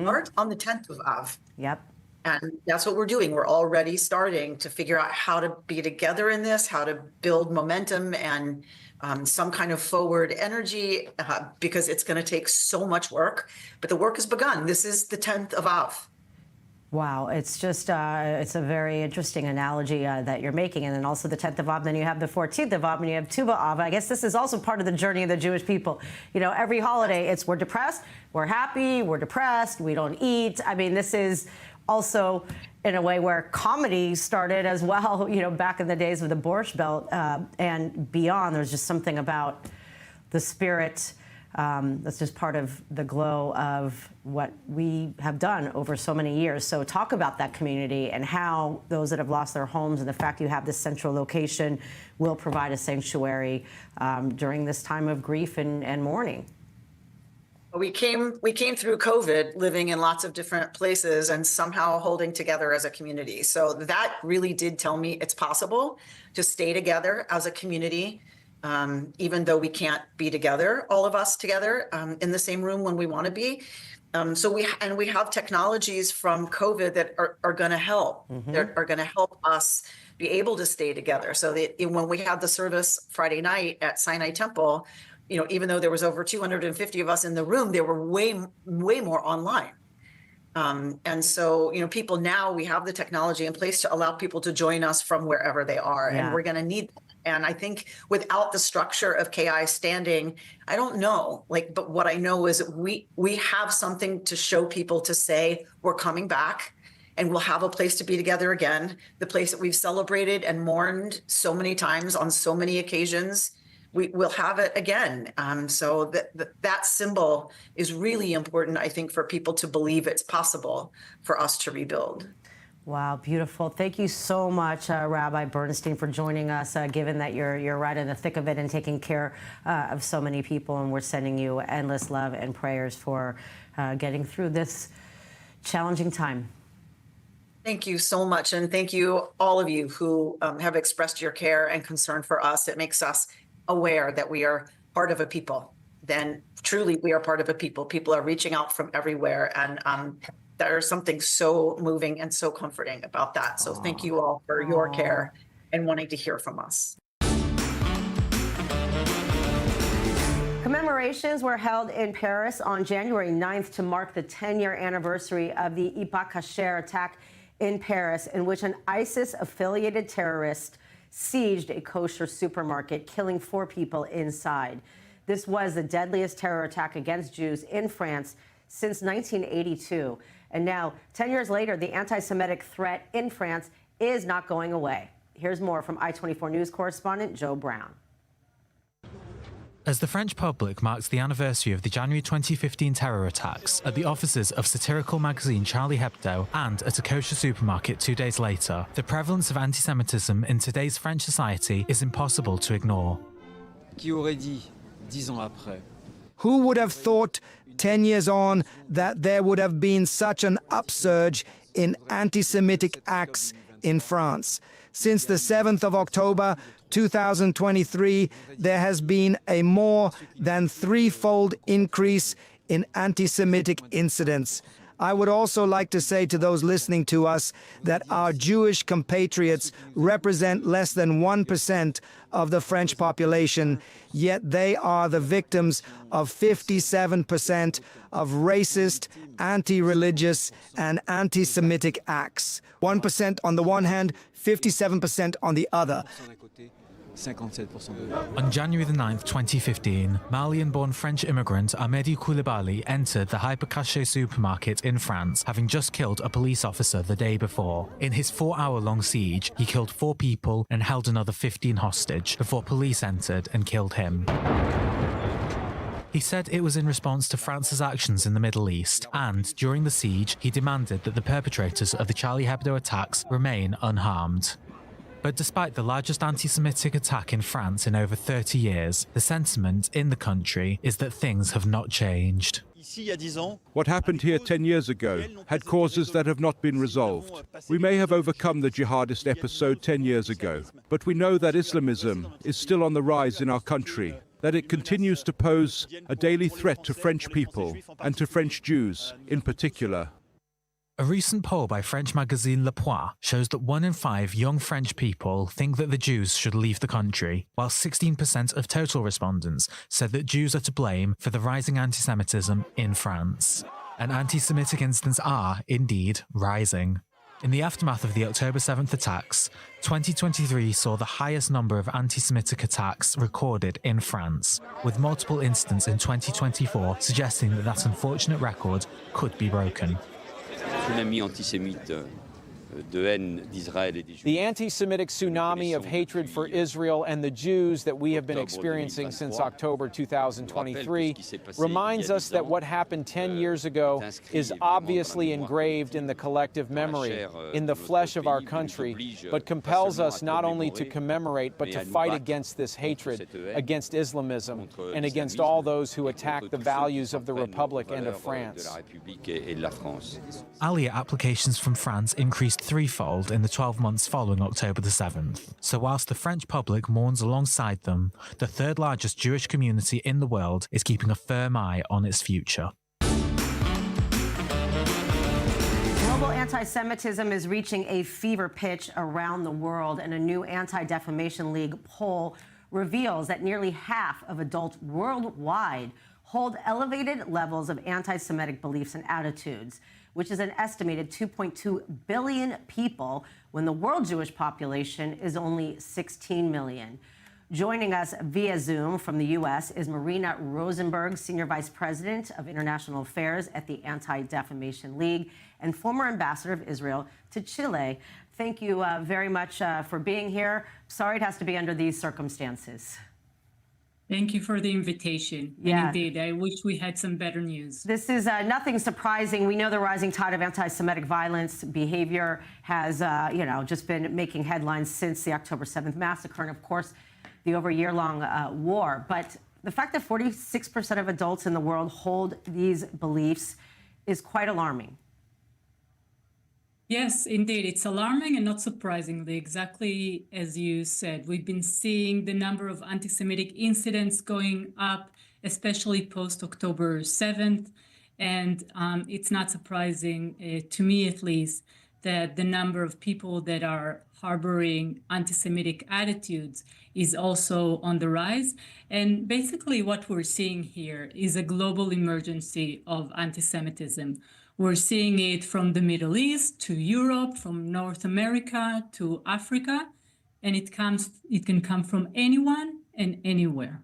aren't on the 10th of Av. Yep. And that's what we're doing. We're already starting to figure out how to be together in this, how to build momentum and some kind of forward energy, because it's going to take so much work. But the work has begun. This is the 10th of Av. Wow, it's just, it's a very interesting analogy that you're making. And then also the 10th of Av, then you have the 14th of Av, and you have Tu B'Av. I guess this is also part of the journey of the Jewish people. Every holiday, we're depressed, we're happy, we're depressed, we don't eat. I mean, this is also in a way where comedy started as well, back in the days of the Borscht Belt and beyond. There's just something about the spirit That's just part of the glow of what we have done over so many years. So talk about that community and how those that have lost their homes and the fact you have this central location will provide a sanctuary during this time of grief and mourning. We came through COVID living in lots of different places and somehow holding together as a community. So that really did tell me it's possible to stay together as a community, even though we can't be together, all of us together in the same room when we want to be. So we have technologies from COVID that are going to help. That are going to help us be able to stay together. So that when we had the service Friday night at Sinai Temple, even though there was over 250 of us in the room, there were way more online. And so, people now, we have the technology in place to allow people to join us from wherever they are. Yeah. And we're going to need that. And I think without the structure of KI standing, I don't know, but what I know is we have something to show people to say, we're coming back and we'll have a place to be together again. The place that we've celebrated and mourned so many times on so many occasions, we'll have it again. So that symbol is really important, I think, for people to believe it's possible for us to rebuild. Wow, beautiful. Thank you so much, Rabbi Bernstein, for joining us, given that you're right in the thick of it and taking care of so many people. And we're sending you endless love and prayers for getting through this challenging time. Thank you so much. And thank you, all of you who have expressed your care and concern for us. It makes us aware that we are part of a people. Then truly we are part of a people. People are reaching out from everywhere. And there's something so moving and so comforting about that. So thank you all for your care and wanting to hear from us. Commemorations were held in Paris on January 9th to mark the 10-year anniversary of the Sher attack in Paris, in which an ISIS-affiliated terrorist sieged a kosher supermarket, killing 4 people inside. This was the deadliest terror attack against Jews in France since 1982. And now, 10 years later, the anti-Semitic threat in France is not going away. Here's more from I-24 News correspondent Joe Brown. As the French public marks the anniversary of the January 2015 terror attacks at the offices of satirical magazine Charlie Hebdo and at a kosher supermarket 2 days later, the prevalence of anti-Semitism in today's French society is impossible to ignore. Qui aurait dit, 10 ans après? Who would have thought 10 years on that there would have been such an upsurge in anti-Semitic acts in France? Since the 7th of October 2023, there has been a more than 3-fold increase in anti-Semitic incidents. I would also like to say to those listening to us that our Jewish compatriots represent less than 1% of the French population, yet they are the victims of 57% of racist, anti-religious, and anti-Semitic acts. 1% on the one hand, 57% on the other. On January the 9th, 2015, Malian-born French immigrant Amédi Koulibaly entered the Hypercacher supermarket in France, having just killed a police officer the day before. In his 4-hour-long siege, he killed 4 people and held another 15 hostage before police entered and killed him. He said it was in response to France's actions in the Middle East, and during the siege, he demanded that the perpetrators of the Charlie Hebdo attacks remain unharmed. But despite the largest anti-Semitic attack in France in over 30 years, the sentiment in the country is that things have not changed. What happened here 10 years ago had causes that have not been resolved. We may have overcome the jihadist episode 10 years ago, but we know that Islamism is still on the rise in our country, that it continues to pose a daily threat to French people and to French Jews in particular. A recent poll by French magazine Le Point shows that 1 in 5 young French people think that the Jews should leave the country, while 16% of total respondents said that Jews are to blame for the rising anti-Semitism in France. And anti-Semitic incidents are, indeed, rising. In the aftermath of the October 7th attacks, 2023 saw the highest number of anti-Semitic attacks recorded in France, with multiple incidents in 2024 suggesting that that unfortunate record could be broken. Un ami antisémite The anti-Semitic tsunami of hatred for Israel and the Jews that we have been experiencing since October 2023 reminds us that what happened 10 years ago is obviously engraved in the collective memory, in the flesh of our country, but compels us not only to commemorate, but to fight against this hatred, against Islamism, and against all those who attack the values of the Republic and of France. Aliyah applications from France increased threefold in the 12 months following October the 7th. So whilst the French public mourns alongside them, the third largest Jewish community in the world is keeping a firm eye on its future. Global anti-Semitism is reaching a fever pitch around the world, and a new Anti-Defamation League poll reveals that nearly half of adults worldwide hold elevated levels of anti-Semitic beliefs and attitudes, which is an estimated 2.2 billion people when the world Jewish population is only 16 million. Joining us via Zoom from the U.S. is Marina Rosenberg, Senior Vice President of International Affairs at the Anti-Defamation League and former ambassador of Israel to Chile. Thank you very much for being here. Sorry it has to be under these circumstances. Thank you for the invitation. Yeah. And indeed, I wish we had some better news. This is nothing surprising. We know the rising tide of anti-Semitic violence behavior has, just been making headlines since the October 7th massacre, and of course, the over year-long war. But the fact that 46% of adults in the world hold these beliefs is quite alarming. Yes, indeed. It's alarming and not surprisingly, exactly as you said. We've been seeing the number of anti-Semitic incidents going up, especially post-October 7th. And it's not surprising, to me at least, that the number of people that are harboring anti-Semitic attitudes is also on the rise. And basically what we're seeing here is a global emergency of anti-Semitism. We're seeing it from the Middle East to Europe, from North America to Africa, and it can come from anyone and anywhere.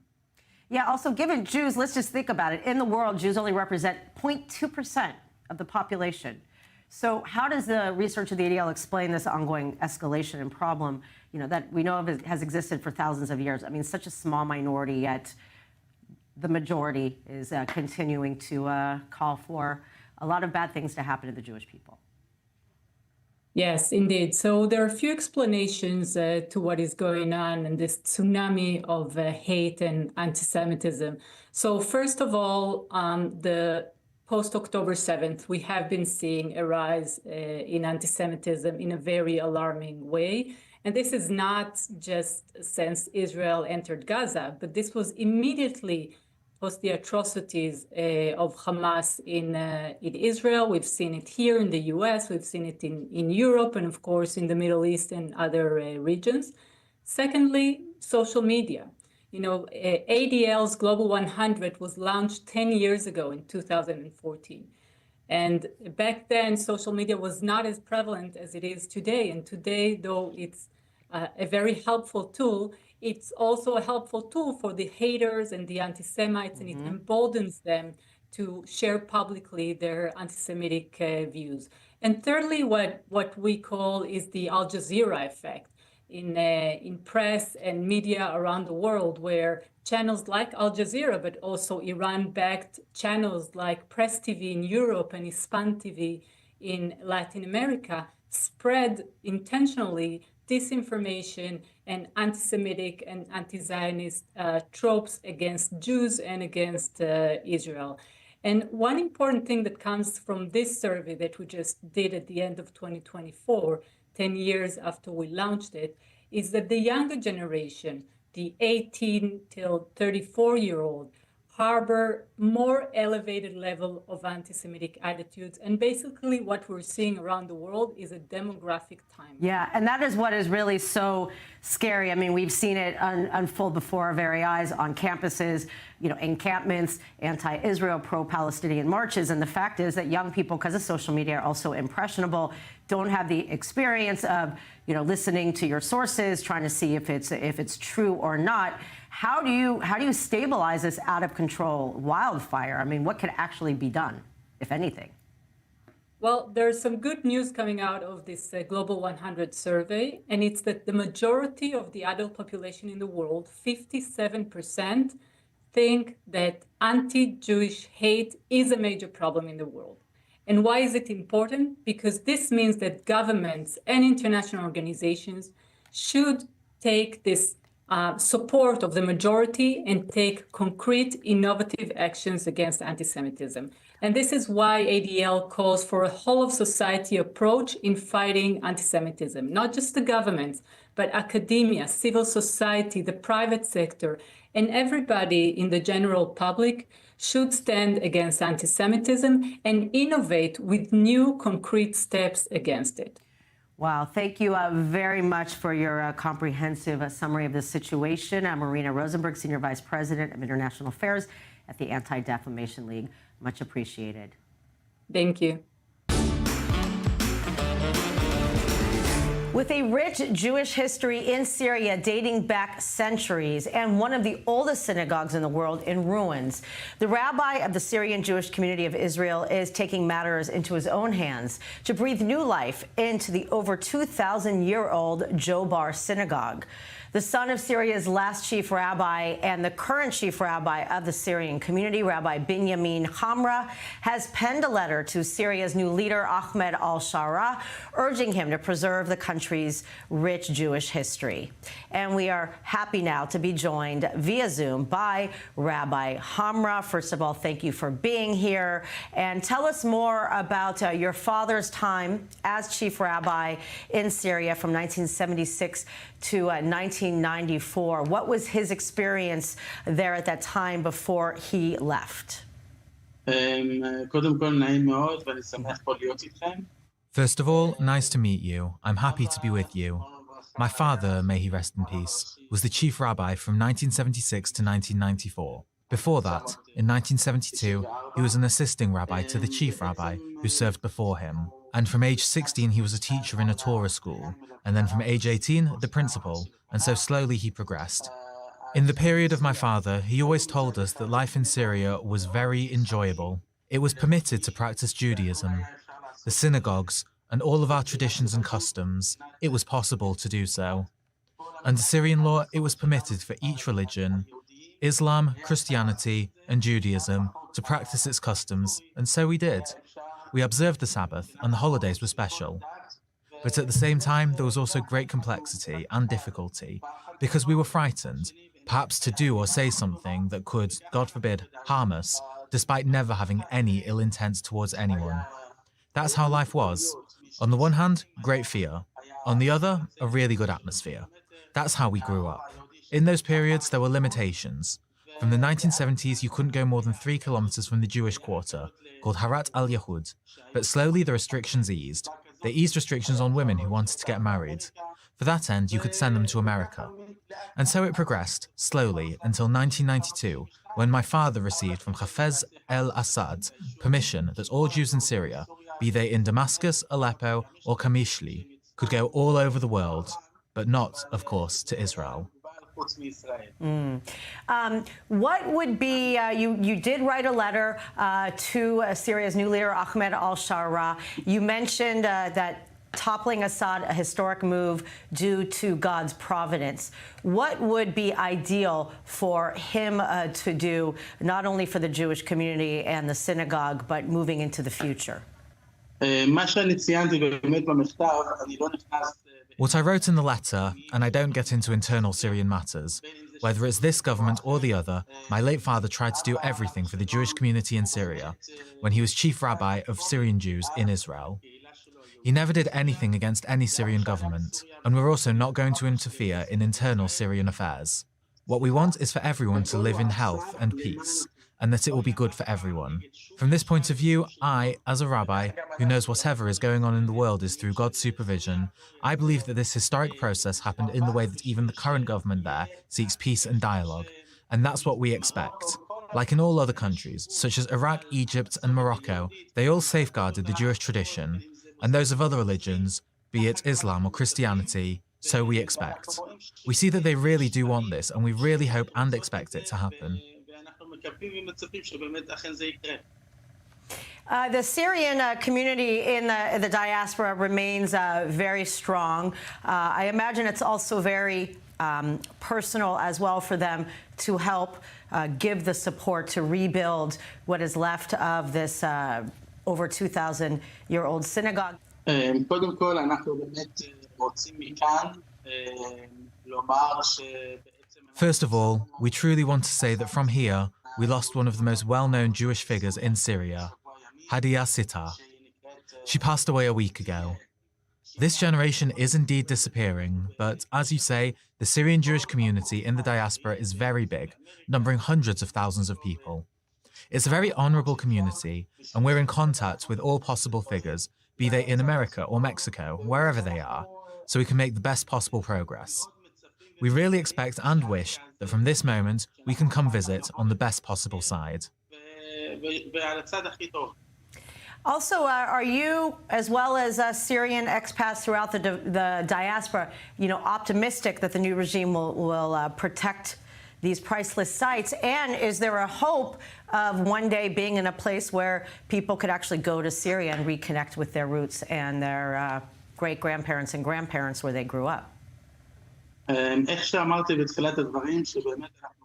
Yeah, also given Jews, let's just think about it. In the world, Jews only represent 0.2% of the population. So how does the research of the ADL explain this ongoing escalation and problem, that we know of has existed for thousands of years? I mean, such a small minority, yet the majority is continuing to call for a lot of bad things to happen to the Jewish people. Yes, indeed. So there are a few explanations to what is going on in this tsunami of hate and anti-Semitism. So first of all, the post-October 7th, we have been seeing a rise in anti-Semitism in a very alarming way. And this is not just since Israel entered Gaza, but this was immediately post the atrocities of Hamas in Israel. We've seen it here in the US, we've seen it in Europe, and of course in the Middle East and other regions. Secondly, social media. ADL's Global 100 was launched 10 years ago in 2014. And back then, social media was not as prevalent as it is today. And today, though it's a very helpful tool, it's also a helpful tool for the haters and the anti-Semites, and it emboldens them to share publicly their anti-Semitic views. And thirdly, what we call is the Al Jazeera effect in press and media around the world, where channels like Al Jazeera, but also Iran-backed channels like Press TV in Europe and Hispan TV in Latin America spread intentionally disinformation and anti-Semitic and anti-Zionist tropes against Jews and against Israel. And one important thing that comes from this survey that we just did at the end of 2024, 10 years after we launched it, is that the younger generation, the 18 till 34-year-old, harbor more elevated level of anti-Semitic attitudes. And basically what we're seeing around the world is a demographic time. Yeah, and that is what is really so scary. I mean, we've seen it unfold before our very eyes on campuses, encampments, anti-Israel, pro-Palestinian marches. And the fact is that young people, because of social media, are also impressionable, don't have the experience of, listening to your sources, trying to see if it's true or not. How do you stabilize this out of control wildfire? I mean, what could actually be done, if anything? Well, there's some good news coming out of this Global 100 survey, and it's that the majority of the adult population in the world, 57%, think that anti-Jewish hate is a major problem in the world. And why is it important? Because this means that governments and international organizations should take this support of the majority and take concrete, innovative actions against anti-Semitism. And this is why ADL calls for a whole-of-society approach in fighting anti-Semitism, not just the governments, but academia, civil society, the private sector, and everybody in the general public should stand against anti-Semitism and innovate with new concrete steps against it. Wow, thank you very much for your comprehensive summary of this situation. I'm Marina Rosenberg, Senior Vice President of International Affairs at the Anti-Defamation League. Much appreciated. Thank you. With a rich Jewish history in Syria dating back centuries and one of the oldest synagogues in the world in ruins, the rabbi of the Syrian Jewish community of Israel is taking matters into his own hands to breathe new life into the over 2,000-year-old Jobar synagogue. The son of Syria's last chief rabbi and the current chief rabbi of the Syrian community, Rabbi Binyamin Hamra, has penned a letter to Syria's new leader, Ahmed al-Shara, urging him to preserve the country's rich Jewish history. And we are happy now to be joined via Zoom by Rabbi Hamra. First of all, thank you for being here. And tell us more about your father's time as chief rabbi in Syria from 1976 to 1994. What was his experience there at that time before he left? First of all, nice to meet you. I'm happy to be with you. My father, may he rest in peace, was the chief rabbi from 1976 to 1994. Before that, in 1972, he was an assisting rabbi to the chief rabbi who served before him. And from age 16, he was a teacher in a Torah school. And then from age 18, the principal. And so slowly he progressed. In the period of my father, he always told us that life in Syria was very enjoyable. It was permitted to practice Judaism. The synagogues and all of our traditions and customs, it was possible to do so. Under Syrian law, it was permitted for each religion, Islam, Christianity, and Judaism, to practice its customs, and so we did. We observed the Sabbath, and the holidays were special. But at the same time, there was also great complexity and difficulty, because we were frightened, perhaps to do or say something that could, God forbid, harm us, despite never having any ill intent towards anyone. That's how life was. On the one hand, great fear. On the other, a really good atmosphere. That's how we grew up. In those periods, there were limitations. From the 1970s, you couldn't go more than 3 kilometers from the Jewish quarter, called Harat al-Yahud, but slowly the restrictions eased. They eased restrictions on women who wanted to get married. For that end, you could send them to America. And so it progressed, slowly, until 1992, when my father received from Hafez el-Assad permission that all Jews in Syria, be they in Damascus, Aleppo, or Kamishli, could go all over the world, but not, of course, to Israel. What would be, you did write a letter to Syria's new leader, Ahmed al-Shara. You mentioned that toppling Assad, a historic move due to God's providence. What would be ideal for him to do, not only for the Jewish community and the synagogue, but moving into the future? What I wrote in the letter, and I don't get into internal Syrian matters, whether it's this government or the other, my late father tried to do everything for the Jewish community in Syria when he was chief rabbi of Syrian Jews in Israel. He never did anything against any Syrian government, and we're also not going to interfere in internal Syrian affairs. What we want is for everyone to live in health and peace, and that it will be good for everyone. From this point of view, I, as a rabbi, who knows whatever is going on in the world is through God's supervision, I believe that this historic process happened in the way that even the current government there seeks peace and dialogue, and that's what we expect. Like in all other countries, such as Iraq, Egypt, and Morocco, they all safeguarded the Jewish tradition, and those of other religions, be it Islam or Christianity, so we expect. We see that they really do want this, and we really hope and expect it to happen. The Syrian community in the diaspora remains very strong. I imagine it's also very personal as well for them to help give the support to rebuild what is left of this over 2,000-year-old synagogue. קודם כל, אנחנו באמת רוצים מכאן לומר ש... First of all, we truly want to say that from here, we lost one of the most well-known Jewish figures in Syria, Hadia Sitar. She passed away a week ago. This generation is indeed disappearing, but as you say, the Syrian Jewish community in the diaspora is very big, numbering hundreds of thousands of people. It's a very honourable community, and we're in contact with all possible figures, be they in America or Mexico, wherever they are, so we can make the best possible progress. We really expect and wish that from this moment, we can come visit on the best possible side. Also, are you, as well as Syrian expats throughout the diaspora, optimistic that the new regime will protect these priceless sites? And is there a hope of one day being in a place where people could actually go to Syria and reconnect with their roots and their great-grandparents and grandparents where they grew up?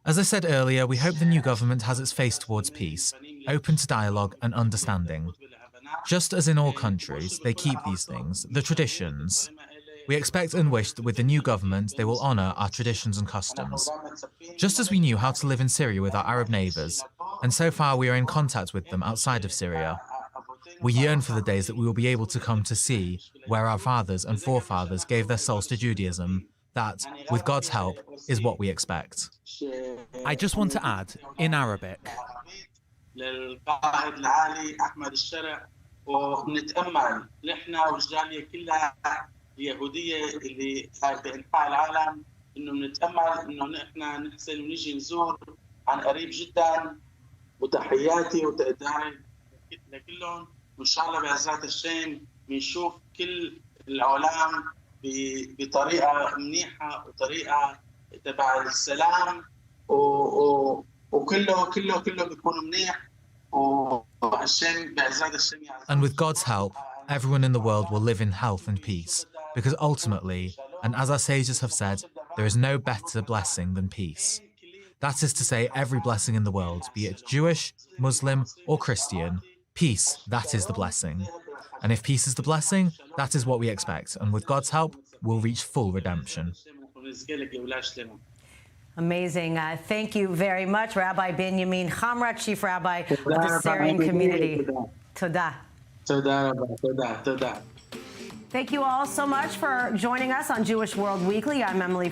As I said earlier, we hope the new government has its face towards peace, open to dialogue and understanding. Just as in all countries, they keep these things, the traditions. We expect and wish that with the new government, they will honour our traditions and customs. Just as we knew how to live in Syria with our Arab neighbours, and so far we are in contact with them outside of Syria. We yearn for the days that we will be able to come to see where our fathers and forefathers gave their souls to Judaism. That, with God's help, is what we expect. I just want to add, in Arabic, ونتأمل نحن والجالية كلها اليهودية اللي بأنحاء العالم إنه بنتأمل إنه نحن نحسن ونيجي نزور عن قريب جدا وتحياتي وتقديري لكلهم وإن شاء الله بعزات الشام بنشوف كل العالم بطريقة منيحة وطريقة تبع السلام وكله بيكون منيح. And with God's help, everyone in the world will live in health and peace, because ultimately, and as our sages have said, there is no better blessing than peace. That is to say, every blessing in the world, be it Jewish, Muslim, or Christian, peace, that is the blessing. And if peace is the blessing, that is what we expect, and with God's help, we'll reach full redemption. Amazing. Thank you very much, Rabbi Benjamin Hamra, Chief Rabbi of the Syrian community. Toda. Thank you all so much for joining us on Jewish World Weekly. I'm Emily.